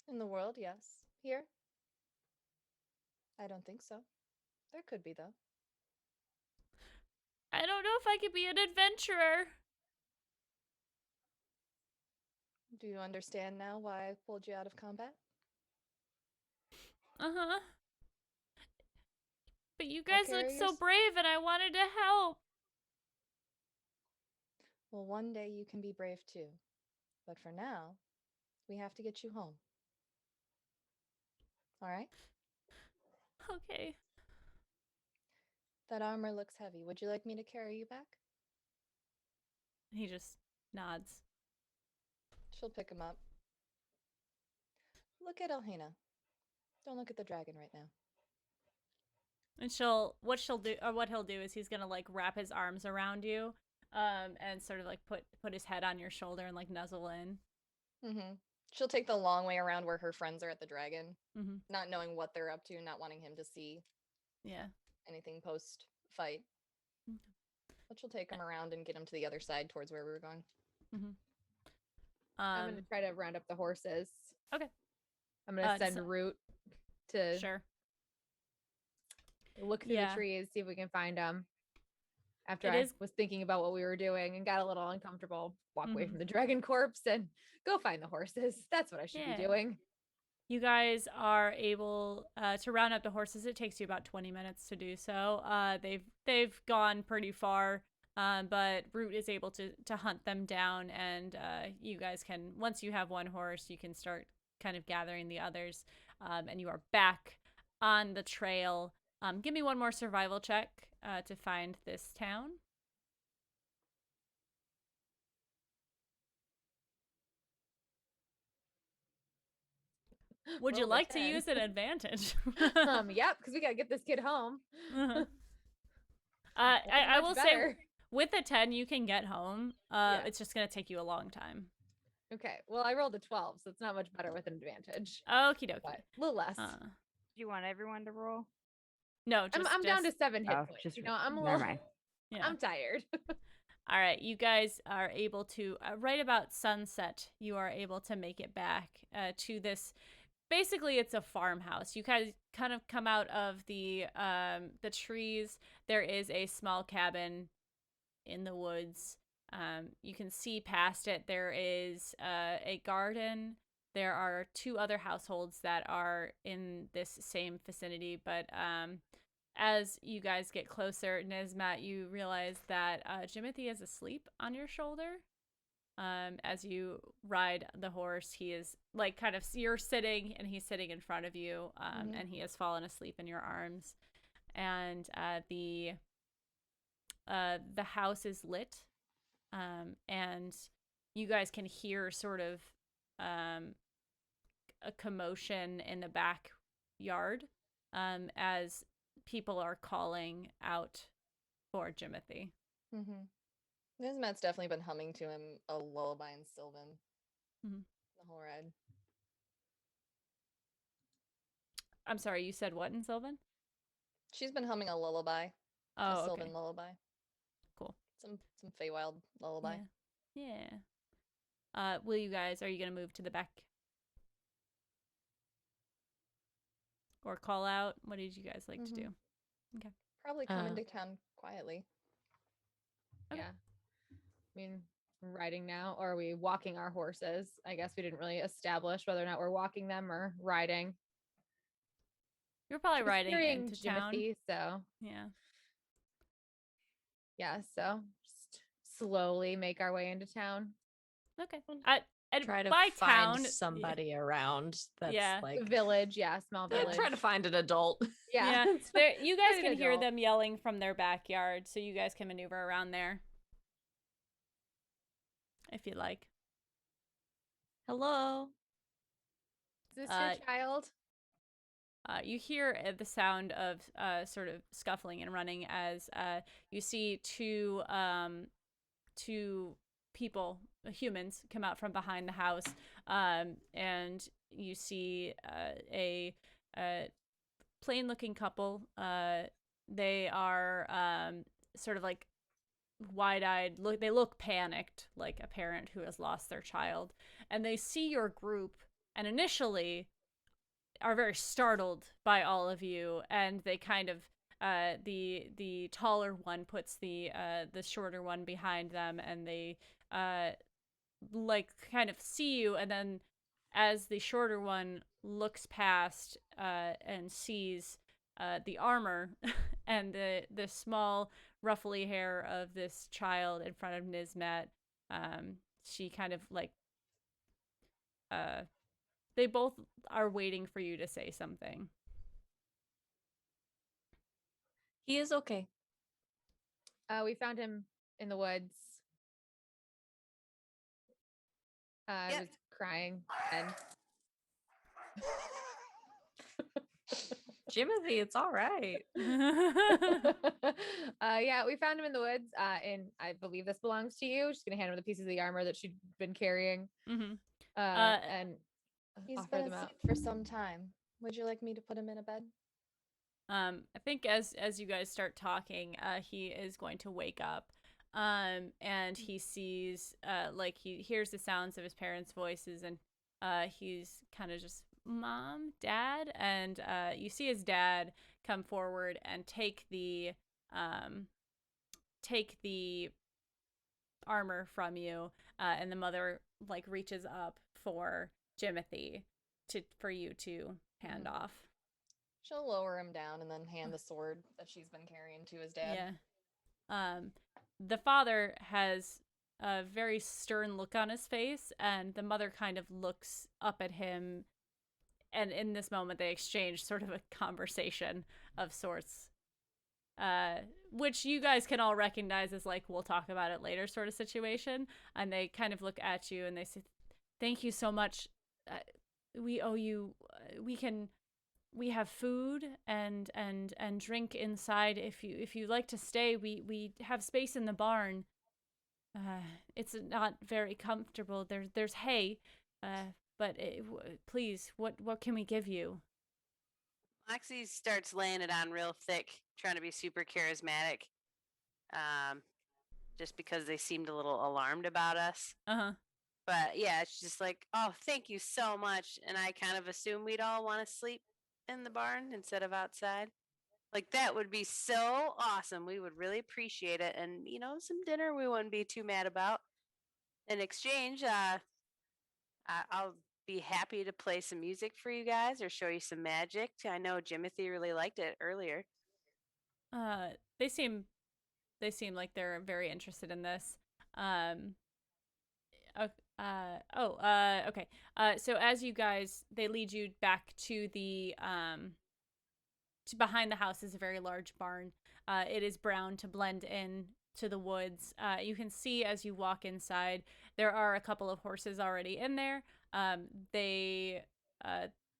F: In the world, yes. Here? I don't think so. There could be, though.
C: I don't know if I could be an adventurer.
F: Do you understand now why I pulled you out of combat?
C: Uh-huh. But you
F: I'll
C: guys look
F: carry
C: so
F: yours.
C: brave and I wanted to help.
F: Well, one day you can be brave too. But for now, we have to get you home. All right?
C: Okay.
F: That armor looks heavy. Would you like me to carry you back?
C: He just nods.
F: She'll pick him up. Look at Elhina. Don't look at the dragon right now.
C: And what he'll do is he's gonna like wrap his arms around you, and sort of like put his head on your shoulder and like nuzzle in.
F: Mm-hmm. She'll take the long way around where her friends are at the dragon,
C: Mm-hmm.
F: not knowing what they're up to, not wanting him to see
C: Yeah.
F: anything post-fight.
C: Okay.
F: But she'll take him around and get him to the other side towards where we were going.
C: Mm-hmm.
B: I'm gonna try to round up the horses.
C: Okay.
B: I'm gonna send
C: so-
B: Root to
C: Sure.
B: look through
C: Yeah.
B: the trees, see if we can find them. After
C: It
B: I
C: is-
B: was thinking about what we were doing and got a little uncomfortable, walk away
C: Mhm.
B: from the dragon corpse and go find the horses. That's what I should
C: Yeah.
B: be doing.
C: You guys are able to round up the horses. It takes you about 20 minutes to do so. They've gone pretty far, but Root is able to hunt them down, and you guys can, once you have one horse, you can start kind of gathering the others, and you are back on the trail. Give me one more survival check to find this town. Would you
B: Rolled a
C: like to
B: 10.
C: use an advantage?
B: Yep, because we gotta get this kid home.
C: Uh-huh.
B: Wasn't
C: I
B: much
C: will
B: better.
C: say, with a 10, you can get home.
B: Yeah.
C: It's just going to take you a long time.
B: Okay, well, I rolled a 12, so it's not much better with an advantage.
C: Okie dokie.
B: But a little less.
E: Do you want everyone to roll?
C: No, just,
B: I'm down to
C: just-
B: 7 hit
E: Oh,
B: points.
E: just
B: You know, I'm a
E: never
B: little.
E: mind.
C: yeah.
B: I'm tired.
C: All right, you guys are able to, right about sunset, you are able to make it back to this. Basically, it's a farmhouse. You guys kind of come out of the trees. There is a small cabin in the woods. You can see past it. There is a garden. There are 2 other households that are in this same vicinity, but as you guys get closer, Nismat, you realize that Jimothy is asleep on your shoulder. As you ride the horse, he is like kind of, you're sitting and he's sitting in front of you, and he has fallen asleep in your arms. And the house is lit, and you guys can hear sort of a commotion in the backyard, as people are calling out for Jimothy.
F: Mm-hmm. Nismat's definitely been humming to him a lullaby in Sylvan
C: Mhm.
F: the whole ride.
C: I'm sorry, you said what in Sylvan?
F: She's been humming a lullaby, a
C: Oh, okay.
F: Sylvan lullaby.
C: Cool.
F: Some Feywild lullaby.
C: Yeah. Yeah. Will you guys, are you going to move to the back? Or call out? What did you guys like to do? Okay.
F: Probably come into town quietly.
C: Okay.
B: Yeah. I mean, we're riding now, or are we walking our horses? I guess we didn't really establish whether or not we're walking them or riding.
C: You're probably
B: She was
C: riding
B: carrying
C: into town.
B: Jimothy, so
C: Yeah.
B: yeah, so just slowly make our way into town.
C: Okay. And
A: Try to
C: by
A: find
C: town,
A: somebody around that's
C: Yeah.
A: like
B: Village, yeah, small village.
A: try to find an adult.
C: yeah,
B: it's
C: you guys
B: an
C: can hear
B: adult.
C: them yelling from their backyard, so you guys can maneuver around there if you like.
A: Hello.
B: Is this your child?
C: You hear the sound of sort of scuffling and running as you see two people, humans, come out from behind the house, and you see a plain-looking couple. They are sort of like wide-eyed. They look panicked, like a parent who has lost their child, and they see your group, and initially are very startled by all of you, and they kind of the taller one puts the shorter one behind them, and they like kind of see you, and then as the shorter one looks past and sees the armor and the small ruffly hair of this child in front of Nismet, she kind of like they both are waiting for you to say something.
A: He is okay.
B: We found him in the woods. I
D: Yep.
B: was crying and
A: Jimothy, it's all right.
B: yeah, we found him in the woods. And I believe this belongs to you. She's gonna hand him the pieces of the armor that she'd been carrying.
C: Mm-hmm.
B: And
F: He's
B: offer
F: been
B: them out.
F: asleep for some time. Would you like me to put him in a bed?
C: I think as you guys start talking, he is going to wake up, and he sees, like he hears the sounds of his parents' voices, and he's kind of just mom, dad, and you see his dad come forward and take the armor from you, and the mother like reaches up for Jimothy for you to hand off.
F: She'll lower him down and then hand the sword that she's been carrying to his dad.
C: Yeah. The father has a very stern look on his face, and the mother kind of looks up at him, and in this moment they exchange sort of a conversation of sorts, which you guys can all recognize as like, we'll talk about it later sort of situation. And they kind of look at you and they say, thank you so much. We owe you. We have food and drink inside. If you like to stay, we have space in the barn. It's not very comfortable. There's hay, but please, what can we give you?
D: Moxie starts laying it on real thick, trying to be super charismatic. Just because they seemed a little alarmed about us.
C: Uh-huh.
D: But yeah, it's just like, oh, thank you so much. And I kind of assume we'd all want to sleep in the barn instead of outside. Like, that would be so awesome. We would really appreciate it. And, some dinner we wouldn't be too mad about. In exchange, I'll be happy to play some music for you guys or show you some magic. I know Jimothy really liked it earlier.
C: They seem like they're very interested in this. Okay. So as you guys, they lead you back to the to behind the house is a very large barn. It is brown to blend in to the woods. You can see as you walk inside, there are a couple of horses already in there. They,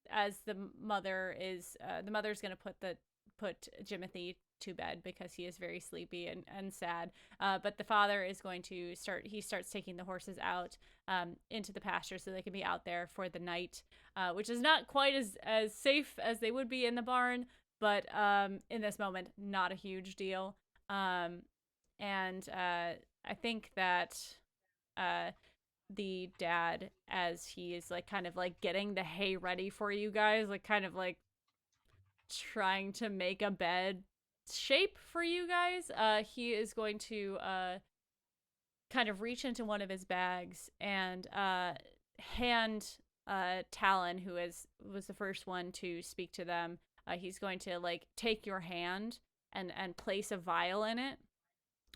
C: as the mother's gonna put Jimothy to bed because he is very sleepy and sad. But the father is going to starts taking the horses out into the pasture so they can be out there for the night, which is not quite as safe as they would be in the barn, but in this moment, not a huge deal. And I think that the dad, as he is like kind of like getting the hay ready for you guys, like kind of like trying to make a bed shape for you guys, he is going to kind of reach into one of his bags and hand Talon, who was the first one to speak to them, he's going to like take your hand and place a vial in it,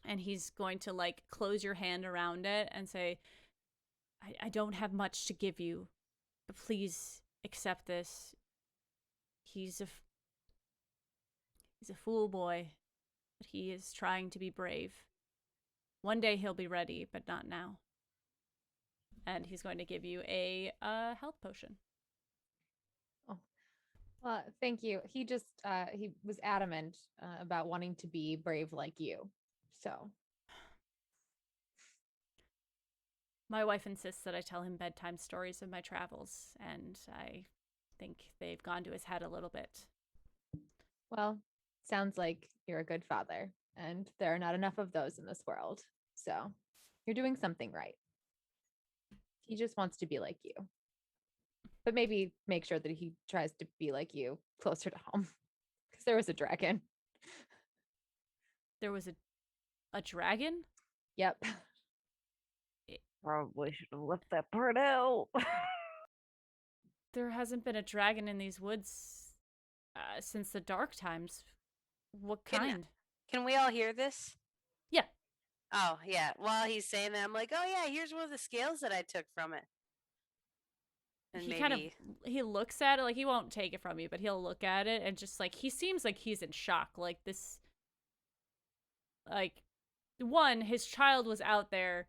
C: and he's going to like close your hand around it and say, I don't have much to give you, but please accept this. He's a fool boy, but he is trying to be brave. One day he'll be ready, but not now. And he's going to give you a health potion.
B: Oh, well, thank you. He was adamant about wanting to be brave like you. So,
C: My wife insists that I tell him bedtime stories of my travels, and I think they've gone to his head a little bit.
B: well, sounds like you're a good father, and there are not enough of those in this world. So, you're doing something right. He just wants to be like you. But maybe make sure that he tries to be like you closer to home. Because there was a dragon.
C: There was a dragon?
B: Yep.
E: Probably should have left that part out.
C: There hasn't been a dragon in these woods since the dark times. What kind?
D: Can we all hear this?
C: Yeah.
D: Oh, yeah. While he's saying that, I'm like, oh, yeah, here's one of the scales that I took from it. And
C: He
D: maybe...
C: kind of he looks at it, like he won't take it from you, but he'll look at it and just like he seems like he's in shock. Like this, like one, his child was out there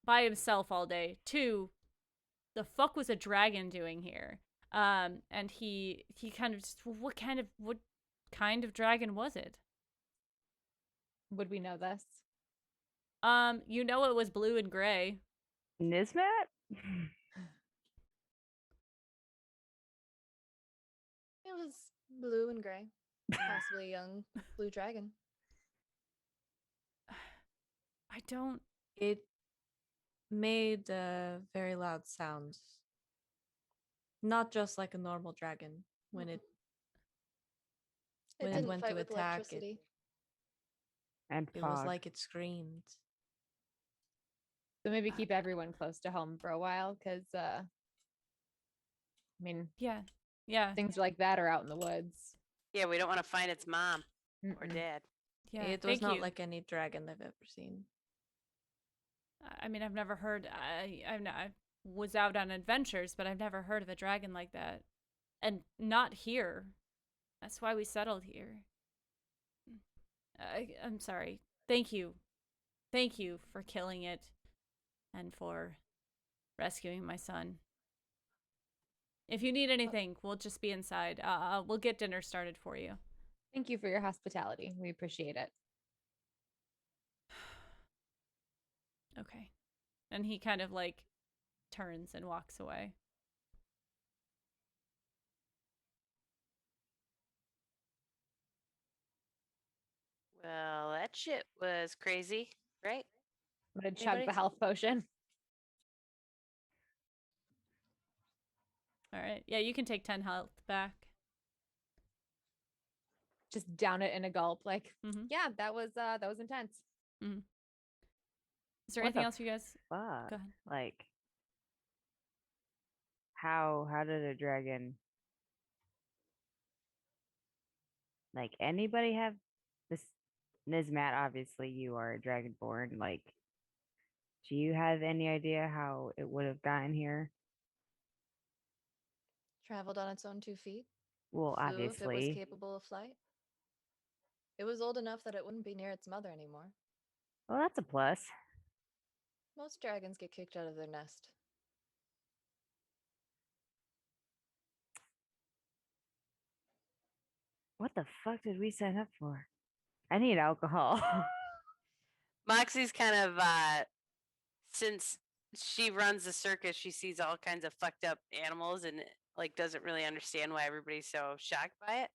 C: by himself all day. Two, the fuck was a dragon doing here? And he kind of just what kind of dragon was it?
B: Would we know this?
C: You know it was blue and gray.
E: Nismat?
F: It was blue and gray. Possibly a young blue dragon.
C: I don't.
A: It made very loud sounds. Not just like a normal dragon. When it
F: It
A: when it
F: didn't
A: went
F: fight
A: to
F: with
A: attack,
F: electricity.
E: And
A: it was
E: fog.
A: like it screamed.
B: So maybe keep everyone close to home for a while, because I mean,
C: Yeah.
B: things like that are out in the woods.
D: Yeah, we don't want to find its mom or
B: Mm-mm.
D: dad.
C: Yeah.
A: It was
C: Thank
A: not
C: you.
A: like any dragon I've ever seen.
C: I mean, I've never heard. I was out on adventures, but I've never heard of a dragon like that, and not here. That's why we settled here. I'm sorry. Thank you for killing it, and for rescuing my son. If you need anything, we'll just be inside. We'll get dinner started for you.
B: Thank you for your hospitality. We appreciate it.
C: Okay. And he kind of like turns and walks away.
D: Well, that shit was crazy, right?
B: I'm gonna chug the
D: Anybody?
B: health potion.
C: All right. Yeah, you can take 10 health back.
B: Just down it in a gulp. Like,
C: Mhm.
B: yeah, that was intense.
C: Is there
E: What
C: anything
E: the
C: else you guys?
E: Fuck.
C: Go ahead.
E: Like, how did a dragon, like, anybody have this? Nismat, obviously you are a dragonborn. Like, do you have any idea how it would have gotten here?
F: Traveled on its own 2 feet.
E: Well,
F: Flew if it was
E: obviously.
F: capable of flight. It was old enough that it wouldn't be near its mother anymore.
E: Well, that's a plus.
F: Most dragons get kicked out of their nest.
E: What the fuck did we sign up for? I need alcohol.
D: Moxie's kind of since she runs the circus, she sees all kinds of fucked up animals and like doesn't really understand why everybody's so shocked by it.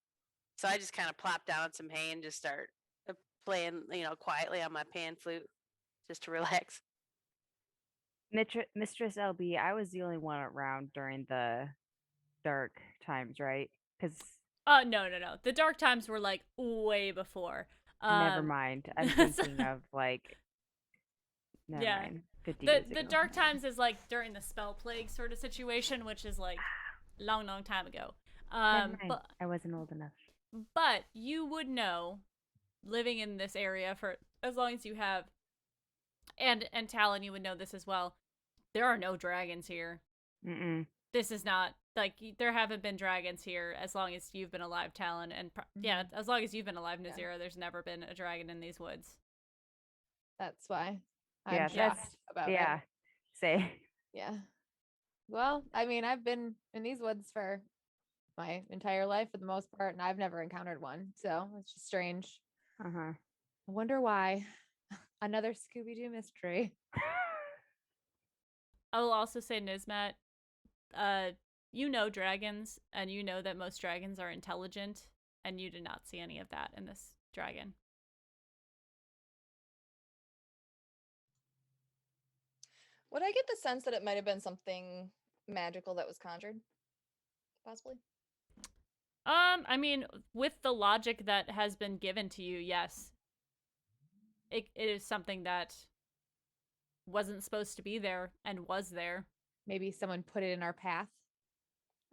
D: So I just kind of plop down on some hay and just start playing, quietly on my pan flute just to relax.
E: Mistress LB, I was the only one around during the dark times, right? Because
C: No. The dark times were like way before.
E: never mind. I'm thinking of like, never
C: Yeah.
E: mind. 50
C: The
E: years
C: the
E: ago.
C: dark times is like during the spell plague sort of situation, which is like long time ago.
E: Never mind.
C: But
E: I wasn't old enough.
C: But you would know, living in this area for as long as you have, and Talon, you would know this as well. there are no dragons here.
E: Mm-mm.
C: This is not like there haven't been dragons here as long as you've been alive, Talon, and yeah, as long as you've been alive, Nazira. There's never been a dragon in these woods.
B: That's why I'm
E: Yeah,
B: shocked about
E: yeah.
B: it.
E: Say.
B: Yeah. Well, I mean, I've been in these woods for my entire life for the most part, and I've never encountered one. So it's just strange.
E: Uh-huh.
B: I wonder why. Another Scooby-Doo mystery.
C: I will also say, Nismat, you know dragons, and you know that most dragons are intelligent, and you did not see any of that in this dragon.
F: Would I get the sense that it might have been something magical that was conjured? Possibly.
C: I mean, with the logic that has been given to you, yes. It is something that wasn't supposed to be there and was there.
B: Maybe someone put it in our path.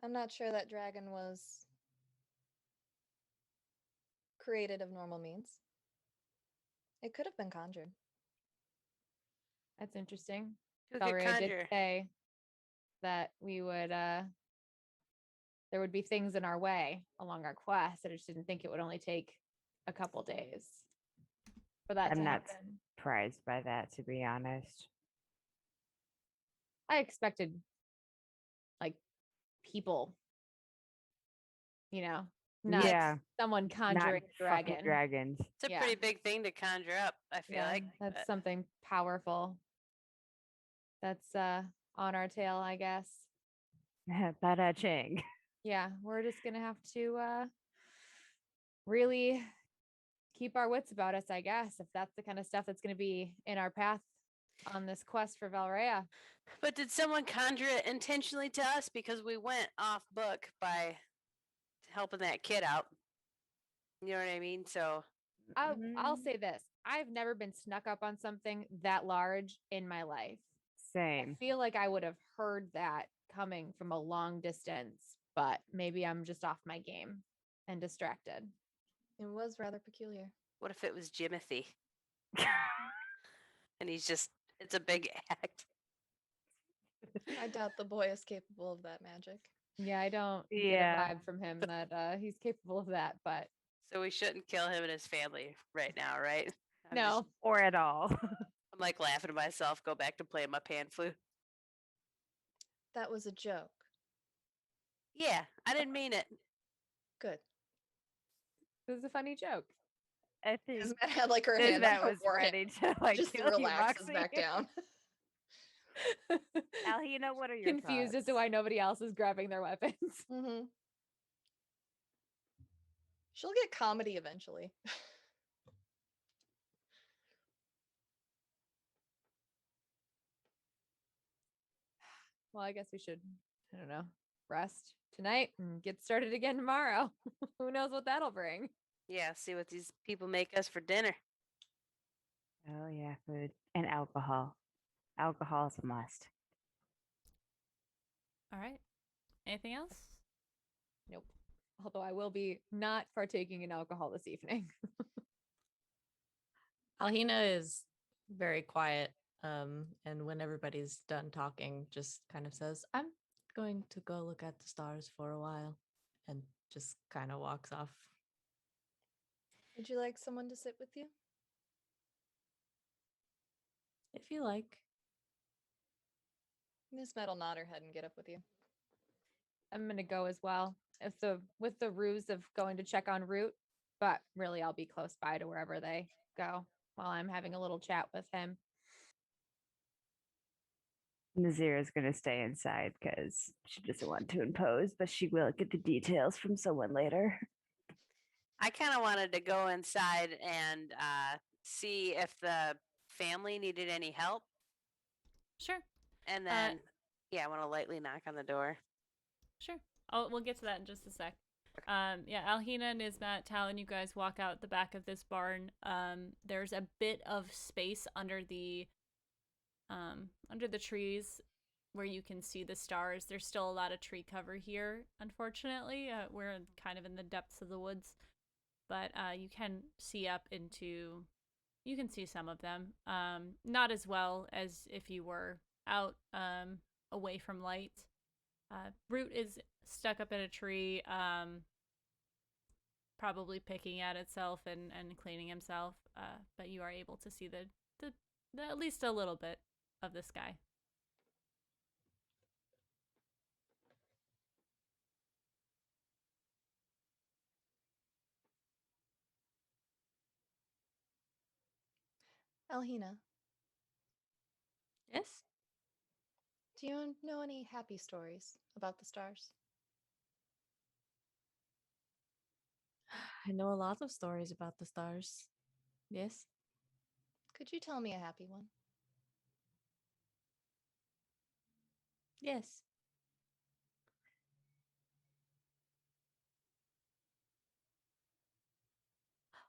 F: I'm not sure that dragon was created of normal means. It could have been conjured.
B: That's interesting.
D: Who could
B: Valeria did
D: conjure?
B: say that we would there would be things in our way along our quest. I just didn't think it would only take a couple days for that
E: I'm
B: to
E: not
B: happen.
E: surprised by that, to be honest.
B: I expected like people, not
E: Yeah,
B: someone
E: not
B: conjuring a
E: fucking
B: dragon.
E: dragons.
D: It's a
B: Yeah.
D: pretty big thing to conjure up, I feel
B: Yeah,
D: like.
B: that's
D: but-
B: something powerful. That's on our tail, I guess.
E: Bada ching.
B: Yeah, we're just gonna have to really keep our wits about us, I guess, if that's the kind of stuff that's gonna be in our path on this quest for Valrea.
D: But did someone conjure it intentionally to us because we went off book by helping that kid out? You know what I mean? So
B: I'll
E: Mm,
B: say this. I've never been snuck up on something that large in my life. I
E: Same.
B: feel like I would have heard that coming from a long distance, but maybe I'm just off my game and distracted.
F: It was rather peculiar.
D: what if it was Jimothy? And it's a big act.
F: I doubt the boy is capable of that magic.
B: Yeah, I don't get a
E: Yeah.
B: vibe from him that he's capable of that, but
D: So we shouldn't kill him and his family right now, right? I'm
B: no.
D: just-
E: Or at all.
D: I'm like laughing to myself, go back to playing my pan flute.
F: That was a joke.
D: Yeah, I didn't mean it.
F: Good.
B: It was a funny joke.
E: I think
F: Ismet had like her
E: Liz
F: hands
E: that
F: on her
E: was
F: forehead.
E: ready to like
F: Just
E: kill you,
F: relaxes
E: Moxie.
F: back down.
E: Alhina, what are your
B: Confused as to
E: thoughts?
B: why nobody else is grabbing their weapons.
F: Mm-hmm. She'll get comedy eventually.
B: Well, I guess we should, I don't know, rest tonight and get started again tomorrow. Who knows what that'll bring?
D: Yeah, see what these people make us for dinner.
E: Oh yeah, food and alcohol. Alcohol is a must.
C: All right. Anything else?
B: Nope. Although I will be not partaking in alcohol this evening.
A: Alhina is very quiet. And when everybody's done talking, just kind of says, I'm going to go look at the stars for a while, and just kind of walks off.
F: Would you like someone to sit with you?
A: If you like.
F: Miss Metal nod her head and get up with you.
B: I'm gonna go as well. With the ruse of going to check on Root, but really I'll be close by to wherever they go while I'm having a little chat with him.
E: Nazira's gonna stay inside because she doesn't want to impose, but she will get the details from someone later.
D: I kind of wanted to go inside and see if the family needed any help.
C: Sure.
D: And then, yeah, I want to lightly knock on the door.
C: Sure. Oh, we'll get to that in just a sec. Yeah, Alhina, Nismat, Talon, you guys walk out the back of this barn. There's a bit of space under the trees where you can see the stars. There's still a lot of tree cover here, unfortunately. We're kind of in the depths of the woods, but you can see up into. You can see some of them. Not as well as if you were out away from light. Root is stuck up in a tree, probably picking at itself and cleaning himself. But you are able to see the at least a little bit of the sky.
F: Alhina,
A: Yes?
F: do you know any happy stories about the stars?
A: I know a lot of stories about the stars. Yes?
F: Could you tell me a happy one?
A: Yes.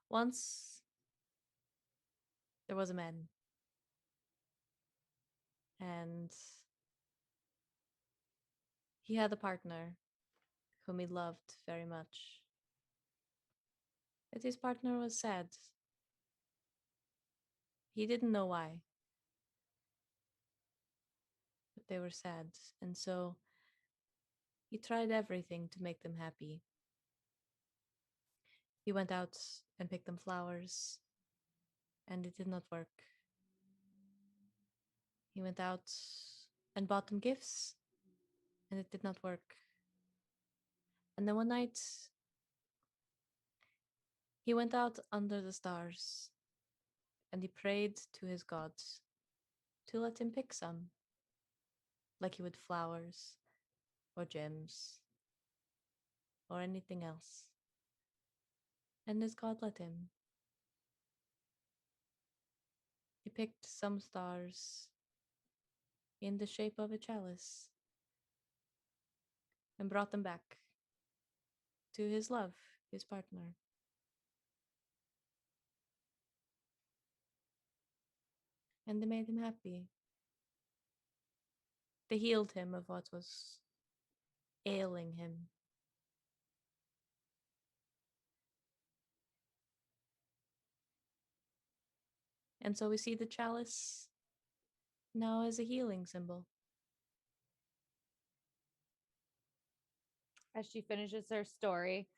A: Once there was a man, and he had a partner whom he loved very much. But his partner was sad. He didn't know why, but they were sad. And so he tried everything to make them happy. He went out and picked them flowers, and it did not work. He went out and bought them gifts, and it did not work. And then one night, he went out under the stars, and he prayed to his gods to let him pick some, like he would flowers or gems or anything else. And his god let him. He picked some stars in the shape of a chalice and brought them back to his love, his partner. And they made him happy. They healed him of what was ailing him. And so we see the chalice now as a healing symbol.
B: As she finishes her story,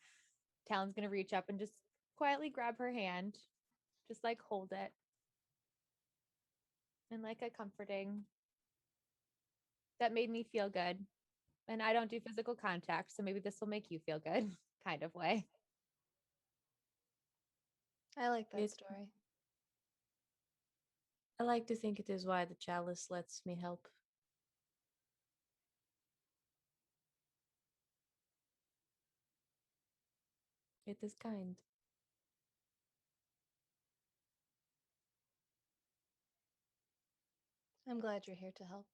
B: Talon's going to reach up and just quietly grab her hand, just like hold it. And like a comforting, that made me feel good. And I don't do physical contact, so maybe this will make you feel good kind of way.
F: I like that
A: It-
F: story.
A: I like to think it is why the chalice lets me help. It is kind.
F: I'm glad you're here to help.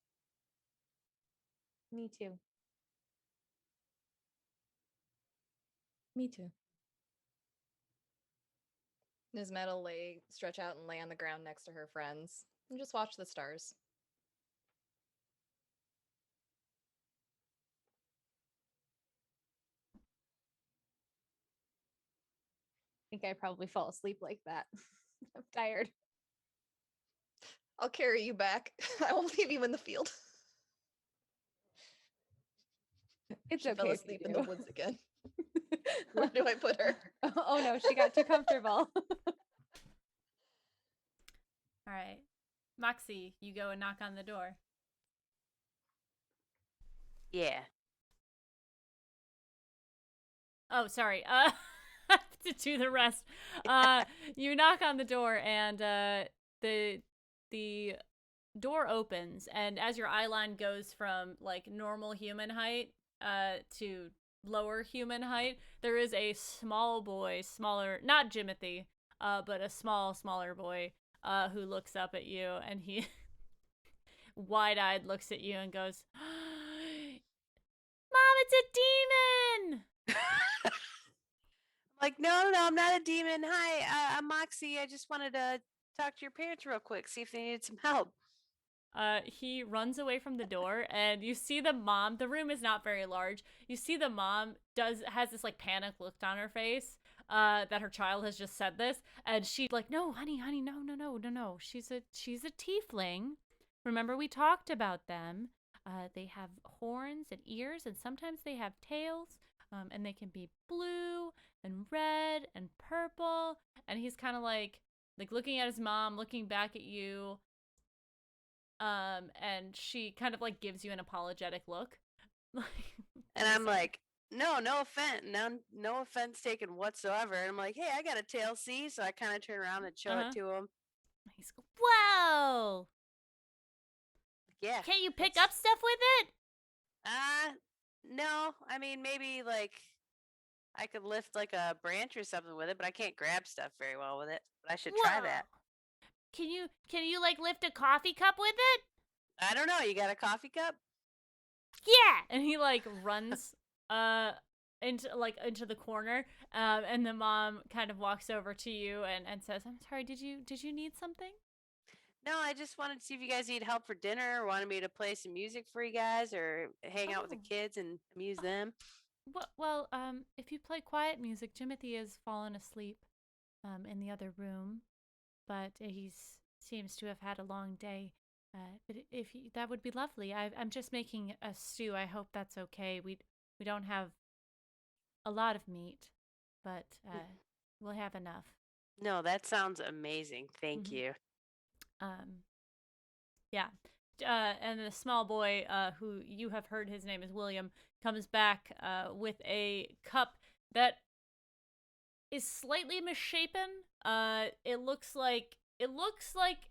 B: Me too.
A: Me too.
F: Nismet will stretch out and lay on the ground next to her friends and just watch the stars.
B: I think I probably fall asleep like that. I'm tired.
F: I'll carry you back. I won't leave you in the field.
B: It's
F: She
B: okay.
F: fell
B: if you
F: asleep in the
B: do.
F: woods again. Where do I put her?
B: Oh no, she got too comfortable.
C: All right. Moxie, you go and knock on the door.
D: Yeah.
C: Oh, sorry. To do the rest. You knock on the door and the door opens, and as your eye line goes from like normal human height to lower human height, there is a small boy, smaller, not Jimothy, but a smaller boy who looks up at you, and he wide-eyed looks at you and goes, "Mom, it's a demon!"
D: Like, no, I'm not a demon. Hi, I'm Moxie. I just wanted to talk to your parents real quick, see if they needed some help.
C: He runs away from the door, and you see the mom. The room is not very large. You see the mom has this like panic look on her face, that her child has just said this, and she's like, "No, honey, no. She's a tiefling, Remember, we talked about them. They have horns and ears, and sometimes they have tails, and they can be blue and red and purple. And he's kind of like looking at his mom, looking back at you, and she kind of like gives you an apologetic look.
D: And I'm like, no offense, no offense taken whatsoever. And I'm like, hey, I got a tail, see? So I kind of turn around and show it to him.
C: He's go, whoa!
D: Yeah.
C: Can't you pick up stuff with it?
D: No. I mean, maybe like I could lift like a branch or something with it, but I can't grab stuff very well with it. But I should try that.
C: Can you like lift a coffee cup with it?
D: I don't know. You got a coffee cup?
C: Yeah. And he like runs into the corner, and the mom kind of walks over to you and says, "I'm sorry, did you need something?"
D: No, I just wanted to see if you guys need help for dinner or wanted me to play some music for you guys or hang out with the kids and amuse them.
C: Well, if you play quiet music, Jimothy has fallen asleep in the other room, but he seems to have had a long day. But that would be lovely. I'm just making a stew. I hope that's okay. We don't have a lot of meat, but we'll have enough.
D: No, that sounds amazing. Thank you.
C: Yeah. And the small boy, who you have heard his name is William, comes back with a cup that is slightly misshapen. It looks like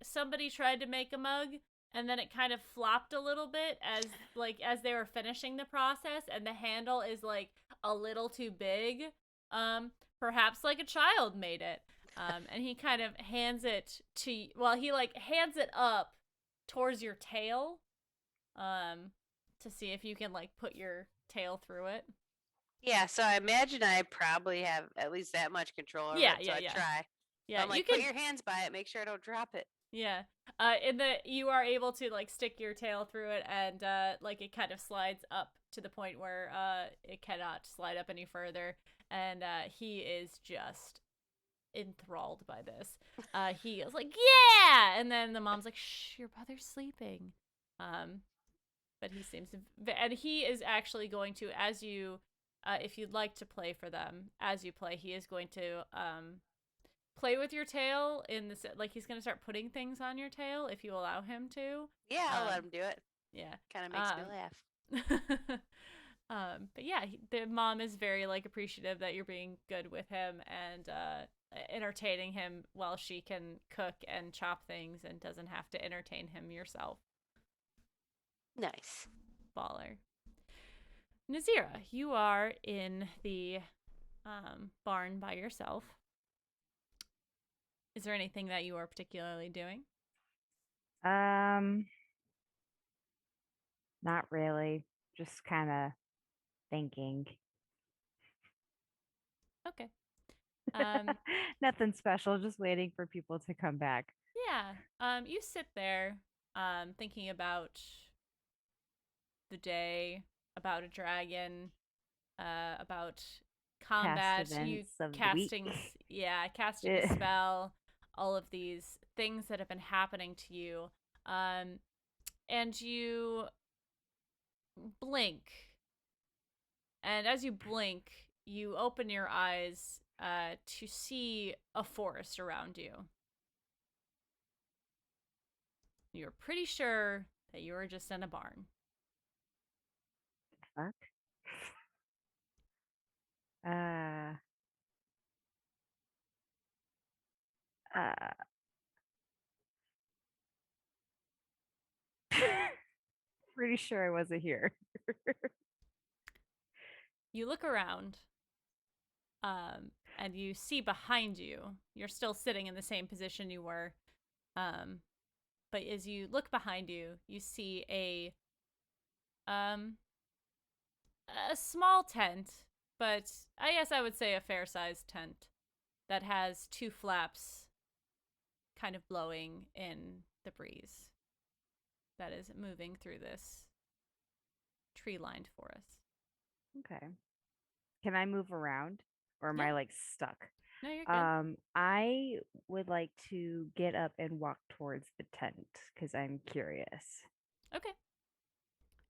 C: somebody tried to make a mug and then it kind of flopped a little bit as they were finishing the process, and the handle is like a little too big. Perhaps like a child made it. And he kind of hands it to, well, he like hands it up towards your tail, to see if you can like put your tail through it.
D: Yeah, so I imagine I probably have at least that much control over it, so I try.
C: Yeah,
D: I'm like, put your hands by it, make sure I don't drop it.
C: Yeah. You are able to like stick your tail through it, and like it kind of slides up to the point where it cannot slide up any further, and he is just enthralled by this. He is like, yeah, and then the mom's like, shh, your brother's sleeping. But he seems to, and he is actually going to, as you, if you'd like to play for them, as you play, he is going to play with your tail in this, like he's going to start putting things on your tail if you allow him to.
D: Yeah, I'll let him do it.
C: Yeah.
D: Kind of makes me
C: laugh. But yeah, the mom is very like appreciative that you're being good with him and entertaining him while she can cook and chop things and doesn't have to entertain him yourself.
D: Nice.
C: Baller. Nazira, you are in the barn by yourself. Is there anything that you are particularly doing?
E: Not really. Just kind of thinking.
C: Okay.
E: Nothing special, just waiting for people to come back.
C: Yeah. You sit there thinking about the day, about a dragon, about combat, casting a spell, all of these things that have been happening to you. And you blink. And as you blink, you open your eyes to see a forest around you. You're pretty sure that you are just in a barn.
E: Fuck. Pretty sure I wasn't here.
C: You look around, and you see behind you. You're still sitting in the same position you were, but as you look behind you, you see a small tent, but I guess I would say a fair-sized tent that has two flaps kind of blowing in the breeze that is moving through this tree-lined forest.
E: Okay. Can I move around, or am I like stuck?
C: No, you're good.
E: I would like to get up and walk towards the tent because I'm curious.
C: Okay.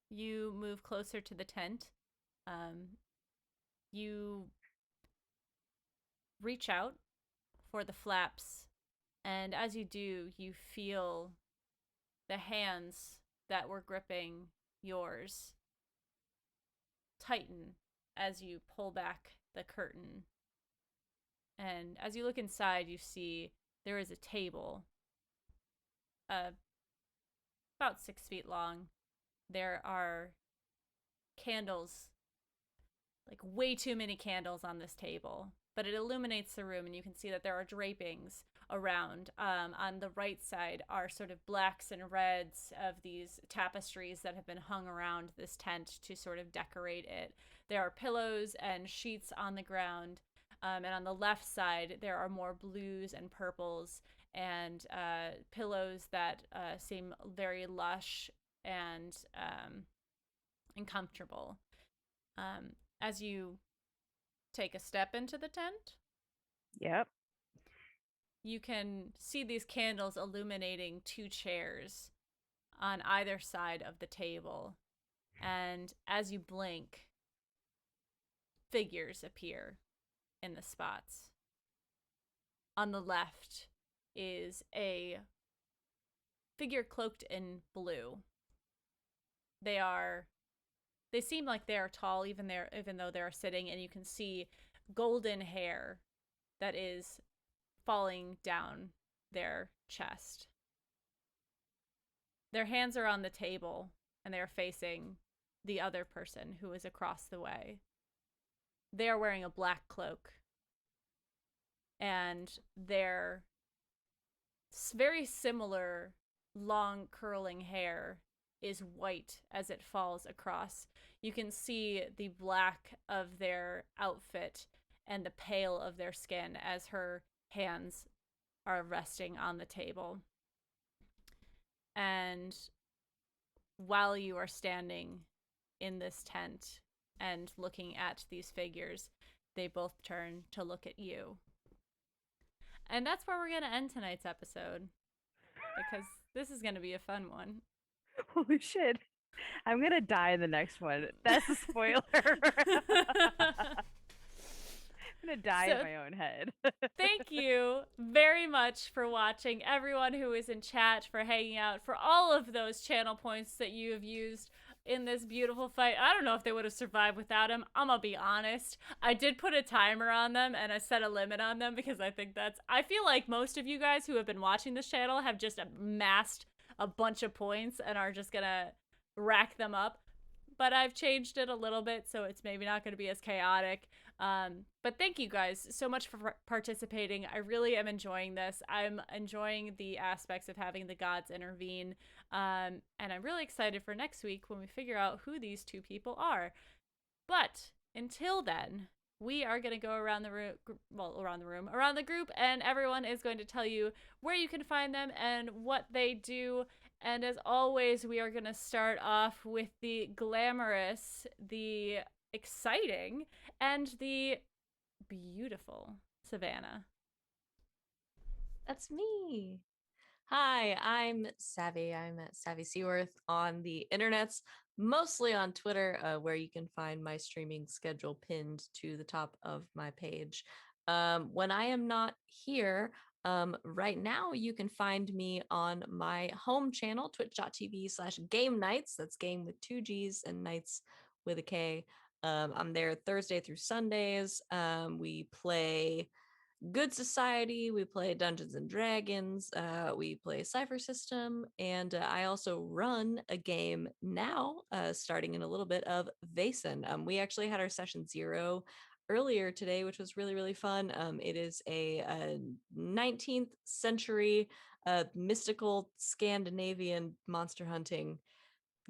C: You move closer to the tent. You reach out for the flaps, and as you do, you feel the hands that were gripping yours tighten as you pull back the curtain. And as you look inside, you see there is a table uh, about 6 feet long. There are candles, like way too many candles on this table, but it illuminates the room, and you can see that there are drapings around. On the right side are sort of blacks and reds of these tapestries that have been hung around this tent to sort of decorate it. There are pillows and sheets on the ground. And on the left side, there are more blues and purples and pillows that seem very lush and comfortable. As you take a step into the tent,
E: Yep.
C: you can see these candles illuminating 2 chairs on either side of the table. And as you blink, figures appear in the spots. On the left is a figure cloaked in blue. They seem like they are tall even though they are sitting, and you can see golden hair that is falling down their chest. Their hands are on the table, and they are facing the other person who is across the way. They are wearing a black cloak, and their very similar long curling hair is white as it falls across. You can see the black of their outfit and the pale of their skin as her hands are resting on the table. And while you are standing in this tent and looking at these figures, they both turn to look at you. And that's where we're going to end tonight's episode, because this is going to be a fun one.
E: Holy shit. I'm gonna die in the next one. That's a spoiler. I'm gonna die in my own head.
C: Thank you very much for watching, everyone who is in chat, for hanging out, for all of those channel points that you have used in this beautiful fight. I don't know if they would have survived without him. I'm gonna be honest. I did put a timer on them, and I set a limit on them because I feel like most of you guys who have been watching this channel have just amassed a bunch of points and are just gonna rack them up. But I've changed it a little bit, so it's maybe not going to be as chaotic. But thank you guys so much for participating. I really am enjoying this. I'm enjoying the aspects of having the gods intervene. And I'm really excited for next week when we figure out who these 2 people are. But until then, we are going to go around the group, and everyone is going to tell you where you can find them and what they do. And as always, we are going to start off with the glamorous, the exciting, and the beautiful Savannah.
A: That's me. Hi, I'm Savvy. I'm at Savvy Seaworth on the internets, mostly on Twitter, where you can find my streaming schedule pinned to the top of my page. When I am not here, right now, you can find me on my home channel, twitch.tv/game nights. That's game with 2 G's and nights with a K. I'm there Thursday through Sundays. We play Good Society, we play Dungeons and Dragons, we play Cypher System, and I also run a game now, starting in a little bit, of Vaesen. We actually had our session 0 earlier today, which was really, really fun. It is a 19th century mystical Scandinavian monster hunting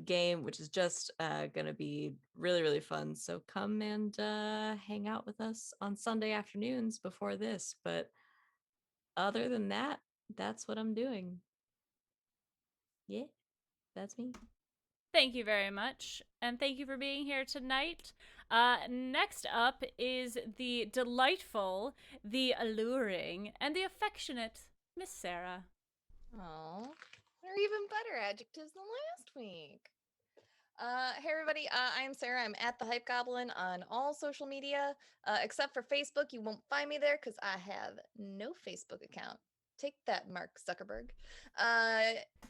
A: game, which is just gonna be really, really fun. So come and hang out with us on Sunday afternoons before this. But other than that, that's what I'm doing. Yeah, that's me.
C: Thank you very much. And thank you for being here tonight. Next up is the delightful, the alluring, and the affectionate Miss Sarah.
F: Oh, they're even better adjectives than last week. Hey everybody, I'm Sarah. I'm at the Hype Goblin on all social media, except for Facebook. You won't find me there because I have no Facebook account. Take that, Mark Zuckerberg.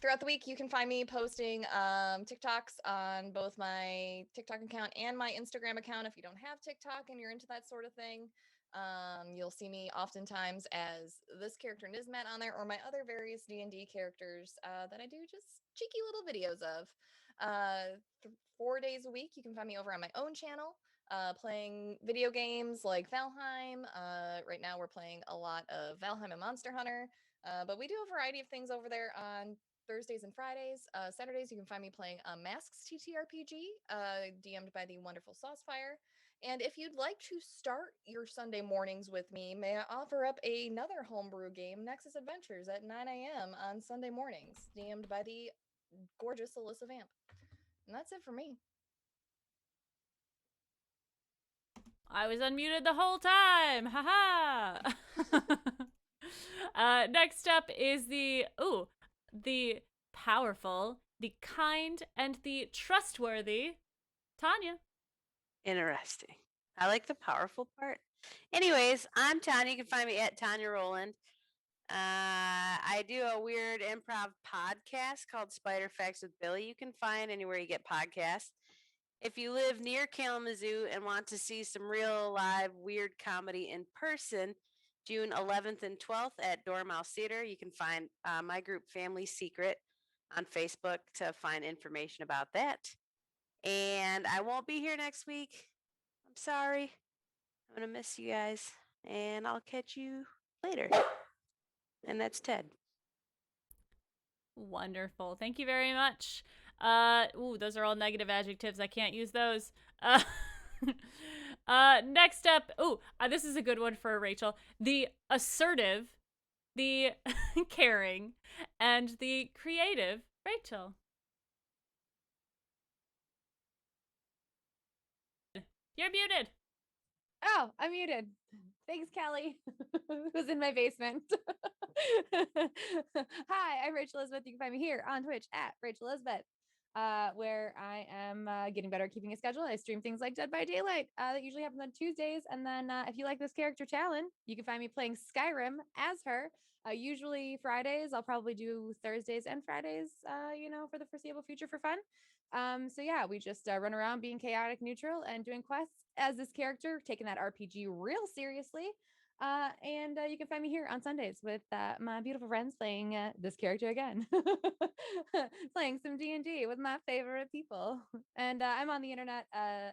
F: Throughout the week, you can find me posting TikToks on both my TikTok account and my Instagram account. If you don't have TikTok and you're into that sort of thing, you'll see me oftentimes as this character Nismet on there, or my other various D&D characters that I do just cheeky little videos of. 4 days a week, you can find me over on my own channel, playing video games like Valheim. Right now, we're playing a lot of Valheim and Monster Hunter, but we do a variety of things over there on Thursdays and Fridays. Saturdays, you can find me playing Masks TTRPG, DM'd by the wonderful Saucefire. And if you'd like to start your Sunday mornings with me, may I offer up another homebrew game, Nexus Adventures, at 9 a.m. on Sunday mornings, DM'd by the gorgeous Alyssa Vamp. And that's it for me.
C: I was unmuted the whole time. Haha. Next up is the powerful, the kind, and the trustworthy Tanya.
D: Interesting. I like the powerful part. Anyways, I'm Tanya. You can find me at Tanya Roland. I do a weird improv podcast called Spider Facts with Billy. You can find anywhere you get podcasts. If you live near Kalamazoo and want to see some real live weird comedy in person, June 11th and 12th at Dormouse Theater, you can find my group Family Secret on Facebook to find information about that. And I won't be here next week. I'm sorry. I'm going to miss you guys. And I'll catch you later. And that's Ted.
C: Wonderful. Thank you very much. Those are all negative adjectives. I can't use those. Next up. This is a good one for Rachel. The assertive, the caring, and the creative Rachel. You're muted.
B: Oh, I'm muted. Thanks, Kelly, who's in my basement. Hi, I'm Rachel Elizabeth. You can find me here on Twitch at Rachel Elizabeth, where I am getting better at keeping a schedule. I stream things like Dead by Daylight that usually happens on Tuesdays. And then if you like this character, Talon, you can find me playing Skyrim as her. Usually Fridays. I'll probably do Thursdays and Fridays, for the foreseeable future for fun. So yeah, we just run around being chaotic neutral and doing quests as this character, taking that RPG real seriously. And you can find me here on Sundays with my beautiful friends playing this character again, playing some D&D with my favorite people. And I'm on the internet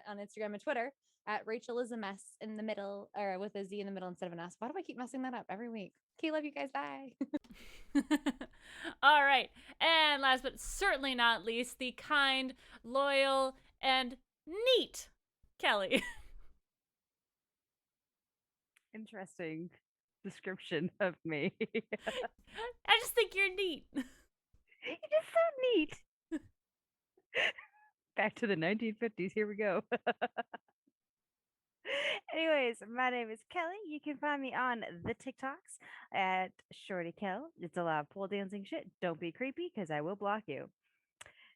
B: on Instagram and Twitter at Rachel is a mess in the middle, or with a Z in the middle instead of an S. Why do I keep messing that up every week? Okay, love you guys. Bye.
C: All right. And last but certainly not least, the kind, loyal, and neat Kelly.
E: Interesting description of me.
C: I just think you're neat.
E: You're just so neat. Back to the 1950s. Here we go. Anyways, my name is Kelly. You can find me on the TikToks at Shorty Kel. It's a lot of pole dancing shit. Don't be creepy because I will block you.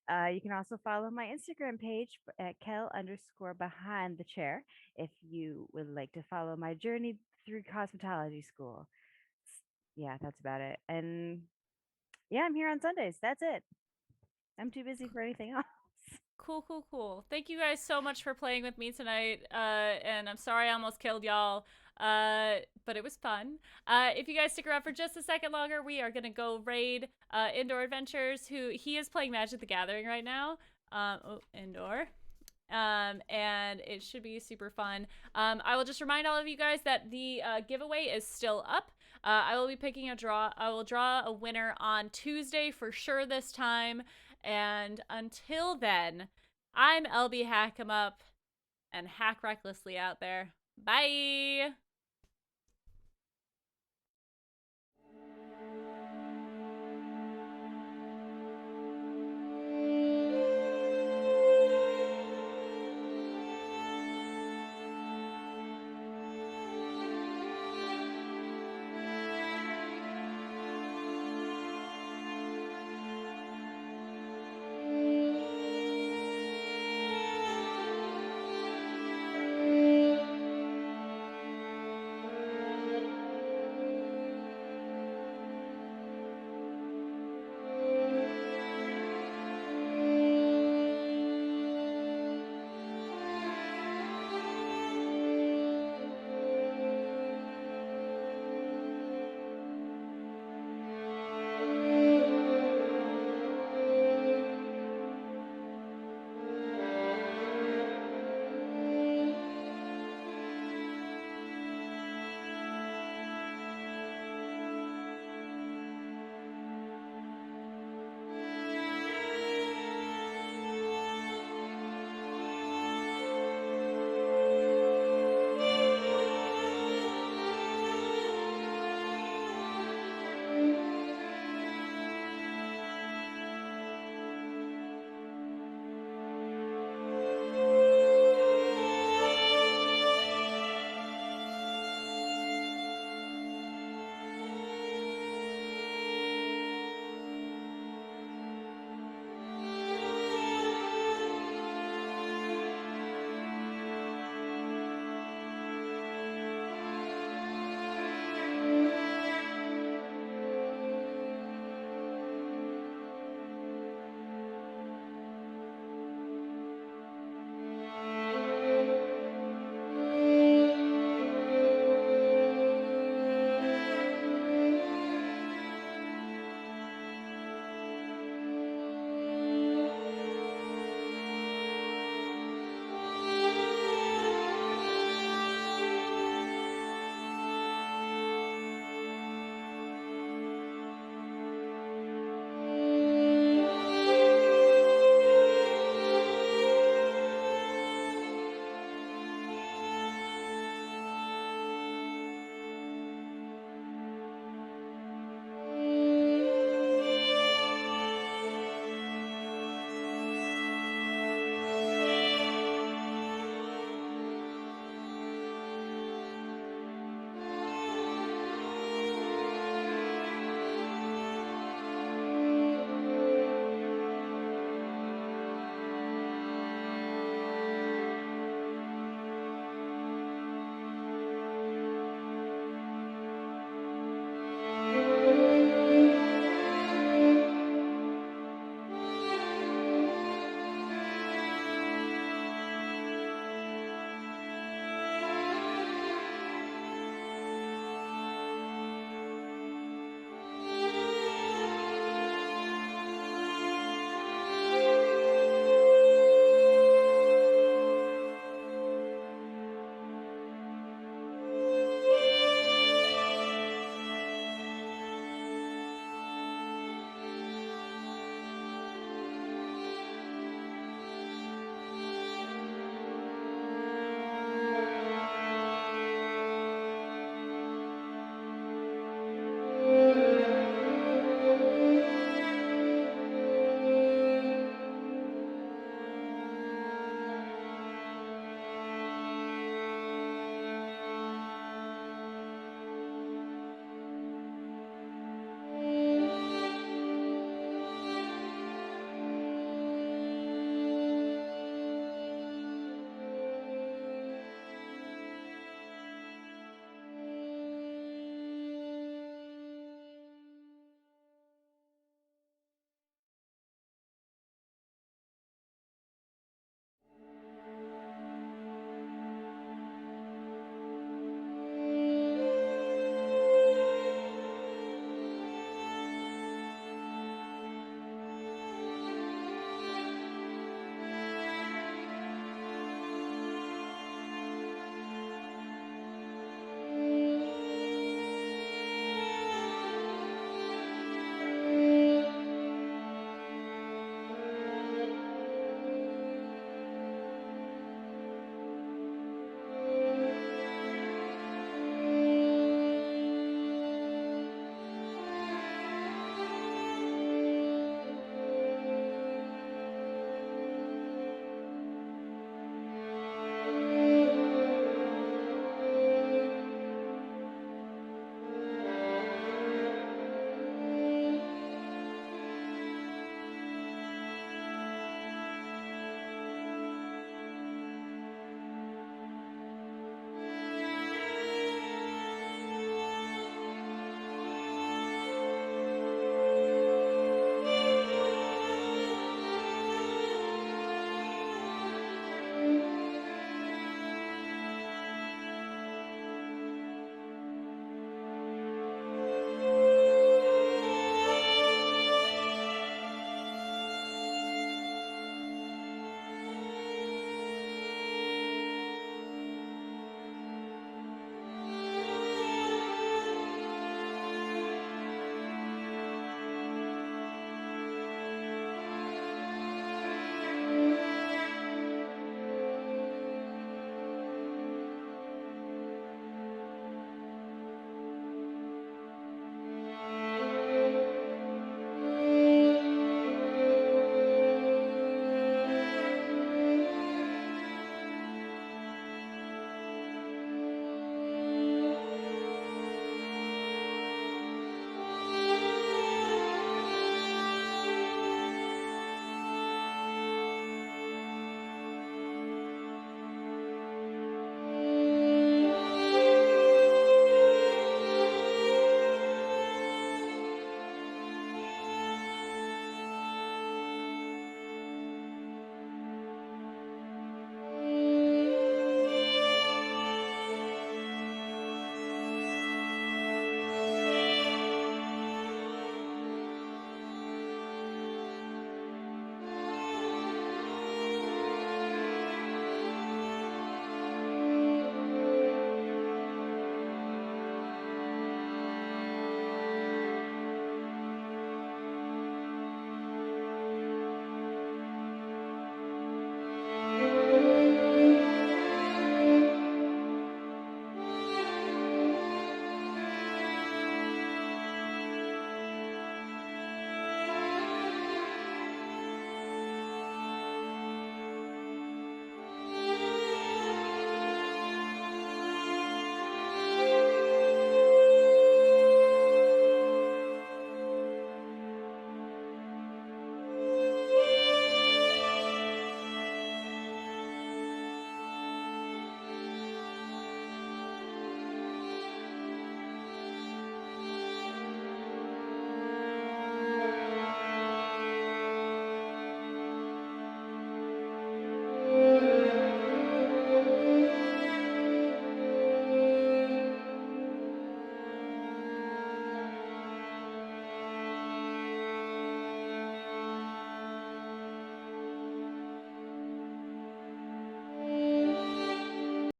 E: You can also follow my Instagram page at Kel_behind the chair if you would like to follow my journey through cosmetology school. Yeah, that's about it. And yeah, I'm here on Sundays. That's it. I'm too busy for anything else.
C: Cool. Thank you guys so much for playing with me tonight. And I'm sorry I almost killed y'all. But it was fun. If you guys stick around for just a second longer, we are gonna go raid Indoor Adventures, who he is playing Magic the Gathering right now. Indoor. And it should be super fun. I will just remind all of you guys that the giveaway is still up. I will be picking a draw. I will draw a winner on Tuesday for sure this time. And until then, I'm LB Hack 'em Up and hack recklessly out there. Bye!